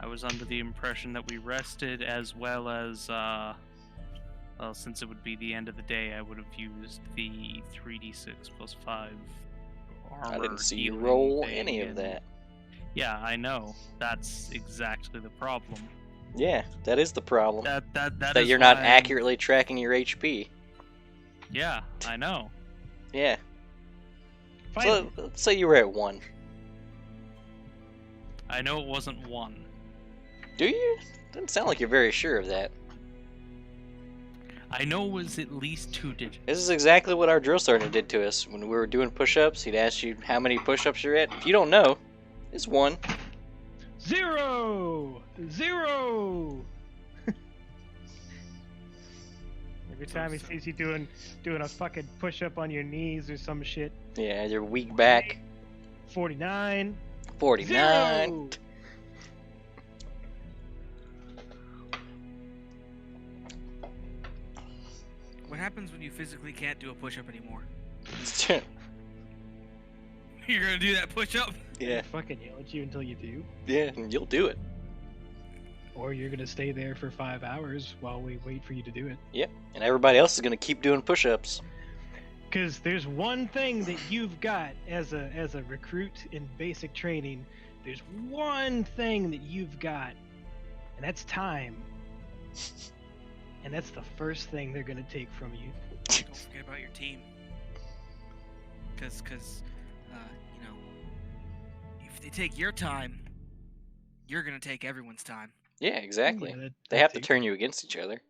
I was under the impression that we rested, as well as, well, since it would be the end of the day, I would have used the 3d6 plus 5 armor. I didn't see you healing roll thing, any of and- that. Yeah, I know. That's exactly the problem. Yeah, that is the problem. That That is you're not why- accurately tracking your HP. Yeah, I know. Yeah. Fine. So let's say you were at 1. I know it wasn't 1. Do you? Doesn't sound like you're very sure of that. I know it was at least 2 digits. This is exactly what our drill sergeant did to us. When we were doing push-ups, he'd ask you how many push-ups you're at. If you don't know, it's 1. 0! 0! Every time he sees you doing a fucking push up on your knees or some shit. Yeah, your weak back. 49. 49. 0! What happens when you physically can't do a push-up anymore? You're gonna do that push-up? Yeah, Fucking yell at you until you do. yeah, and you'll do it. Or you're gonna stay there for 5 hours while we wait for you to do it. Yep, and everybody else is gonna keep doing push-ups. Because there's one thing that you've got as a recruit in basic training. There's one thing that you've got, and that's time. And that's the first thing they're gonna take from you. Don't forget about your team. Cause, you know, if they take your time, you're gonna take everyone's time. Yeah, exactly. Yeah, They have to that's it. turn you against each other.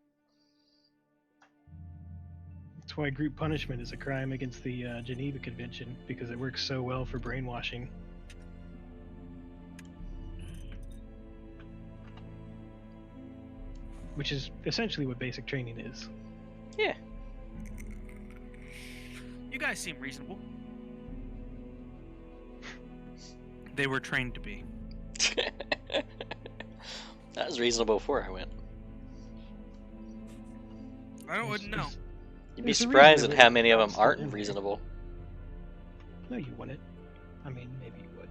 That's why group punishment is a crime against the Geneva Convention, because it works so well for brainwashing. Which is essentially what basic training is. Yeah. You guys seem reasonable. They were trained to be. That was reasonable before I went. I wouldn't know. You'd be There's a reason surprised at they how wouldn't many of allow them stuff in aren't there. reasonable. No, you wouldn't. I mean, maybe you would.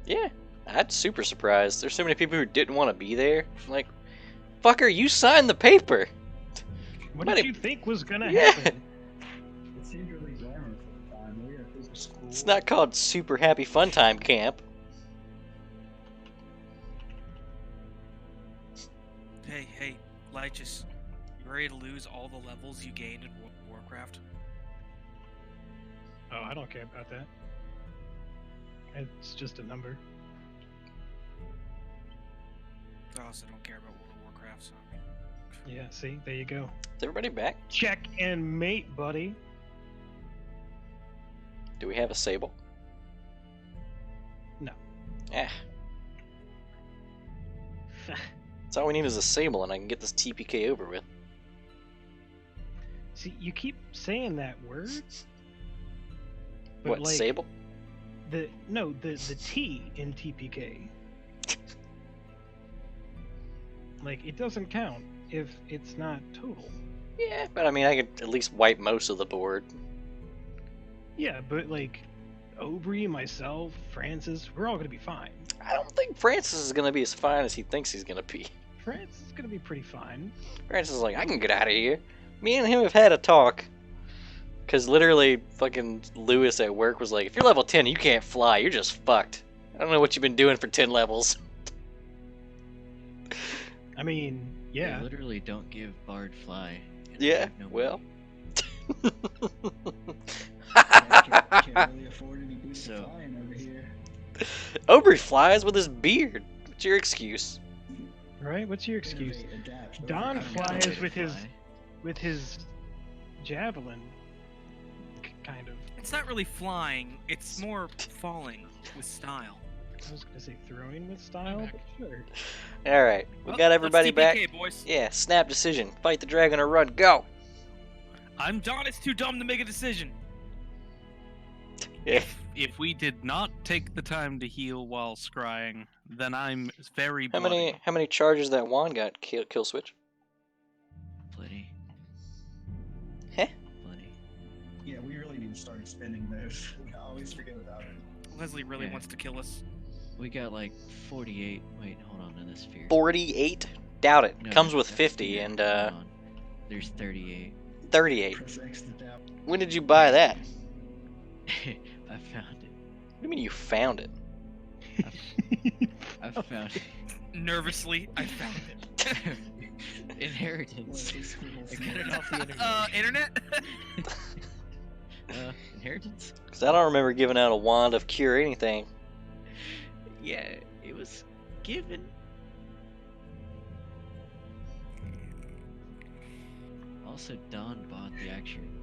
Yeah, I'm super surprised. There's so many people who didn't want to be there. Like, fucker, you signed the paper. What Might did have- you think was gonna Yeah. happen? It seemed really glamorous at the time. We were at this school. It's not called Super Happy Fun Time Camp. Hey, Lychus, you ready to lose all the levels you gained in World of Warcraft? Oh, I don't care about that. It's just a number. I also don't care about World of Warcraft, so. Yeah, see? There you go. Is everybody back? Check and mate, buddy. Do we have a Sable? No. Eh. That's all we need is a Sable, and I can get this TPK over with. See, you keep saying that word. But What, like, Sable? The T in TPK. Like, it doesn't count if it's not total. Yeah, but I mean, I could at least wipe most of the board. Yeah, but like, Aubrey, myself, Francis, we're all gonna be fine. I don't think Francis is going to be as fine as he thinks he's going to be. Francis is gonna be pretty fine. Francis is like, I can get out of here. Me and him have had a talk. Because literally, fucking Lewis at work was like, if you're level 10 you can't fly, you're just fucked. I don't know what you've been doing for 10 levels. I mean, yeah. They literally don't give Bard fly. and Yeah, no well. Can't really afford any boost So- flying over here. Aubrey flies with his beard. What's your excuse? Right? What's your excuse? Innovate, adapt, Don money. flies Don't with his fly. with his javelin, kind of. It's not really flying, it's more falling with style. I was gonna say throwing with style, but sure. Alright, we Well, got everybody let's back. TPK, boys. Yeah, snap decision. Fight the dragon or run. Go! I'm Don, it's too dumb to make a decision. Yeah. If we did not take the time to heal while scrying, then I'm very How bloody. many charges that wand got, kill switch? Plenty. Heh? Plenty. Yeah, we really need to start spending those. We always forget about it. Leslie really Yeah. wants to kill us. We got like 48. Wait, hold on to this fear. 48? Doubt it. No, Comes with that's 50 fear. and Hold on. There's 38. 38. Press X to doubt. When did you buy that? I found it. What do you mean you found it? I found it. Nervously, I found it. Inheritance. Leslie scribbles I got it more. off the internet. Internet? Inheritance? Because I don't remember giving out a wand of cure anything. Yeah, it was given. Also, Don bought the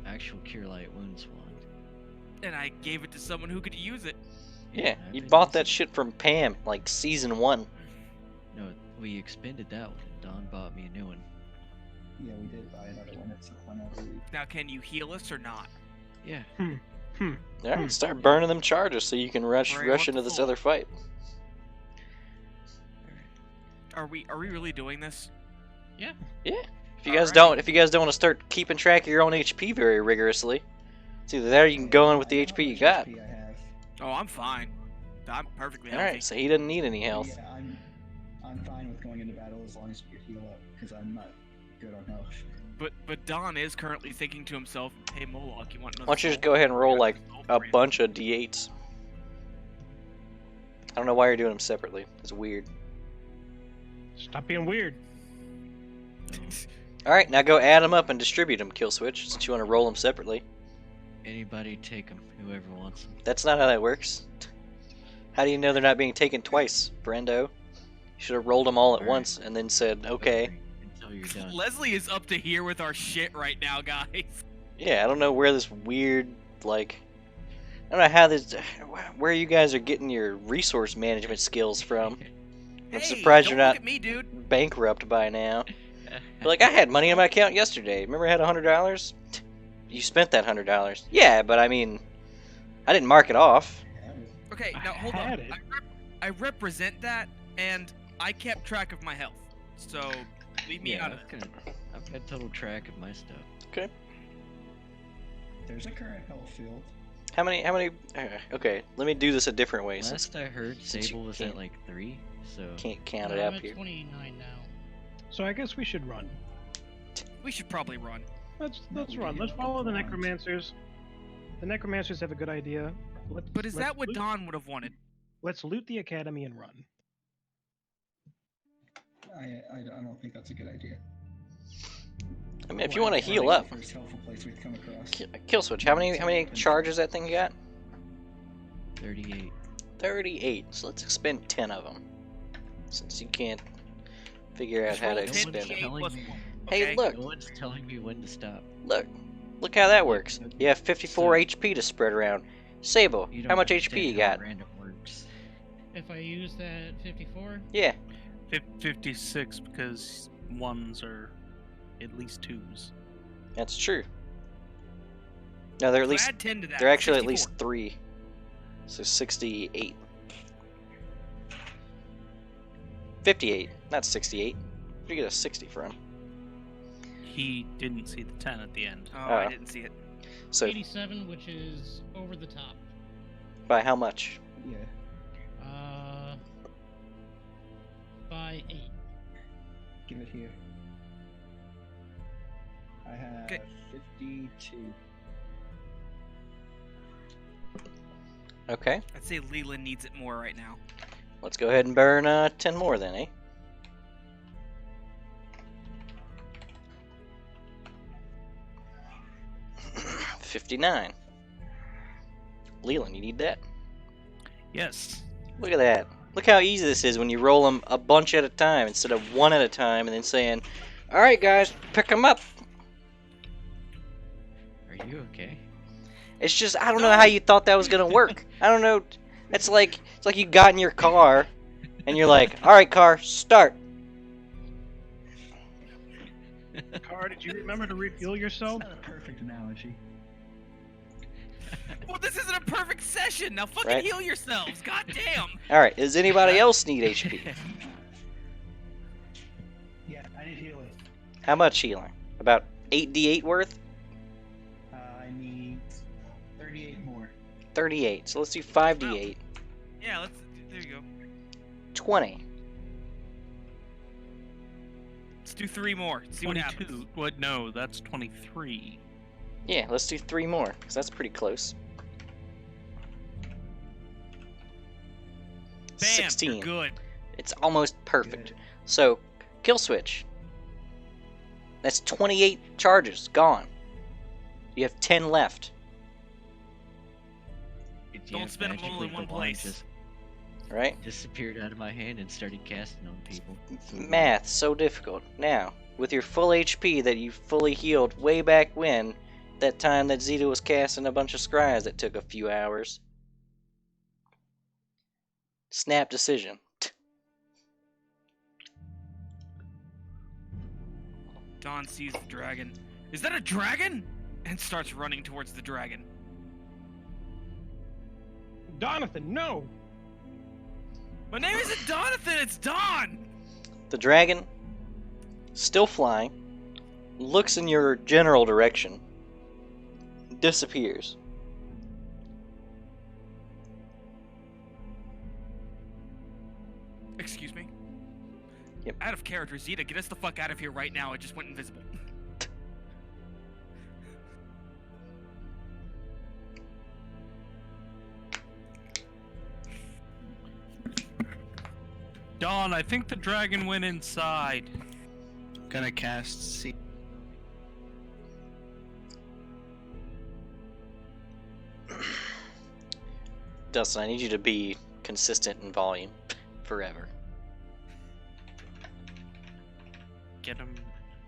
actual Cure Light Wounds wand. And I gave it to someone who could use it. Yeah, I've you been bought that using shit from Pam, like season 1. No, we expended that one. Don bought me a new one. Yeah, we did buy another one. It's whenever we. Now, can you heal us or not? Yeah. Alright, start burning them charges so you can rush Where you want into the this full. other fight. Are we really doing this? Yeah. Yeah. If you guys don't want to start keeping track of your own HP very rigorously, it's either that or you can go in with the I don't know HP you how got. much HP I have. Oh, I'm fine. I'm perfectly healthy. Alright, so he doesn't need any health. Yeah, I'm fine with going into battle as long as you heal up, because I'm not good on health. But Don is currently thinking to himself, "Hey Moloch, you want another?" Why don't you just soul? go ahead and roll I got like the soul a for you." bunch of D8s? I don't know why you're doing them separately. It's weird. Stop being weird. Alright, now go add them up and distribute them, kill switch, since you want to roll them separately. Anybody take them, whoever wants them. That's not how that works. How do you know they're not being taken twice, Brendo? You should have rolled them all at Alright. once and then said, okay. Until you're done. Leslie is up to here with our shit right now, guys. Yeah, I don't know where this weird, like... I don't know how this... Where you guys are getting your resource management skills from. I'm Hey, surprised don't you're look not at me, dude. bankrupt by now. But like, I had money in my account yesterday. Remember I had $100? You spent that $100. Yeah, but I mean... I didn't mark it off. Okay, I now hold had on. it. I represent that, and I kept track of my health. So leave me Yeah, out of it. I've got total track of my stuff. There's a current health field. How many... Okay, let me do this a different way since Last I heard, since you Sable was can't- at like 3, so... can't count it I'm up at here. 29 now. So I guess we should run. We should probably run. Let's No, run. we Let's don't. follow the Come on. necromancers. The necromancers have a good idea. But is let's that what loot- Don would have wanted? Let's loot the academy and run. I don't think that's a good idea. I mean, if you want to heal It's up. the first helpful place we've come across. chaos. Kill switch. How many charges that thing got? 38. 38. So let's expend 10 of them, since you can't figure out Just how to roll 10 expend them. D8 Telling plus me. 1. Hey, Okay? look, No one's telling me when to stop. look how that works. You have 54 So- HP to spread around. Sable, You how don't much understand HP you how got? Random works. If I use that 54, Yeah, 56 because ones are at least twos. that's true. No, they're at So least add 10 to that. they're actually at 64. least 3. So 68. 58, not 68. Where'd you get a 60 from? He didn't see the 10 at the end. Oh, I didn't see it. So 87, which is over the top. by how much? Yeah. By 8. Give it here. I have Okay. 52. Okay, I'd say Leland needs it more right now. let's go ahead and burn 10 more then, eh? $59. Leland, you need that? Yes. Look at that. Look how easy this is when you roll them a bunch at a time instead of one at a time and then saying, alright guys, pick them up. Are you okay? It's just, I don't know how you thought that was going to work. I don't know. It's like you got in your car and you're like, alright car, start. Car, did you remember to refuel yourself? That's not a perfect analogy. Well, this isn't a perfect session. Now fucking Right. heal yourselves. God damn. Alright, does anybody else need HP? Yeah, I need healing. How much healing? About 8d8 worth? I need 38 more. 38. So let's do 5d8. Yeah, let's. There you go. 20. Let's do 3 more. See what 22. happens. What? No, that's 23. Yeah, let's do 3 more, because that's pretty close. Bam. 16. You're good. It's almost perfect. Good. So, kill switch. That's 28 charges gone. You have 10 left, Don't spend 'em all magically in one the wand place. Just right? disappeared out of my hand and started casting on people. So weird. Math, so difficult. Now, with your full HP that you fully healed way back when, that time that Zeta was casting a bunch of scries that took a few hours. Snap decision. Dawn sees the dragon. Is that a dragon? And starts running towards the dragon. Donathan, no! My name isn't Donathan, it's Dawn! The dragon, still flying, looks in your general direction, disappears. Excuse me? Yep. Out of character, Zeta, get us the fuck out of here right now. It just went invisible. Dawn, I think the dragon went inside. Gonna cast see. Dustin, I need you to be consistent in volume forever. Get him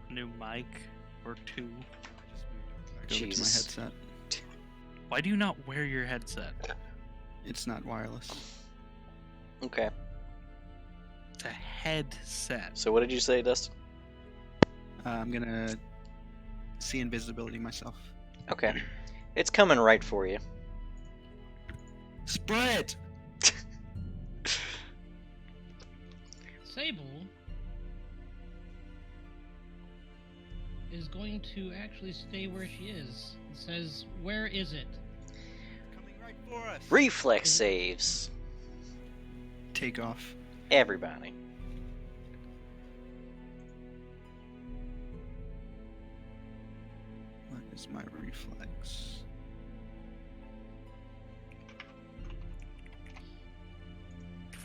a new mic or two. Back over to my Jesus. headset. Why do you not wear your headset? It's not wireless. Okay. It's a headset. So what did you say, Dustin? I'm gonna see invisibility myself. Okay. It's coming right for you. Spread. Sable is going to actually stay where she is. It says, where is it? Coming right for us. Reflex saves. Take off. Everybody. What is my reflex?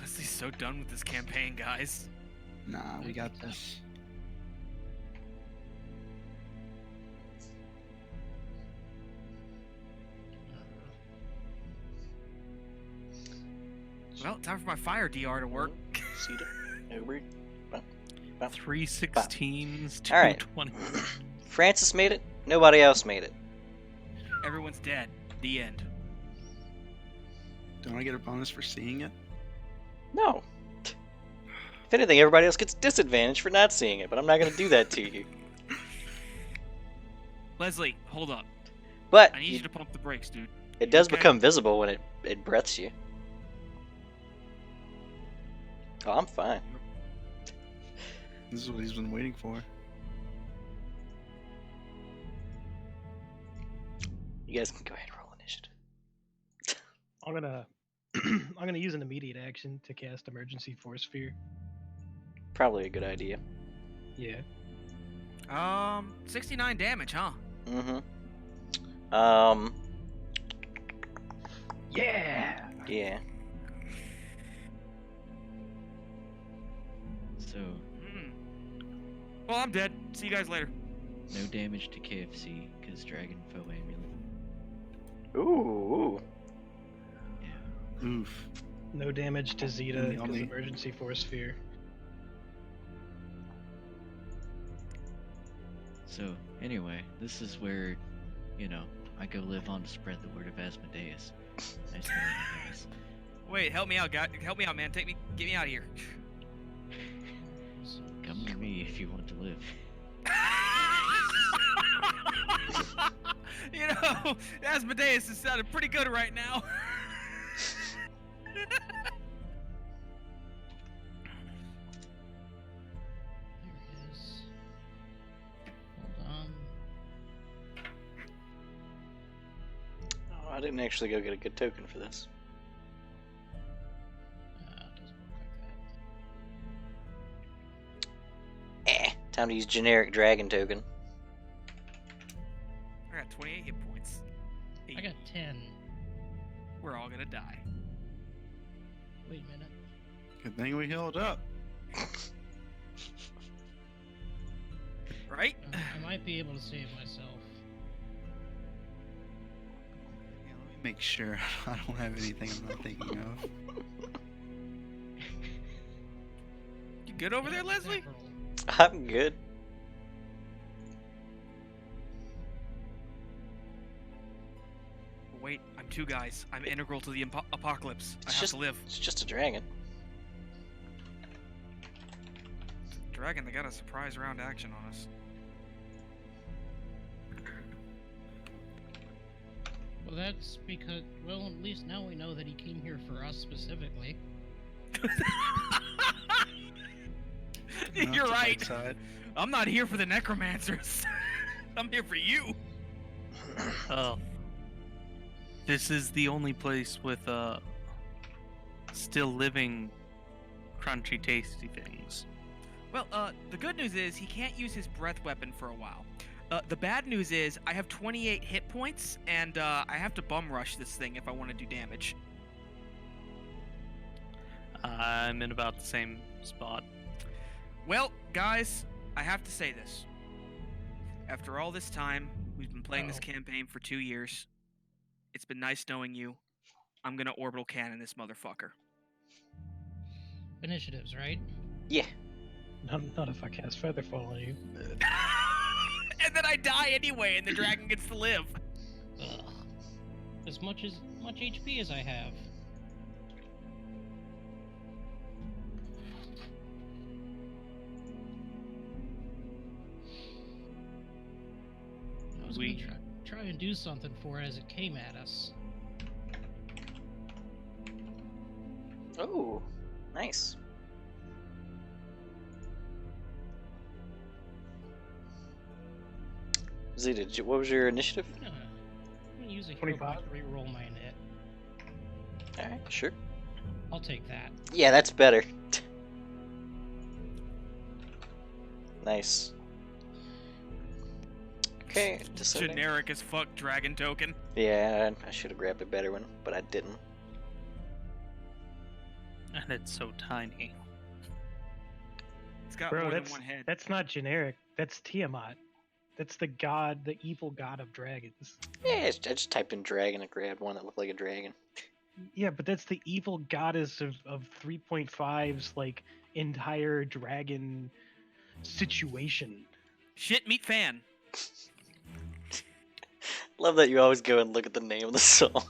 Leslie's so done with this campaign, guys. Nah, we got this. Well, time for my fire DR to work. Cedar, over. 316s, All right. 220. Francis made it. Nobody else made it. Everyone's dead. The end. Don't I get a bonus for seeing it? No. If anything, everybody else gets disadvantage for not seeing it, but I'm not going to do that to you. Leslie, hold up. But I need you to pump the brakes, dude. it does okay? become visible when it breaths you. Oh, I'm fine. This is what he's been waiting for. You guys can go ahead and roll initiative. I'm gonna I'm gonna use an immediate action to cast Emergency Force Sphere. Probably a good idea. Yeah. 69 damage, huh? Mm-hmm. Yeah. Yeah. So, Well, I'm dead. See you guys later. no damage to KFC, because Dragon Foe Amulet. Ooh. Yeah. Oof. No damage to Zeta Only- because only- Emergency Force Sphere. So, anyway, this is where, I go live on to spread the word of Asmodeus. Nice knowing you guys. Wait, help me out, guy. Help me out, man. Get me out of here. Come to me if you want to live. Asmodeus is sounding pretty good right now. There it is. Hold on. Oh, I didn't actually go get a good token for this. It doesn't work like that. Time to use generic dragon token. I got 28 hit points. I got 10. We're all gonna die. Wait a minute. Good thing we healed up. Right? I might be able to save myself. Yeah, let me make sure I don't have anything I'm not thinking of. You good over there, Leslie? I'm good. Wait, I'm two guys. I'm integral to the apocalypse. I It's have just to live. It's just a dragon. Dragon, they got a surprise round action on us. Well, that's because, well, at least now we know that he came here for us specifically. Not You're the right. light side. I'm not here for the necromancers. I'm here for you. Oh. This is the only place with still living crunchy tasty things. Well, the good news is he can't use his breath weapon for a while. The bad news is I have 28 hit points, and I have to bum rush this thing if I want to do damage. I'm in about the same spot. Well, guys, I have to say this. After all this time, we've been playing this campaign for 2 years. It's been nice knowing you. I'm gonna orbital cannon this motherfucker. Initiatives, right? Yeah. Not if I cast Featherfall on you. And then I die anyway, and the dragon gets to live. Ugh. As much HP as I have. I was We- gonna try and do something for it as it came at us. Oh, nice. Zeta, what was your initiative? I'm gonna use a hero 25. point to reroll my net. Alright, sure. I'll take that. Yeah, that's better. Nice. Okay, descending. Generic as fuck dragon token. Yeah, I should have grabbed a better one, but I didn't. And it's so tiny. It's got Bro, more that's than one head. that's not generic. That's Tiamat. That's the evil god of dragons. Yeah, I just typed in dragon and grabbed one that looked like a dragon. Yeah, but that's the evil goddess of 3.5's like entire dragon situation. Shit, meet fan. Love that you always go and look at the name of the song.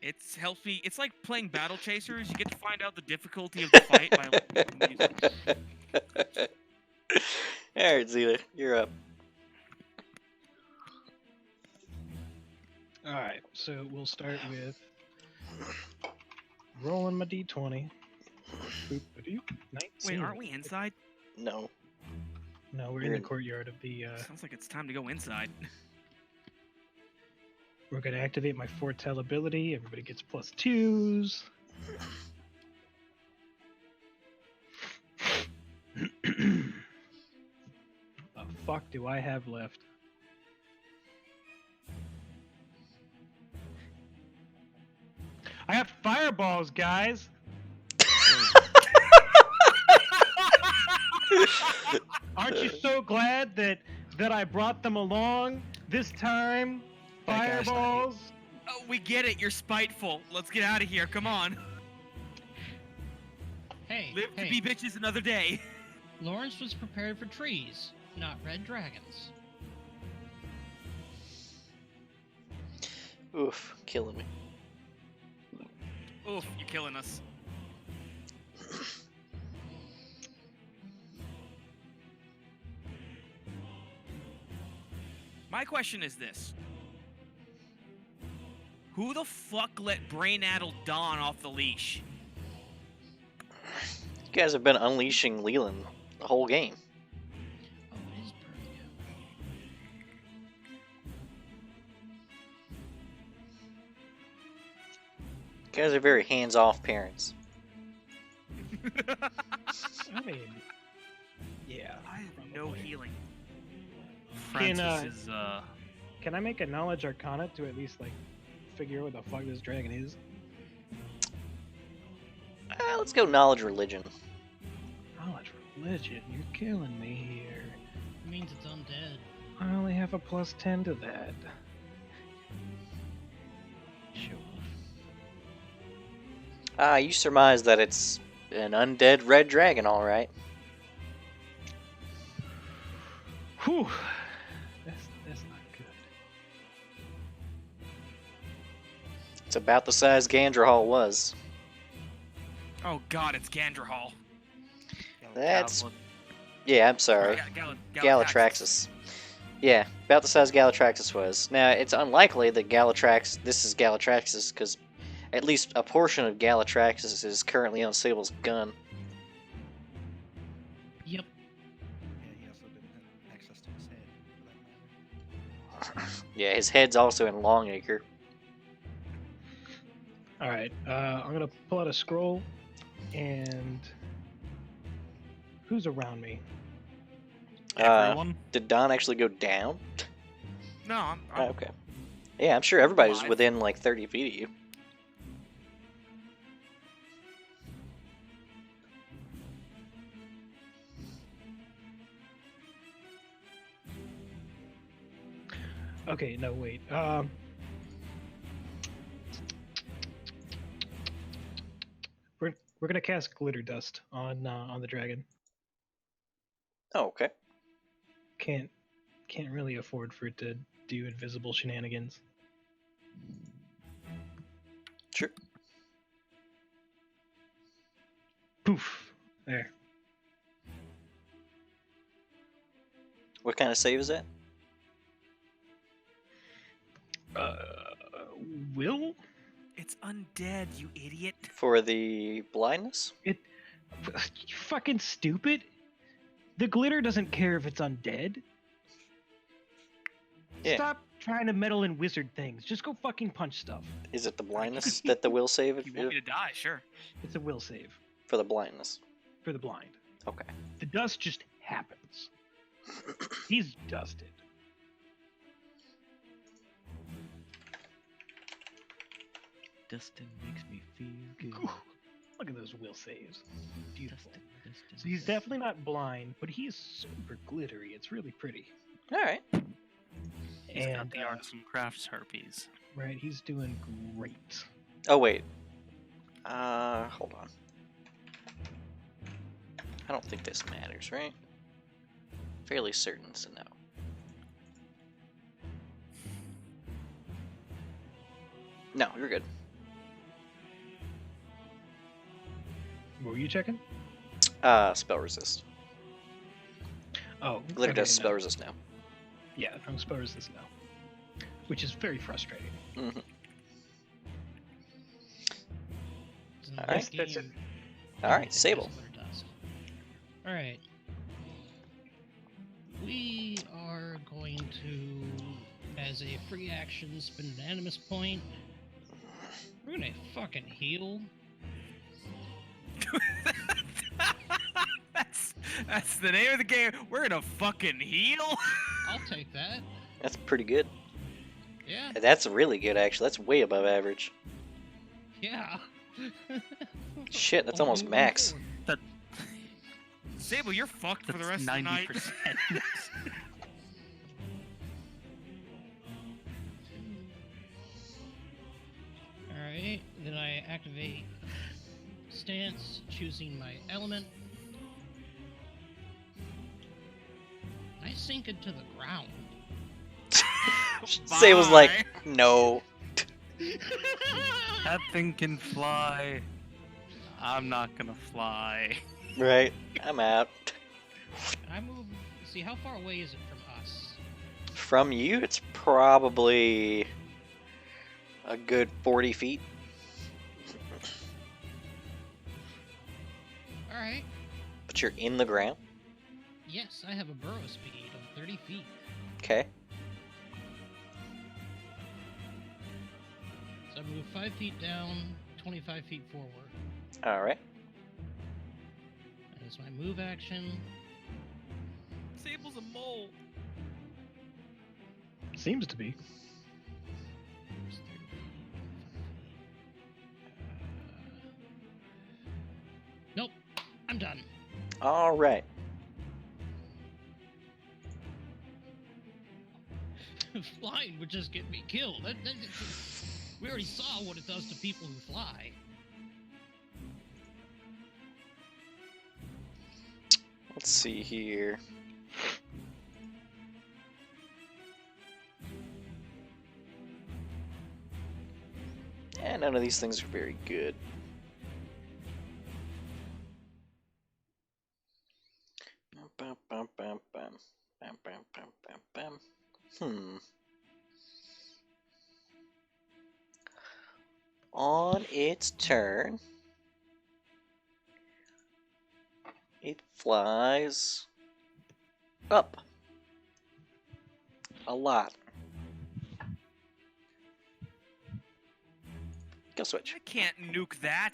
It's healthy. It's like playing Battle Chasers. You get to find out the difficulty of the fight by listening to the music. Alright, Zeta, you're up. All right, so we'll start with rolling my d20. Boop-a-doop, 19. Wait, aren't we inside? No. No, we're in You're the in- courtyard of the. Sounds like it's time to go inside. We're gonna activate my foretell ability. Everybody gets +2s. The fuck do I have left? I have fireballs, guys. Aren't you so glad that I brought them along this time? That guy's not Fireballs. Oh, we get it. You're spiteful. Let's get out of here. Come on. Hey, Live to hey, be bitches another day. Lawrence was prepared for trees, not red dragons. Oof, killing me. Oof, you're killing us. My question is this. Who the fuck let Brain-Addled Dawn off the leash? You guys have been unleashing Leland the whole game. Oh, it is Persia. You guys are very hands-off parents. I mean, yeah. I have no probably. healing. Francis is Can I make a knowledge arcana to at least like figure out what the fuck this dragon is? Let's go knowledge religion. Knowledge religion. You're killing me here. It means it's undead. I only have a +10 to that. Ah, you surmise that it's an undead red dragon, alright. Whew. That's not good. It's about the size Gandrahal was. Oh god, it's Gandrahal. That's... Yeah, I'm sorry. Galatraxis. Galatraxis. Yeah, about the size Galatraxis was. Now, it's unlikely that this is Galatraxis, because at least a portion of Galatraxis is currently on Sable's gun. Yep. Yeah, he also didn't have access to his head, for that matter. Yeah, his head's also in Longacre. All right. I'm gonna pull out a scroll, and who's around me? everyone. Did Don actually go down? No, I'm Oh, okay. Yeah, I'm sure everybody's alive. within like 30 feet of you. Okay, no, wait. We're gonna cast glitter dust on the dragon. Oh, okay. Can't really afford for it to do invisible shenanigans. Sure. Poof. There. What kind of save is that? Will? It's undead, you idiot. For the blindness? You fucking stupid. The glitter doesn't care if it's undead. Yeah. Stop trying to meddle in wizard things. Just go fucking punch stuff. Is it the blindness that the will save If you want me to die, sure. It's a will save for the blindness? for the blind. Okay. The dust just happens. He's dusted. Dustin makes me feel good. Ooh, look at those will saves. Beautiful. Dustin. So he's definitely not blind, but he's super glittery. It's really pretty. Alright. He's got And the arts and crafts harpies. right, he's doing great. Oh wait. Hold on. I don't think this matters, right? Fairly certain, so no. No, you're good. What were you checking? Spell resist. Oh, Glitter okay, does spell no. resist now. Yeah, I'm spell resist now, which is very frustrating. Mm-hmm. It's All not right. this That's game, All right, everything has Sable. glitter dust. All right. We are going to, as a free action, spend an animus point. We're gonna fucking heal. That's the name of the game. We're gonna fucking heal. I'll take that. That's pretty good. Yeah. That's really good, actually. That's way above average. Yeah. Shit, that's Only almost moving max. forward. Sable, you're fucked for the That's rest of the night. 90%. Alright, then I activate stance, choosing my element. I sink into the ground. Sable's like, no. That thing can fly. I'm not gonna fly. Right? I'm out. I move. See, how far away is it from us? From you, it's probably a good 40 feet. Alright. But you're in the ground. Yes, I have a burrow speed of 30 feet. Okay. So I move 5 feet down, 25 feet forward. Alright. That is my move action. Sable's a mole. Seems to be. There's 30 feet, 25 feet. Nope, I'm done. Alright. Flying would just get me killed. We already saw what it does to people who fly. Let's see here. Yeah, none of these things are very good. Bum, bum, bum, bum. Bum, bum, bum, bum, bum. On its turn, it flies up a lot. Go switch. I can't nuke that.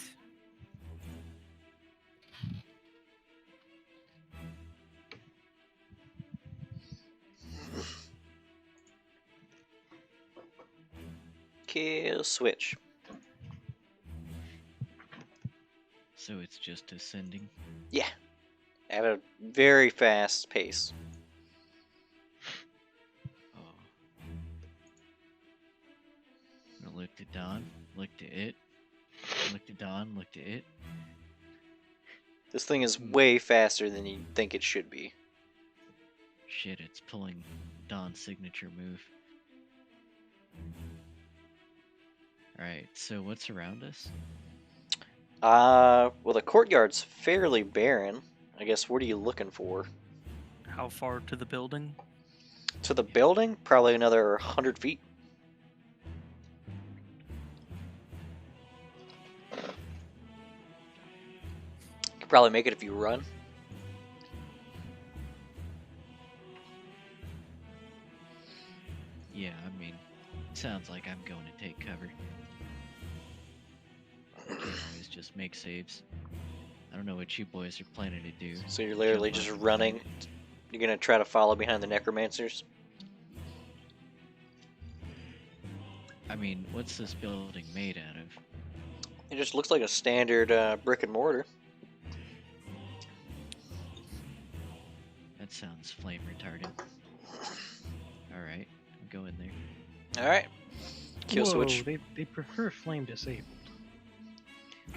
Kill switch. So it's just ascending. Yeah. At a very fast pace. Oh. I looked at Don, looked at it, looked at Don, looked at it. This thing is way faster than you think it should be. Shit, it's pulling Don's signature move. Alright, so what's around us? Well, the courtyard's fairly barren. I guess, what are you looking for? How far to the building? To the building? Probably another 100 feet. Could probably make it if you run. Yeah, I mean, sounds like I'm going to take cover. I can always just make saves. I don't know what you boys are planning to do. So you're literally Jump just up. running. You're gonna try to follow behind the necromancers? I mean, what's this building made out of? It just looks like a standard brick and mortar. That sounds flame retardant. Alright, go in there. Alright. Kill Whoa, switch. They prefer flame disabled.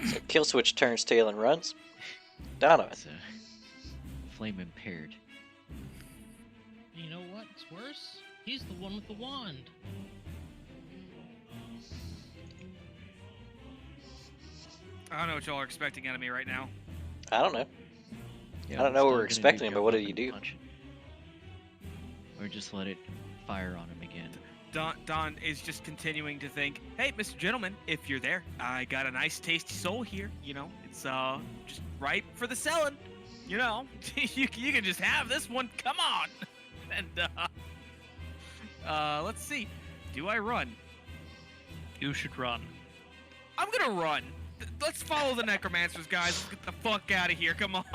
So Killswitch turns tail and runs. Donovan. It's flame impaired. You know what's worse? He's the one with the wand. I don't know what y'all are expecting out of me right now. I don't know. Yeah, I don't know what still we're gonna expecting, but jump what up do you and do? punch it. Or just let it fire on him again. Don is just continuing to think, hey, Mr. Gentleman, if you're there, I got a nice tasty soul here. You know, it's just ripe for the selling. You know, you can just have this one. Come on. And let's see. Do I run? You should run. I'm gonna run. Let's follow the necromancers, guys. Let's get the fuck out of here. Come on.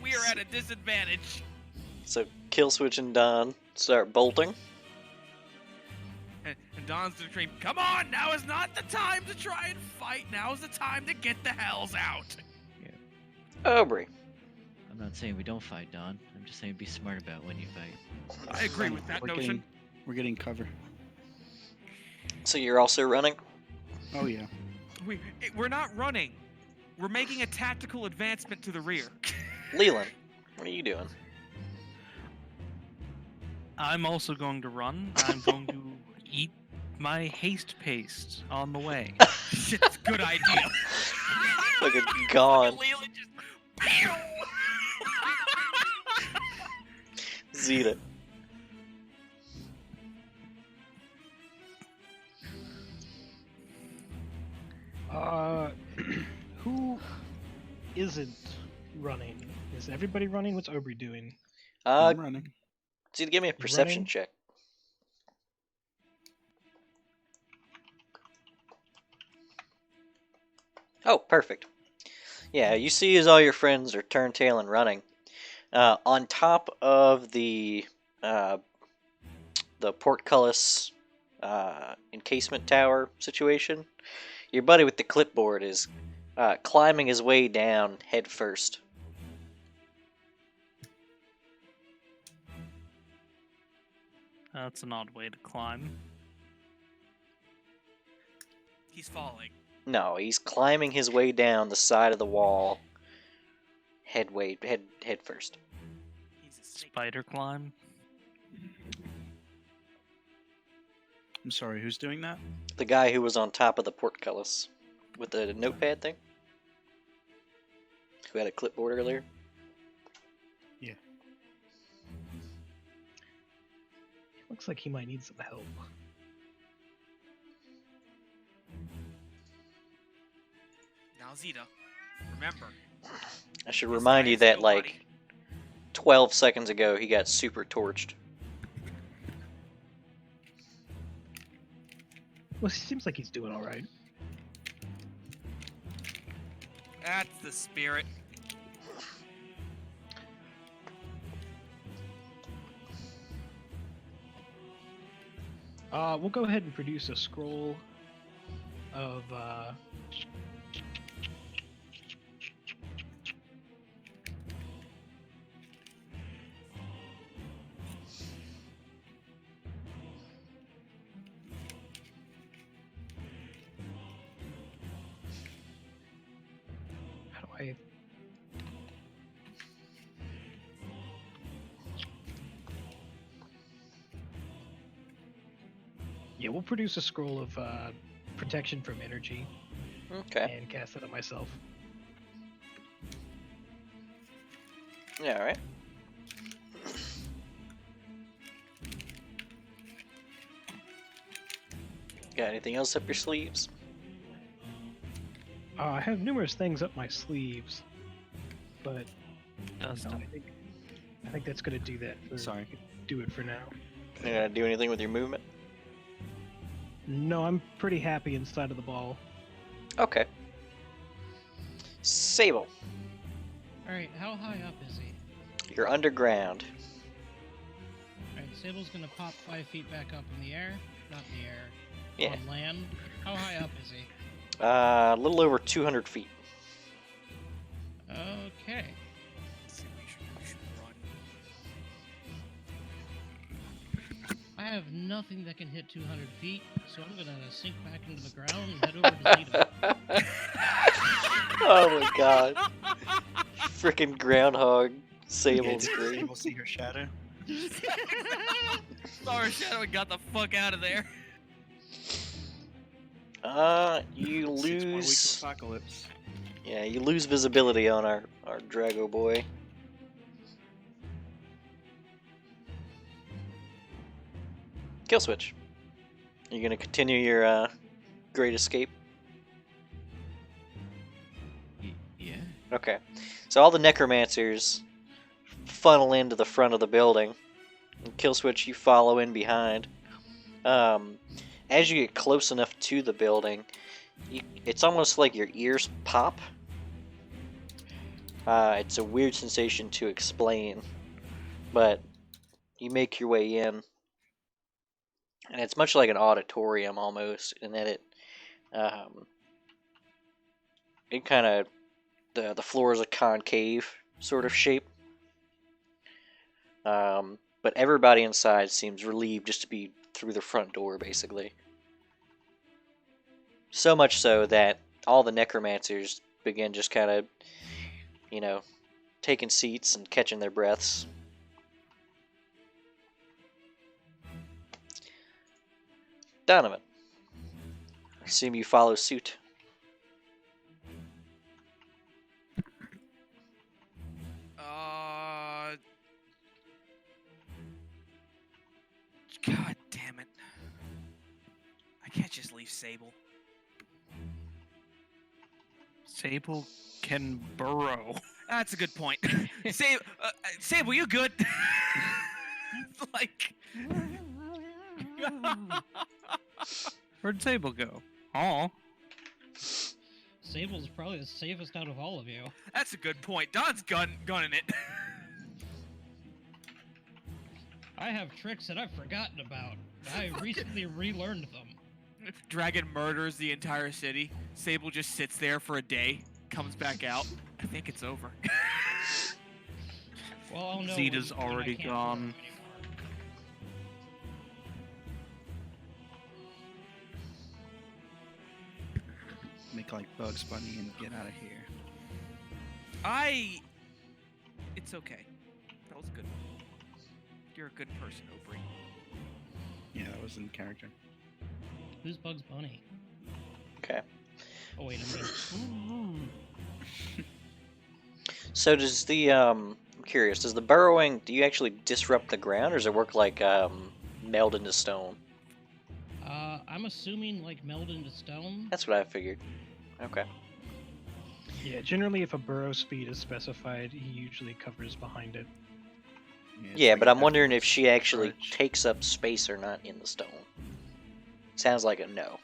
We are at a disadvantage. So Killswitch and Don start bolting. And Don's gonna scream, come on, now is not the time to try and fight. Now is the time to get the hells out. Aubrey. I'm not saying we don't fight, Don. I'm just saying be smart about when you fight. I agree with that We're notion. we're getting cover. So you're also running? Oh yeah. We're not running. We're making a tactical advancement to the rear. Leland, what are you doing? I'm also going to run. I'm going to eat my haste paste on the way. Shit, that's a good idea. Look at gone. Leland just... Pew! Zeta. Who isn't running? Is everybody running? What's Aubrey doing? I'm running. Zeta, give me a You perception running? check. Oh, perfect. Yeah, you see as all your friends are turned tail and running. On top of the portcullis encasement tower situation, your buddy with the clipboard is climbing his way down head first. That's an odd way to climb. He's falling. No, he's climbing his way down the side of the wall head first. He's a snake. Spider climb. I'm sorry, who's doing that? The guy who was on top of the portcullis with the notepad thing? Who had a clipboard earlier? Yeah. Looks like he might need some help. Now, Zeta, remember. I should this remind guy you is that, nobody. like, 12 seconds ago he got super torched. Well, he seems like he's doing all right. That's the spirit. We'll go ahead and produce a scroll of how do I Yeah, we'll produce a scroll of protection from energy Okay. and cast it on myself. Yeah, alright. Got anything else up your sleeves? I have numerous things up my sleeves, but Does no, I think that's gonna do that. Sorry. Do it for now. You gonna do anything with your movement? No, I'm pretty happy inside of the ball. Okay. Sable, Alright, how high up is he? you're underground. Alright, Sable's gonna pop 5 feet back up in the air. Not in the air. Yeah. On land. How high up is he? A little over 200 feet. Okay. We should run. I I have nothing that can hit 200 feet, so I'm gonna sink back into the ground and head over to Zeta. Oh my god. Freaking groundhog Sable Yeah, did scream. Sable see her shadow? Saw her shadow and got the fuck out of there. You 6 more weeks lose. of apocalypse. Yeah, you lose visibility on our Drago boy. Kill switch. You gonna continue your great escape? Yeah. Okay. So all the necromancers funnel into the front of the building. And kill switch, you follow in behind. As you get close enough to the building, it's almost like your ears pop. It's a weird sensation to explain, but you make your way in, and it's much like an auditorium almost, in that it kind of the floor is a concave sort of shape. But everybody inside seems relieved just to be through the front door, basically. So much so that all the necromancers begin just kind of, taking seats and catching their breaths. Donovan, I assume you follow suit. God damn it. I can't just leave Sable. Sable can burrow. That's a good point. Sable, you good? Like... Where'd Sable go? Oh. Sable's probably the safest out of all of you. That's a good point. Don's gunning it. I have tricks that I've forgotten about. I recently relearned them. Dragon murders the entire city. Sable just sits there for a day, comes back out. I think it's over. Well, I'll know Zeta's when I already can't gone. burrow anymore. Make like Bugs Bunny and get out of here. It's okay. That was good. You're a good person, Aubrey. Yeah, that was in character. Who's Bugs Bunny? Okay. Oh wait, I mean, So does I'm curious, does the burrowing, do you actually disrupt the ground, or does it work like meld into stone? I'm assuming like meld into stone. That's what I figured. Okay. Yeah, generally if a burrow speed is specified, he usually covers behind it. It's Yeah, like but an I'm wondering if she actually charge. takes up space or not in the stone. Sounds like a no.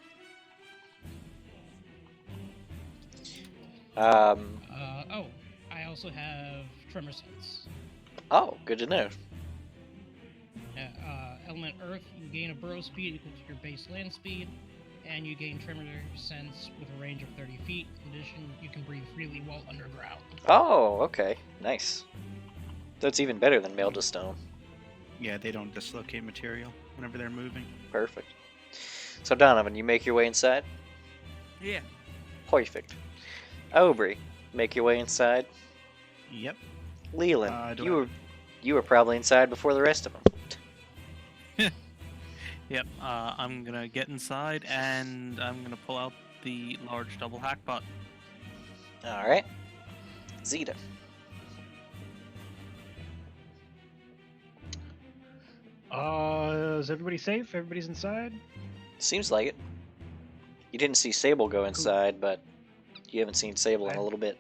Oh, I also have tremor sense. Oh, good to know. Element Earth, you gain a burrow speed equal to your base land speed, and you gain tremor sense with a range of 30 feet. In addition, you can breathe freely while underground. Oh, okay. Nice. That's even better than meld to stone. Yeah, they don't dislocate material whenever they're moving. Perfect. So Donovan, you make your way inside? Yeah. Perfect. Aubrey, make your way inside? Yep. Leland, do you I- were you were probably inside before the rest of them. Yep, I'm gonna get inside and I'm gonna pull out the large double hack bot. Alright. Zeta. Is everybody safe? Everybody's inside? Seems like it. You didn't see Sable go inside, but you haven't seen Sable in a little bit.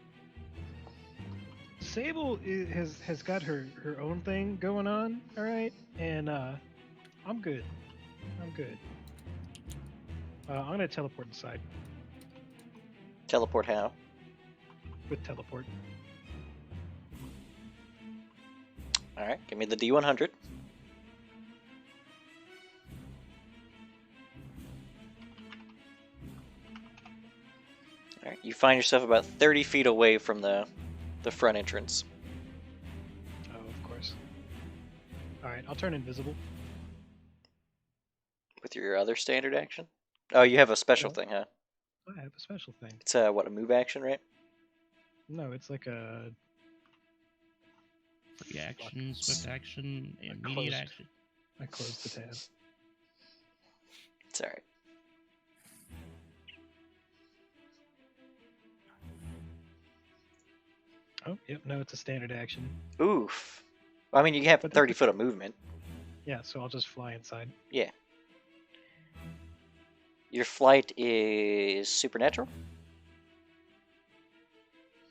Sable has got her own thing going on, all right, and I'm good. I'm good. I'm gonna teleport inside Teleport how? with teleport. Alright, give me the D100. Alright, you find yourself about 30 feet away from the front entrance. Oh, of course. All right, I'll turn invisible. with your other standard action? Oh, you have a special Yeah. thing, huh? I have a special thing. It's a move action, right? No, it's like a Free action, swift action, I immediate closed. action. I closed the tab. It's alright. Oh, yep. No, it's a standard action. Oof. I mean, you have But that's 30 foot of movement. Yeah, so I'll just fly inside. Yeah. Your flight is supernatural?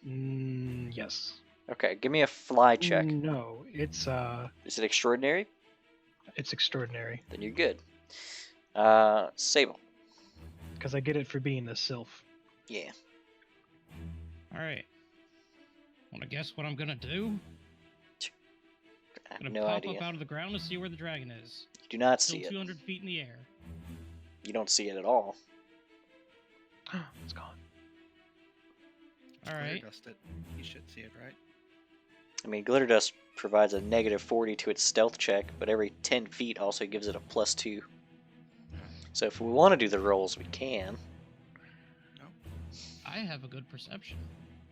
Yes. Okay, give me a fly check. No, it's Is it extraordinary? extraordinary Then you're good. Sable. because I get it for being a sylph. Yeah. All right. Want to guess what I'm gonna do? I have I'm no gonna pop idea. up out of the ground to see where the dragon is. You do not Still see it. 200 feet in the air. You don't see it at all. It's gone. All right. Dust it. You should see it, right? I mean, glitter dust provides a negative 40 to its stealth check, but every 10 feet also gives it a +2. So if we want to do the rolls, we can. I have a good perception.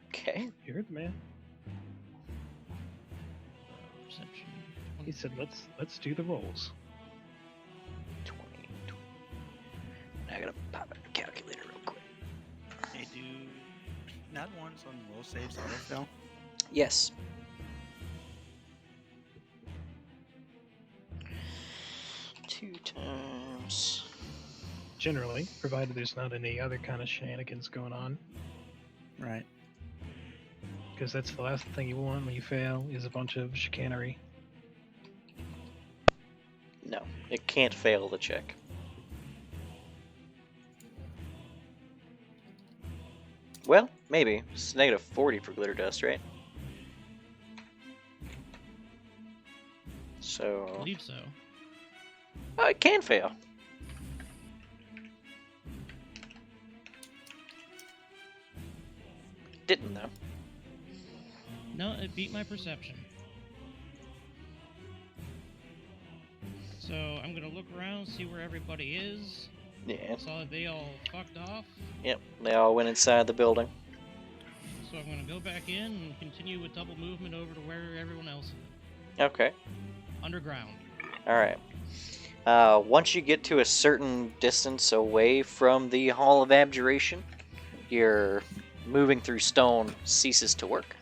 Okay. You heard the man. Perception. He said, "Let's do the rolls." 20. I gotta pop a calculator real quick. Hey, do not ones on roll saves autofill? Yes. Two times. Generally, provided there's not any other kind of shenanigans going on, Right. because that's the last thing you want when you fail is a bunch of chicanery. No, it can't fail the check. Well, maybe. It's negative 40 for glitter dust, right? I So, believe so. oh, it can fail. Didn't though. No, it beat my perception. So I'm gonna look around, see where everybody is. Yeah. Saw that they all fucked off. Yep. They all went inside the building. So I'm gonna go back in and continue with double movement over to where everyone else is. Okay. Underground. All right. Once you get to a certain distance away from the Hall of Abjuration, your moving through stone ceases to work.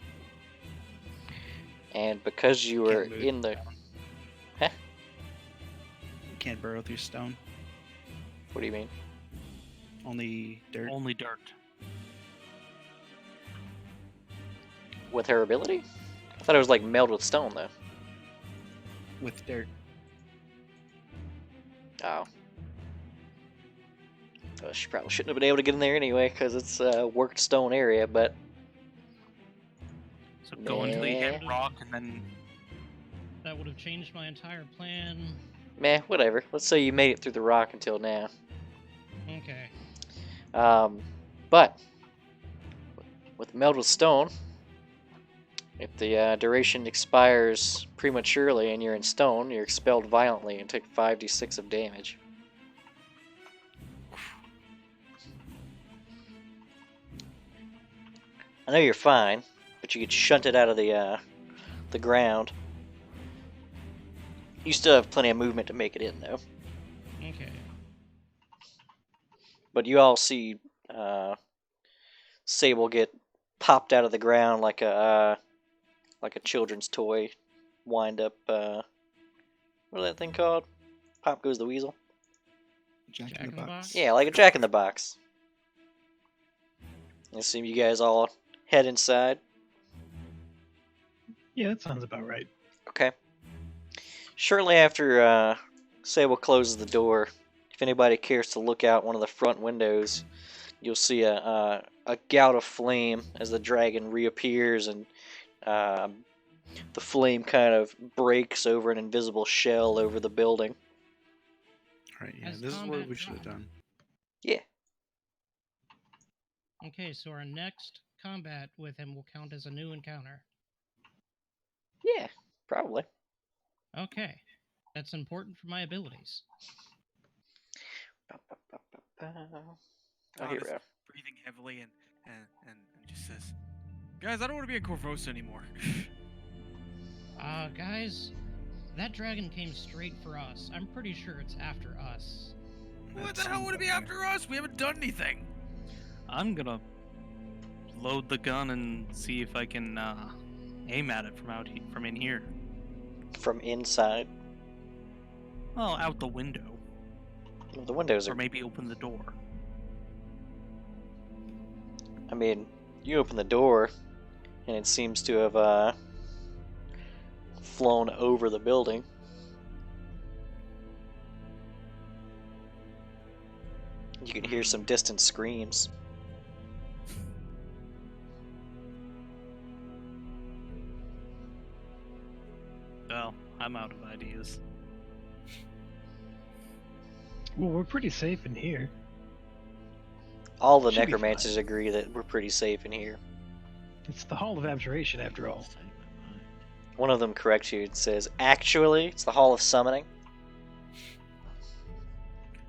And because you were Can't move. in the... You can't burrow through stone. What do you mean? Only dirt. Only dirt. With her ability? I thought it was like meld with stone, though. With dirt. Oh. Well, she probably shouldn't have been able to get in there anyway, because it's a worked stone area, but... So go until you hit Nah. rock and then That would have changed my entire plan. Meh, whatever. Let's say you made it through the rock until now. Okay. But with meld with stone, if the duration expires prematurely and you're in stone, you're expelled violently and take 5d6 of damage. I know you're fine, but you get shunted out of the ground. You still have plenty of movement to make it in, though. Okay. But you all see Sable get popped out of the ground like a children's toy, wind up. What is that thing called? Pop goes the weasel. Jack in the box. Yeah, like a Jack in the Box. I assume you guys all head inside. Yeah, that sounds about right. Okay. Shortly after Sable closes the door, if anybody cares to look out one of the front windows, you'll see a gout of flame as the dragon reappears, and the flame kind of breaks over an invisible shell over the building. Right, yeah, Has this is what combat we should have dropped? done. Yeah. Okay, so our next combat with him will count as a new encounter. Yeah, probably. Okay. That's important for my abilities. Oh, God here is we are. breathing heavily and just says, "Guys, I don't want to be in Corvosa anymore." Guys, that dragon came straight for us. I'm pretty sure it's after us. What the hell would it be after us? We haven't done anything. I'm gonna load the gun and see if I can aim at it from in here. From inside. Well, out the window, Well, the windows or are. maybe open the door. I mean, you open the door, and it seems to have flown over the building. You can hear some distant screams. Well, I'm out of ideas. Well, we're pretty safe in here. All the Should be necromancers agree that we're pretty safe in here. It's the Hall of Abjuration, after all. Inside my mind. One of them corrects you and says, "Actually, it's the Hall of Summoning."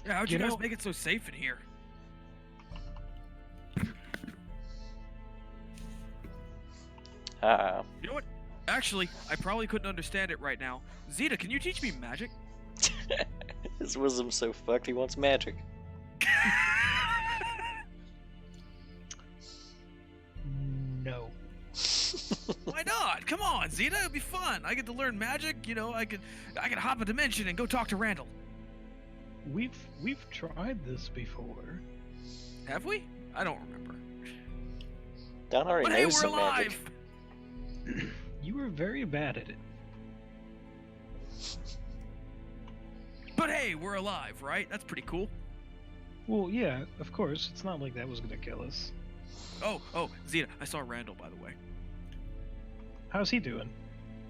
Yeah, how'd You you guys know- make it so safe in here? You know what? Actually, I probably couldn't understand it right now. Zeta, can you teach me magic? His wisdom's so fucked, he wants magic. No. Why not? Come on, Zeta, it'd be fun. I get to learn magic. You know, I could hop a dimension and go talk to Randall. We've tried this before. Have we? I don't remember. Don already But hey, knows we're some alive. magic. You were very bad at it. But hey, we're alive, right? That's pretty cool. Well, yeah, of course. It's not like that was gonna kill us. Oh, Zeta, I saw Randall, by the way. How's he doing?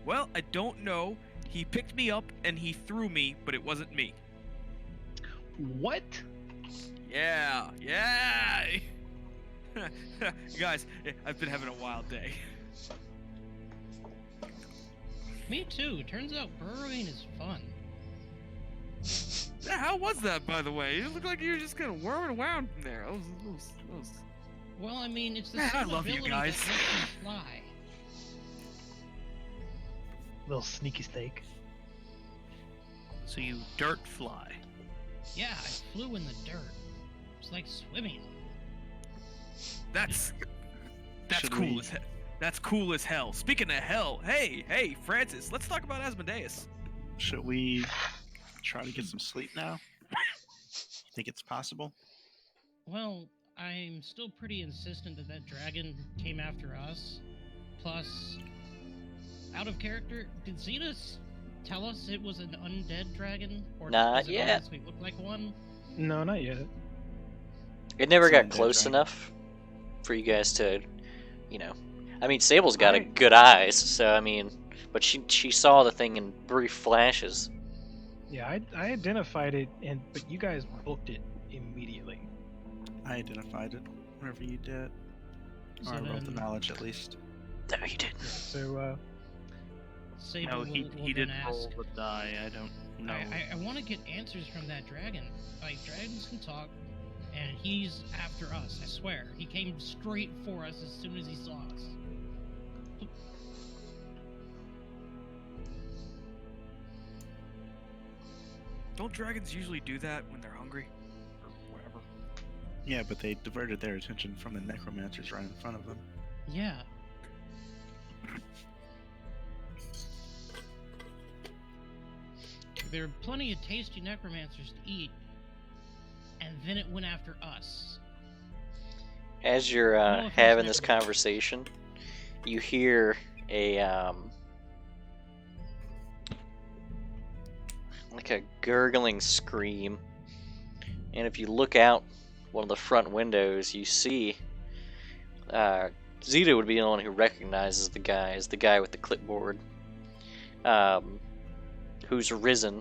Well, I don't know. He picked me up and he threw me, but it wasn't me. What? Yeah. Guys, I've been having a wild day. Me too. Turns out burrowing is fun. Yeah, how was that, by the way? You looked like you were just kind of whirling around in there. That was... Well, I mean, it's the Man, same I love you ability guys. that lets you fly. Little sneaky snake. So you dirt fly. Yeah, I flew in the dirt. It's like swimming. That's Should cool we- as hell. That's cool as hell. Speaking of hell, hey, Francis, let's talk about Asmodeus. Should we try to get some sleep now? You think it's possible? Well, I'm still pretty insistent that that dragon came after us. Plus, out of character, did Zetas tell us it was an undead dragon? Or Not does it yet. honestly look like one? No, not yet. It never It's got undead, close right? enough for you guys to, you know. I mean, Sable's got a I- good eyes, so I mean, but she saw the thing in brief flashes. Yeah, I identified it, but you guys booked it immediately. I identified it whenever you did. So Or I rolled the then- knowledge at least. No, you didn't. Yeah, so, Sable No, will he then didn't ask. roll the die. I don't know. I want to get answers from that dragon. Like, dragons can talk, and he's after us, I swear. He came straight for us as soon as he saw us. Don't dragons usually do that when they're hungry? Or whatever. Yeah, but they diverted their attention from the necromancers right in front of them. Yeah. There are plenty of tasty necromancers to eat, and then it went after us. As you're No offense, having this necromancer. conversation, you hear a like a gurgling scream, and if you look out one of the front windows, you see Zeta would be the one who recognizes the guy as the guy with the clipboard, who's risen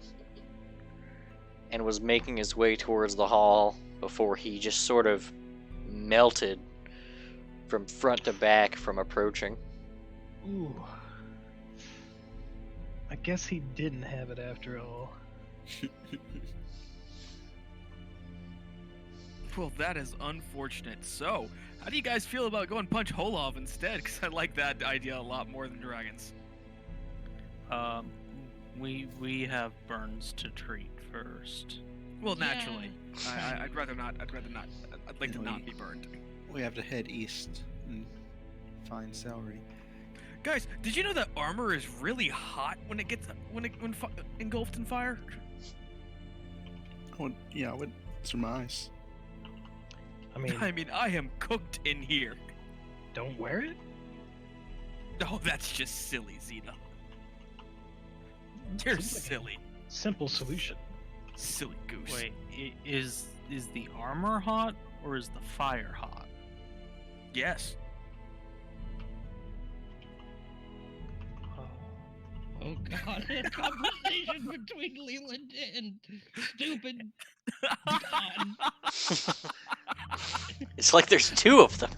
and was making his way towards the hall before he just sort of melted from front to back from approaching. ooh. I guess he didn't have it after all. Well, that is unfortunate. So, how do you guys feel about going punch Holov instead? Because I like that idea a lot more than dragons. We have burns to treat first. Well, naturally. Yeah. I'd rather not. I'd like to not be burned. We have to head east and find Celery. Guys, did you know that armor is really hot when engulfed in fire? I would surmise. I mean, I am cooked in here. don't wear it. Oh, that's just silly, Zeta. You're silly. Simple solution. Silly goose. Wait, is the armor hot or is the fire hot? Yes. Oh god, a conversation between Leland and stupid God. It's like there's two of them.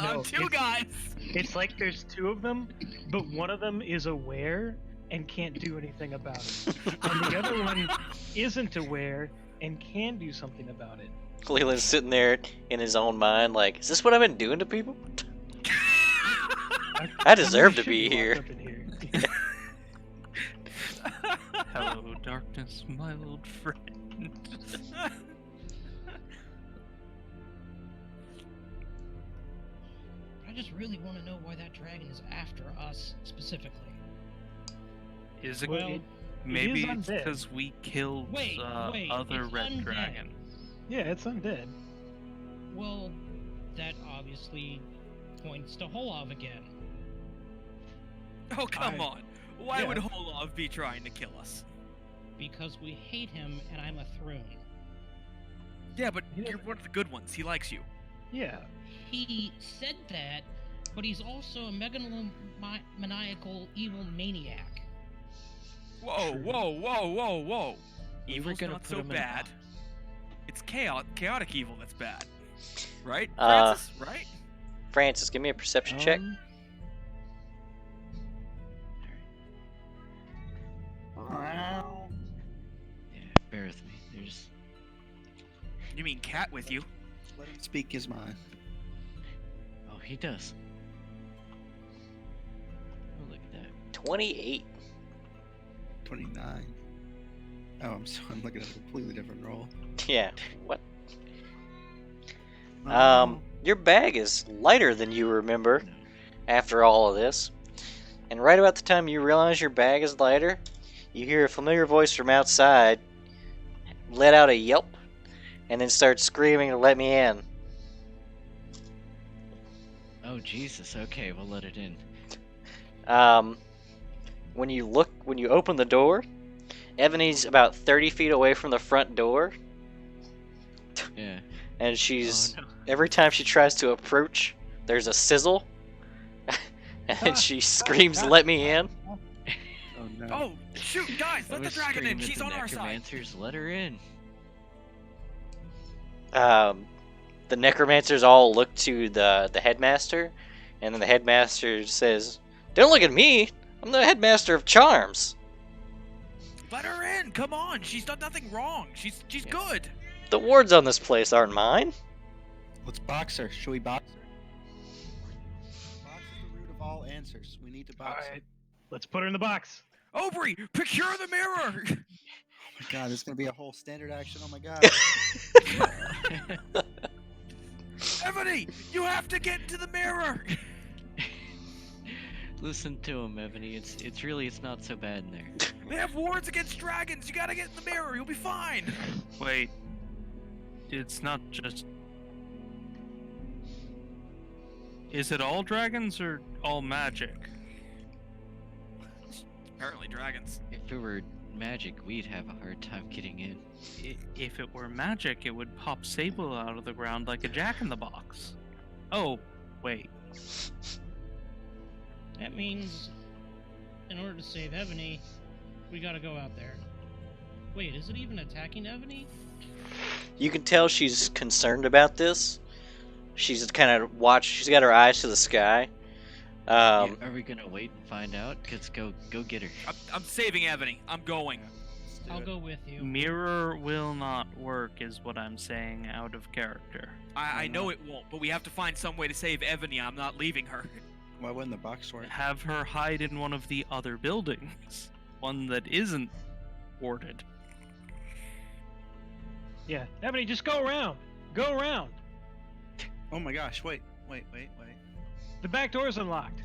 No, Two it's- guys. It's like there's two of them, but one of them is aware and can't do anything about it, and the other one isn't aware and can do something about it. Leland's sitting there in his own mind, like, is this what I've been doing to people? I deserve to should be locked here. up in here. Hello, darkness, my old friend. I just really want to know why that dragon is after us specifically. Is it Well, maybe is it's undead. because we killed Wait, other it's red undead. dragon? Yeah, it's undead. Well, that obviously points to Holov again. Oh, come I- on. Why yeah. would Holov be trying to kill us? Because we hate him and I'm a throne. Yeah, but He you're one of the good ones. He likes you. Yeah. He said that, but he's also a megalomaniacal evil maniac. Whoa, whoa, whoa, whoa, whoa. We were Evil's gonna not put so him in a bad. It's chaotic evil that's bad. Right? Uh, Francis, right? Francis, give me a perception check. Yeah, bear with me. There's You mean cat with you? Let him speak his mind. oh, he does. Oh, look at that. 28. 29. Oh, I'm looking at a completely different roll. Yeah. What? Oh. Your bag is lighter than you remember No. after all of this. And right about the time you realize your bag is lighter, you hear a familiar voice from outside let out a yelp and then start screaming to let me in. Oh Jesus. Okay, we'll let it in. When you open the door, Ebony's about 30 feet away from the front door, Yeah. and she's Oh, no. every time she tries to approach, there's a sizzle, and then she screams, "Let me in!" Oh no. Oh, shoot, guys, I let the was dragon in. screaming at She's the on our side. necromancers, let her in. The necromancers all look to the headmaster, and then the headmaster says, "Don't look at me. I'm the headmaster of charms. Let her in. Come on. She's done nothing wrong. She's Yeah. good. The wards on this place aren't mine." Let's box her. Should we box her? Box is the root of all answers. We need to All box her. right, let's put her in the box. Aubrey, procure the mirror. Oh my god, this is gonna be a whole standard action. Oh my god. Ebony, you have to get into the mirror. Listen to him, Ebony. It's not so bad in there. They have wards against dragons. You gotta get in the mirror. You'll be fine. Wait, it's not just. Is it all dragons or all magic? Apparently, dragons. If it were magic, we'd have a hard time getting in. If it were magic, it would pop Sable out of the ground like a jack-in-the-box. Oh, wait. That means, in order to save Ebony, we gotta go out there. Wait, is it even attacking Ebony? You can tell she's concerned about this. She's kind of she's got her eyes to the sky. Yeah, are we gonna wait and find out? Cause go get her. I'm saving Ebony. I'm going. I'll go with you. Mirror will not work, is what I'm saying, out of character. I know it won't, but we have to find some way to save Ebony. I'm not leaving her. Why wouldn't the box work? Have her hide in one of the other buildings. One that isn't warded. Yeah, Ebony, just go around. Go around. Oh my gosh! Wait. The back door's unlocked.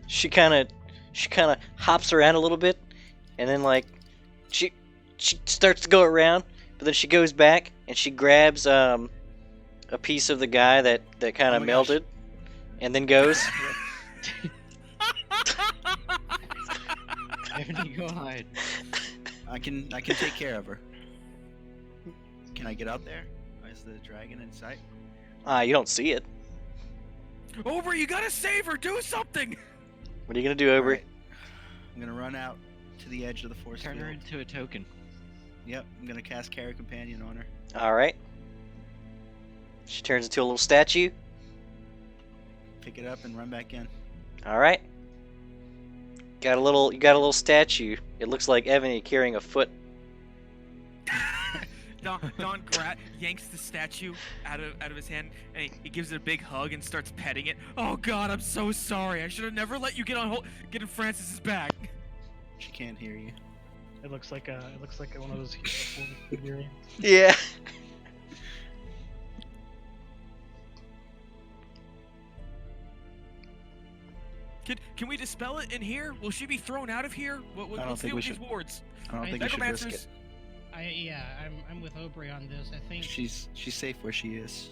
She kind of hops around a little bit, and then like she starts to go around, but then she goes back and she grabs a piece of the guy that kind Oh of my melted, and then goes. Ebony, go hide. I can take care of her. Can I get out there? Is the dragon in sight? You don't see it. Aubrey, you gotta save her. Do something. What are you gonna do, Aubrey? Alright. I'm gonna run out to the edge of the force Turn her field. into a token. Yep, I'm gonna cast Carry Companion on her. All right. She turns into a little statue. Pick it up and run back in. All right. You got a little statue. It looks like Ebony carrying a foot. Don yanks the statue out of his hand, and he gives it a big hug and starts petting it. Oh God, I'm so sorry. I should have never let you get in Francis's back. She can't hear you. It looks like one of those figurines. Yeah. Can we dispel it in here? Will she be thrown out of here? I don't Let's think deal we with these should- wards. I don't I think we should risk it. I'm with Aubrey on this. I think She's safe where she is.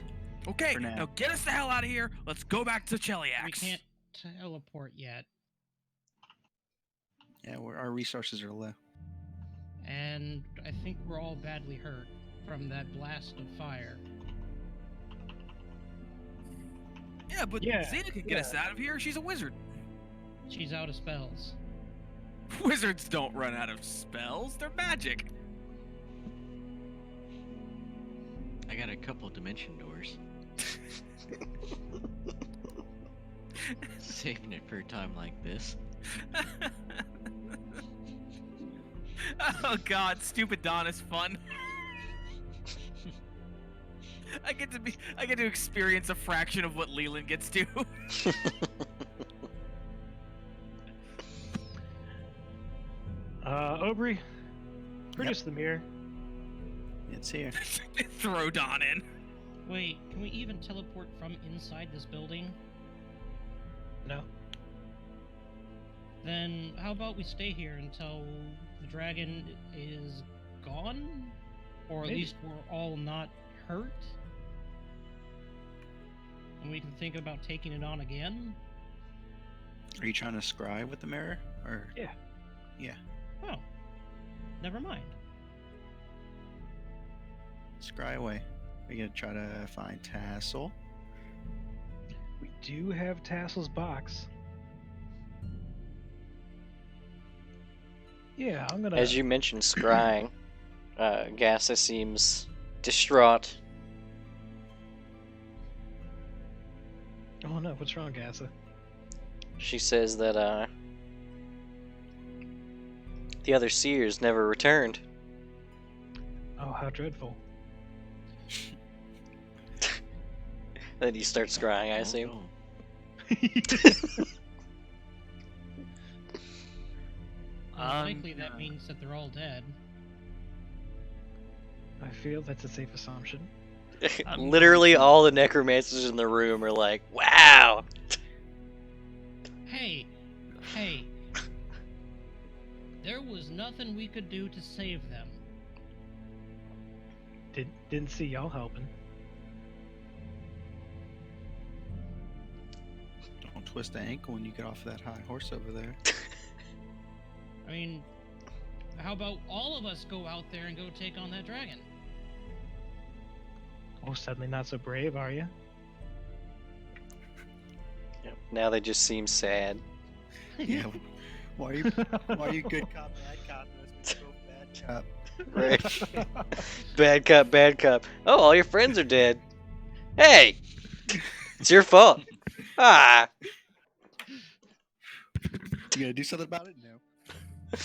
Okay, For now. now get us the hell out of here. Let's go back to we Cheliax. can't teleport yet, Yeah, our resources are low. and I think we're all badly hurt from that blast of fire. Yeah, but Yeah, Zeta can get us out of here. She's a wizard. She's out of spells. Wizards don't run out of spells. They're magic. I got a couple dimension doors. Saving it for a time like this. Oh God, stupid Don is fun. I get to experience a fraction of what Leland gets to. Aubrey, bring Yep. us the mirror. It's here. Throw Don in. Wait, can we even teleport from inside this building? No. Then how about we stay here until the dragon is gone? Or at Maybe. least we're all not hurt? And we can think about taking it on again? Are you trying to scry with the mirror? Or Yeah. Yeah. Oh. Never mind. Scry away. Are you gonna try to find Tassel? We do have Tassel's box. Yeah, I'm gonna. As you mentioned scrying, Gassa seems distraught. Oh no, what's wrong, Gassa? She says that the other seers never returned. Oh, how dreadful. Then you start scrying, I Oh, assume. no. Likely that means that they're all dead. I feel that's a safe assumption. Literally all the necromancers in the room are like, wow! Hey! There was nothing we could do to save them. Didn't see y'all helping. Don't twist the ankle when you get off that high horse over there. I mean, how about all of us go out there and go take on that dragon? Oh, suddenly not so brave, are you? Yep, now they just seem sad. Yeah. Why are you good cop, bad cop? Let's go bad cop. Right? Bad cop. Oh, all your friends are dead. Hey! It's your fault. Ah! You gonna do something about it? No.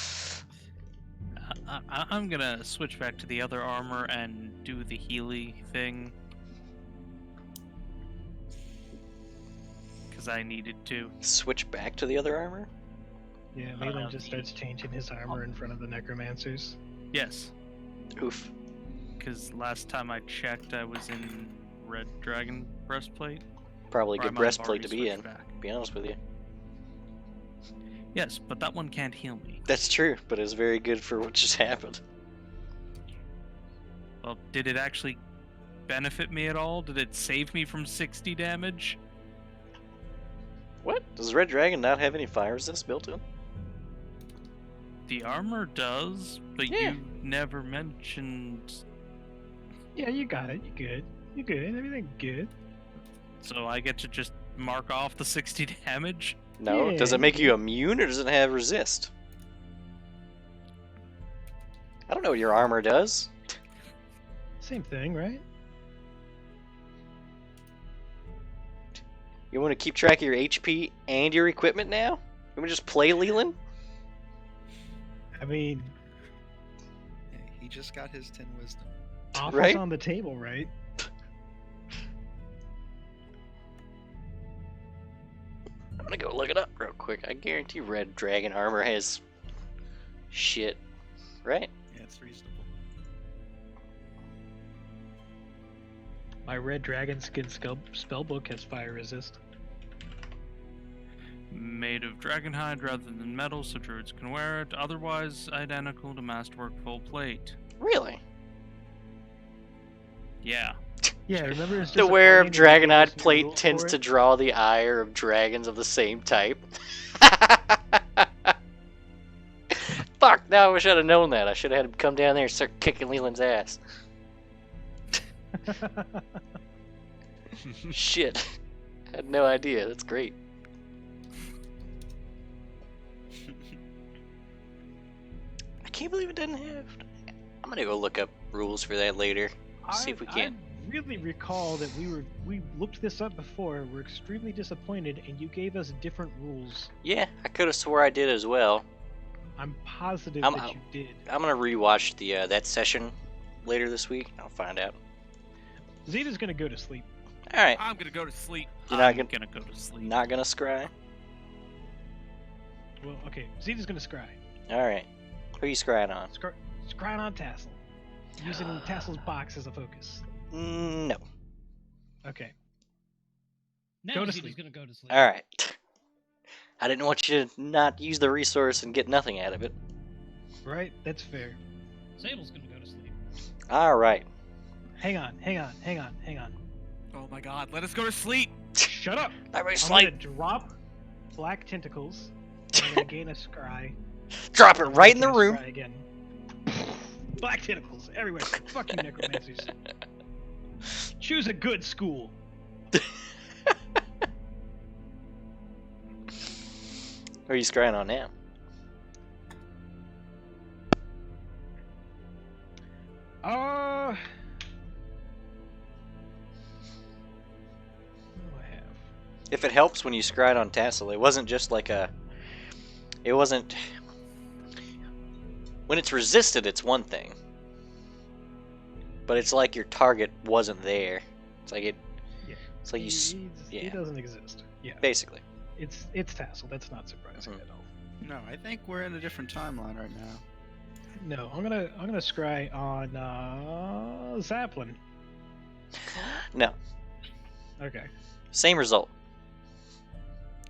I'm gonna switch back to the other armor and do the Healy thing. Because I needed to. Switch back to the other armor? Yeah, Leland just starts changing his armor in front of the necromancers. Yes. Oof. Because last time I checked, I was in Red Dragon breastplate. Probably Or I good might have breastplate to already be switched in, back. to be honest with you. Yes, but that one can't heal me. That's true, but it's very good for what just happened. Well, did it actually benefit me at all? Did it save me from 60 damage? What? Does Red Dragon not have any fire resist built in? The armor does, but Yeah. you never mentioned. Yeah, you got it. You good. You good. Everything good. So I get to just mark off the 60 damage? No. Does Yeah. it make you immune or does it have resist? I don't know what your armor does. Same thing, right? You want to keep track of your HP and your equipment now? You want to just play Leland? I mean, Yeah, he just got his 10 wisdom. offer's Right? on the table, right? I'm gonna go look it up real quick. I guarantee Red Dragon armor has shit, right? Yeah, it's reasonable. My red dragon skin spellbook has fire resist. Made of dragonhide rather than metal, so druids can wear it. Otherwise, identical to masterwork full plate. Really? Yeah. Yeah, remember it's The wearer of disappointing that Dragonhide there was no plate rules tends for to it? draw the ire of dragons of the same type. Fuck, now I wish I'd have known that. I should have had him come down there and start kicking Leland's ass. Shit. I had no idea. That's great. I can't believe it doesn't have... I'm gonna go look up rules for that later. See if we can. I really recall that we looked this up before. We're extremely disappointed, and you gave us different rules. Yeah, I could have swore I did as well. I'm positive I'm that out. you did. I'm gonna rewatch the that session later this week. I'll find out. Zeta's gonna go to sleep. All right, I'm gonna go to sleep. You're not I'm gonna- gonna go to sleep. not gonna scry. Well, okay, Zeta's gonna scry. All right, who you scrying on? Scrying on Tassel, using Tassel's box as a focus. No. Okay. Now Go to Zeta's sleep. gonna go to sleep. All right. I didn't want you to not use the resource and get nothing out of it. Right? That's fair. Sable's gonna go to sleep. All right. Hang on. Oh my god, let us go to sleep! Shut up! Everybody I'm gonna sleep. drop black tentacles. And I'm gonna gain a scry. Drop it I'm right in gonna the gain a room. scry again. Black tentacles everywhere. Fuck you, necromancers. Choose a good school. Who are you scrying on now? What do I have? If it helps when you scryed on Tassel, it wasn't just like a... It wasn't... When it's resisted, it's one thing. But it's like your target wasn't there. It's like it... Yeah. It's like you... He yeah. doesn't exist. Yeah. Basically. It's Tassel. That's not surprising Mhm. at all. No, I think we're in a different timeline right now. No, I'm gonna scry on Zaplin. No. Okay. Same result.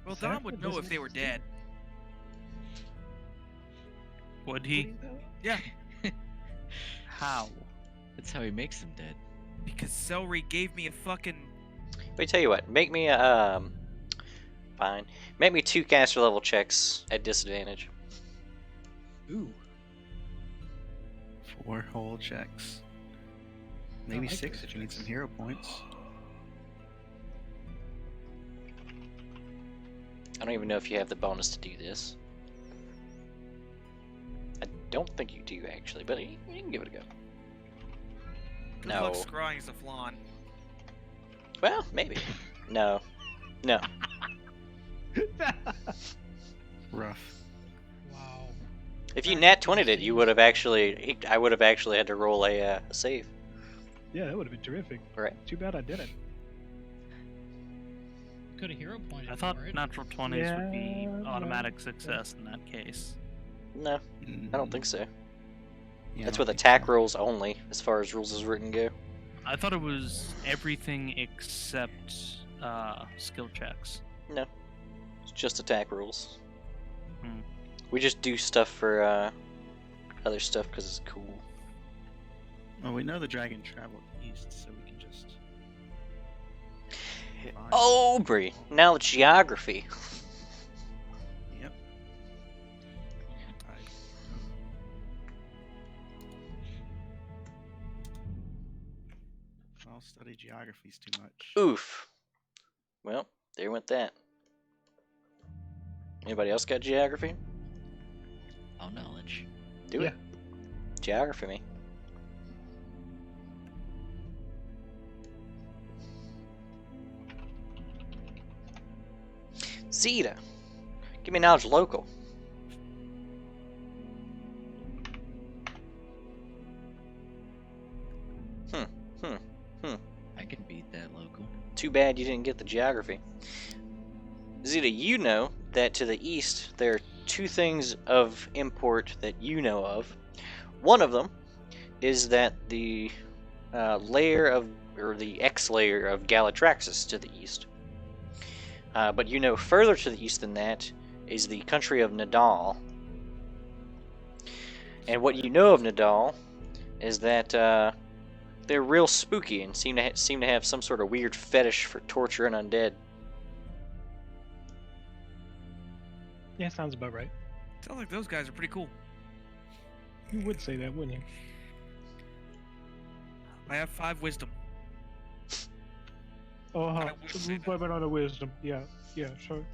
Well, Is that Don would what know this if they were is? dead. Would he? Yeah, How? That's how he makes them dead. because Celery gave me a fucking... Let me tell you what. Make me a... Fine. Make me 2 caster level checks at disadvantage. Ooh. 4 whole checks. Maybe like 6 those if you need some checks. hero points. I don't even know if you have the bonus to do this. I don't think you do, actually, but you can give it a go. Good No. luck scrying is a flan. Well, maybe. No. No. Rough. Wow. If you nat 20'd it, you would have actually. I would have actually had to roll a save. Yeah, that would have been terrific. Right. Too bad I didn't. Could have hero pointed I thought for it. natural 20s would be Yeah, automatic success in that case. No, I don't think so. Yeah, I That's don't with think attack so. rolls only, as far as rules as written go. I thought it was everything except skill checks. No, it's just attack rolls. Hmm. We just do stuff for other stuff because it's cool. Well, we know the dragon traveled east, so we can just. find Oh, Bree! Now it's geography. it. Yep. I'll study geographies too much. Oof. Well, there went that. Anybody else got geography? All knowledge. Do it. Geography me. Zeta. Give me knowledge local. I can beat that local. Too bad you didn't get the geography. Zeta, you know that to the east there are two things of import that you know of. One of them is that the layer of, or the X layer of Galatraxis to the east. But you know further to the east than that is the country of Nadal. And what you know of Nadal is that they're real spooky and seem to have some sort of weird fetish for torture and undead. Yeah, sounds about right. Sounds like those guys are pretty cool. You would say that, wouldn't you? I have 5 wisdom. Oh, I would say that. but on a wisdom. Yeah, sure.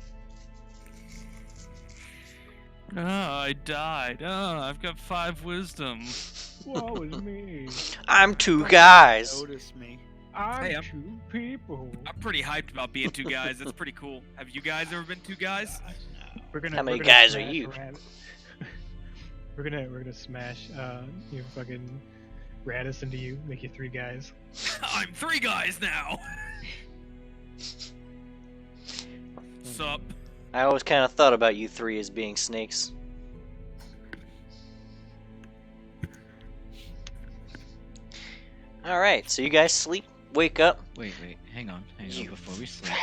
Oh, I died. Oh, I've got 5 wisdom. Woe is me. I'm 2 guys. Notice me. I'm Hey, I'm- 2 people. I'm pretty hyped about being 2 guys. That's pretty cool. Have you guys ever been 2 guys? We're gonna. How many we're gonna guys are smash you? we're gonna smash you fucking Radis into you, make you 3 guys. I'm 3 guys now. Sup? I always kind of thought about you 3 as being snakes. Alright, so you guys sleep, wake up. Wait, hang on You before we sleep.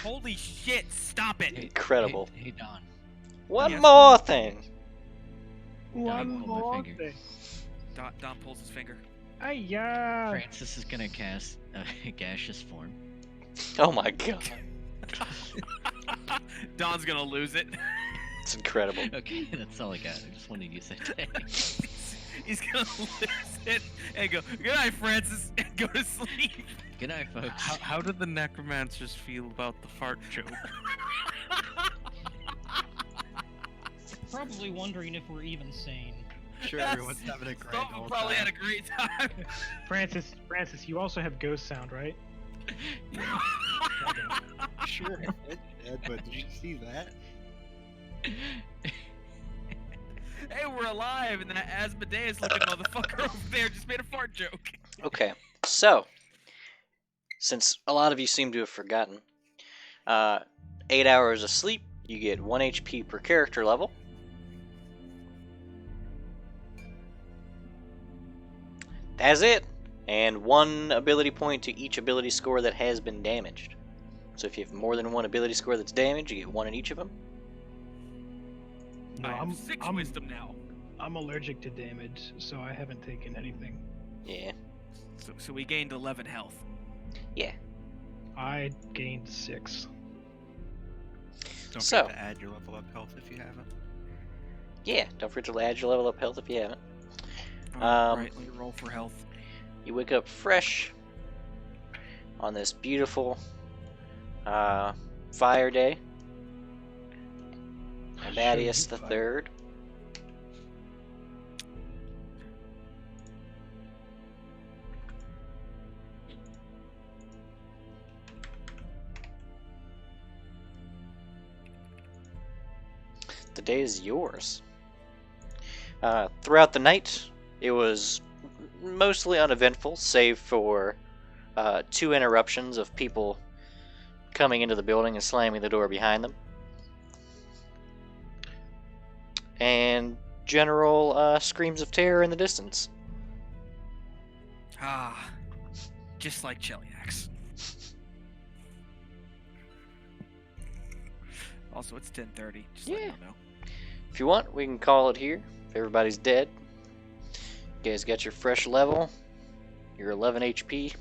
Holy shit! Stop it! Hey, Incredible. Hey, Don. One Yes. more thing. One hold my more finger. thing. Don pulls his finger. Ayya! Francis is gonna cast a gaseous form. Oh my god. Don's gonna lose it. It's incredible. Okay, that's all I got. I just wanted to use that tag. He's gonna lose it and go, "Good night, Francis," and go to sleep. Good night, folks. How did the necromancers feel about the fart joke? Probably wondering if we're even sane. Sure, Yes. everyone's having a great Someone old probably time. had a great time. Francis, you also have ghost sound, right? Sure, it did, but did you see that? Hey, we're alive, and that Asmodeus looking motherfucker over there just made a fart joke. Okay, so, since a lot of you seem to have forgotten, 8 hours of sleep, you get 1 HP per character level. That's it. And 1 ability point to each ability score that has been damaged. So if you have more than 1 ability score that's damaged, you get 1 in each of them. No, I have I'm 6 I'm, wisdom now. I'm allergic to damage, so I haven't taken anything. Yeah. So we gained 11 health. Yeah. I gained 6. Don't So- forget to add your level up health if you haven't. Yeah, don't forget to add your level up health if you haven't. Alright, let me roll for health. You wake up fresh on this beautiful fire day. Abadius the Third. The day is yours. Throughout the night, it was mostly uneventful, save for 2 interruptions of people coming into the building and slamming the door behind them. And general screams of terror in the distance. Ah, just like Cheliax. Also, it's 10:30. Just let Yeah. you know. If you want, we can call it here. If everybody's dead, you guys got your fresh level. Your 11 HP.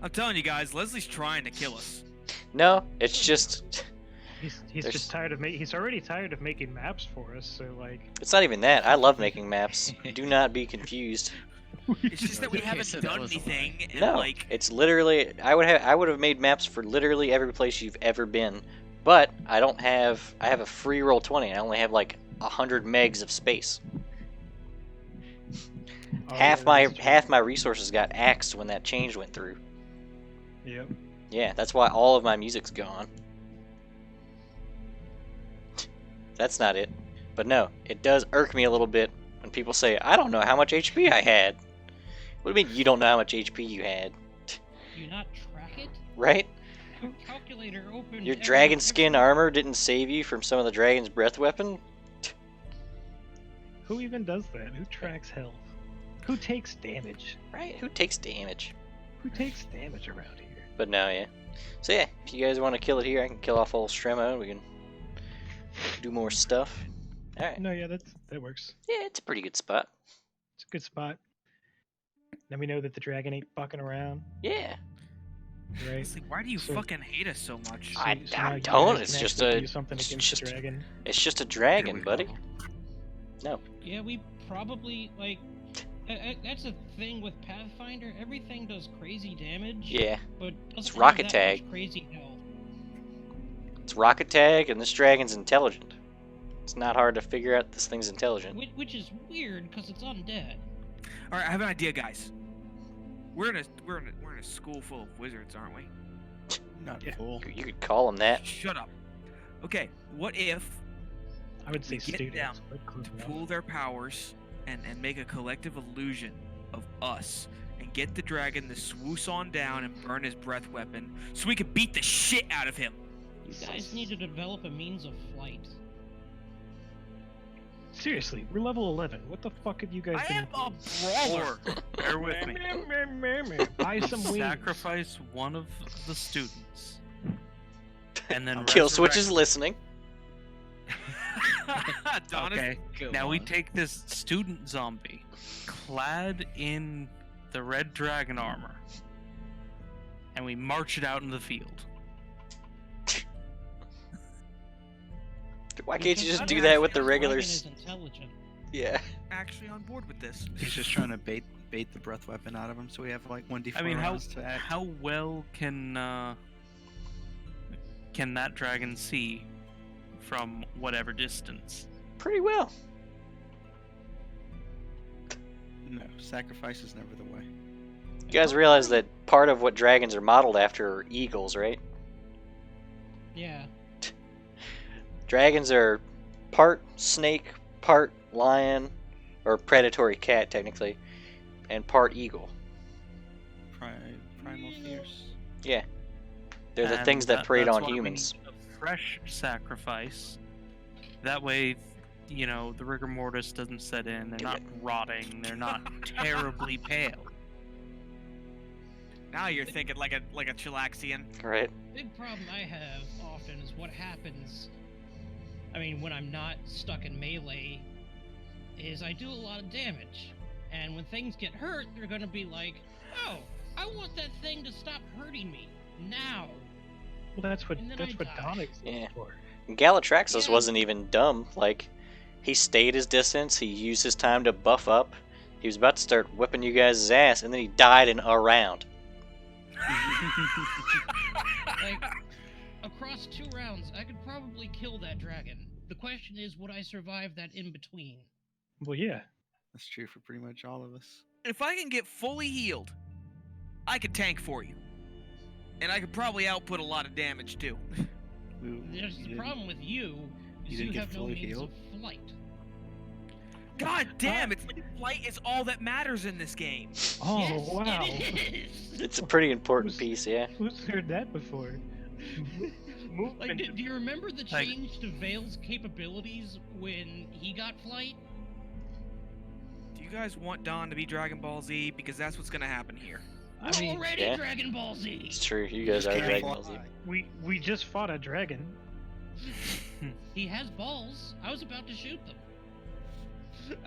I'm telling you guys, Leslie's trying to kill us. No, it's just... He's There's- just tired of he's already tired of making maps for us. So like, It's not even that. I love making maps. Do not be confused. It's just that we Okay, haven't so that done was a lie. anything, and No, like, it's literally... I would have made maps for literally every place you've ever been. But I don't have... I have a free roll 20. I only have like 100 megs of space. oh, half yeah, that's true. half my resources got axed when that change went through. Yep. Yeah, that's why all of my music's gone. That's not it. But no, it does irk me a little bit when people say, I don't know how much HP I had. What do you mean you don't know how much HP you had? Do you not track it? Right? Your calculator open. Your every- dragon skin every- armor didn't save you from some of the dragon's breath weapon? Who even does that? Who tracks health? Who takes damage? Right? Who takes damage? Who takes damage around here? But no, yeah. So yeah, if you guys want to kill it here, I can kill off old Stremo and we can do more stuff. Alright. No, yeah, that works. Yeah, it's a pretty good spot. It's a good spot. Then we know that the dragon ain't fucking around, Yeah. right? Leslie, why do you So- fucking hate us so much? I now you don't, guys it's can just actually a- do something it's against just- the dragon. It's just a Here dragon, we buddy. go. Yeah, we probably like. That's the thing with Pathfinder. Everything does crazy damage. Yeah. But doesn't It's have rocket that tag. much crazy health. It's rocket tag, and this dragon's intelligent. It's not hard to figure out this thing's intelligent. Which is weird because it's undead. All right, I have an idea, guys. We're in a school full of wizards, aren't we? Not Yeah. full. You could call him that. Shut up. Okay, what if I would say we get students. down but close to enough. pool their powers and make a collective illusion of us and get the dragon to swoosh on down and burn his breath weapon so we can beat the shit out of him? You guys need to develop a means of flight. Seriously, we're level 11. What the fuck have you guys I been am a brawler. Bear with me. Buy some wings. Sacrifice one of the students. And then Kill Switch is resurrect- listening. Donis, Okay. Go Now we on. take this student zombie, clad in the red dragon armor, and we march it out in the field. Why We can't you can just cut do it that off with the because regular... dragon is intelligent. Yeah. actually on board with this. He's just trying to bait the breath weapon out of him, so we have like 1d4 I mean, rounds to act. how well can that dragon see from whatever distance? Pretty well. No, sacrifice is never the way. You guys realize that part of what dragons are modeled after are eagles, right? Yeah. Dragons are part snake, part lion, or predatory cat, technically, and part eagle. Primal fears. Yeah. They're the And things that preyed that's on why we humans. need a fresh sacrifice. That way, you know, the rigor mortis doesn't set in. They're not rotting. They're not terribly pale. Now you're thinking like a Chilaxian. Right? Big problem I have often is what happens. I mean, when I'm not stuck in melee, is I do a lot of damage, and when things get hurt, they're gonna be like, "Oh, I want that thing to stop hurting me now." Well, that's what And then I die. Donix Yeah. is for. Galatraxus Yeah. wasn't even dumb. Like, he stayed his distance, he used his time to buff up. He was about to start whipping you guys' ass, and then he died in a round. Like, across 2 rounds, I could probably kill that dragon. The question is, would I survive that in between? Well, yeah. That's true for pretty much all of us. If I can get fully healed, I could tank for you. And I could probably output a lot of damage too. We There's the didn't- problem with you 'cause didn't get have no fully means healed? of flight. God damn! It's like flight is all that matters in this game. Oh Yes, wow! it is. It's a pretty important Who's- piece, yeah. Who's heard that before? Like, Movement. do you remember the Like- change to Vale's capabilities when he got flight? Do you guys want Don to be Dragon Ball Z? Because that's what's gonna happen here. We're I mean, already yeah. Dragon Ball Z. It's true. You guys are Can't Dragon fly. Ball Z. we just fought a dragon. He has balls. I was about to shoot them.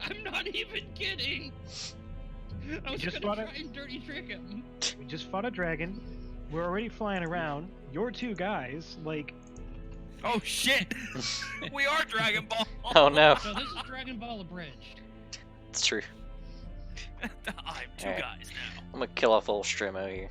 I'm not even kidding. I was just gonna fought try and dirty trick him. We just fought a dragon. We're already flying around. You're two guys. Like, Oh shit! We are Dragon Ball. Oh no. So this is Dragon Ball abridged. It's true. I'm two Alright. guys now. I'm gonna kill off old Stremo here.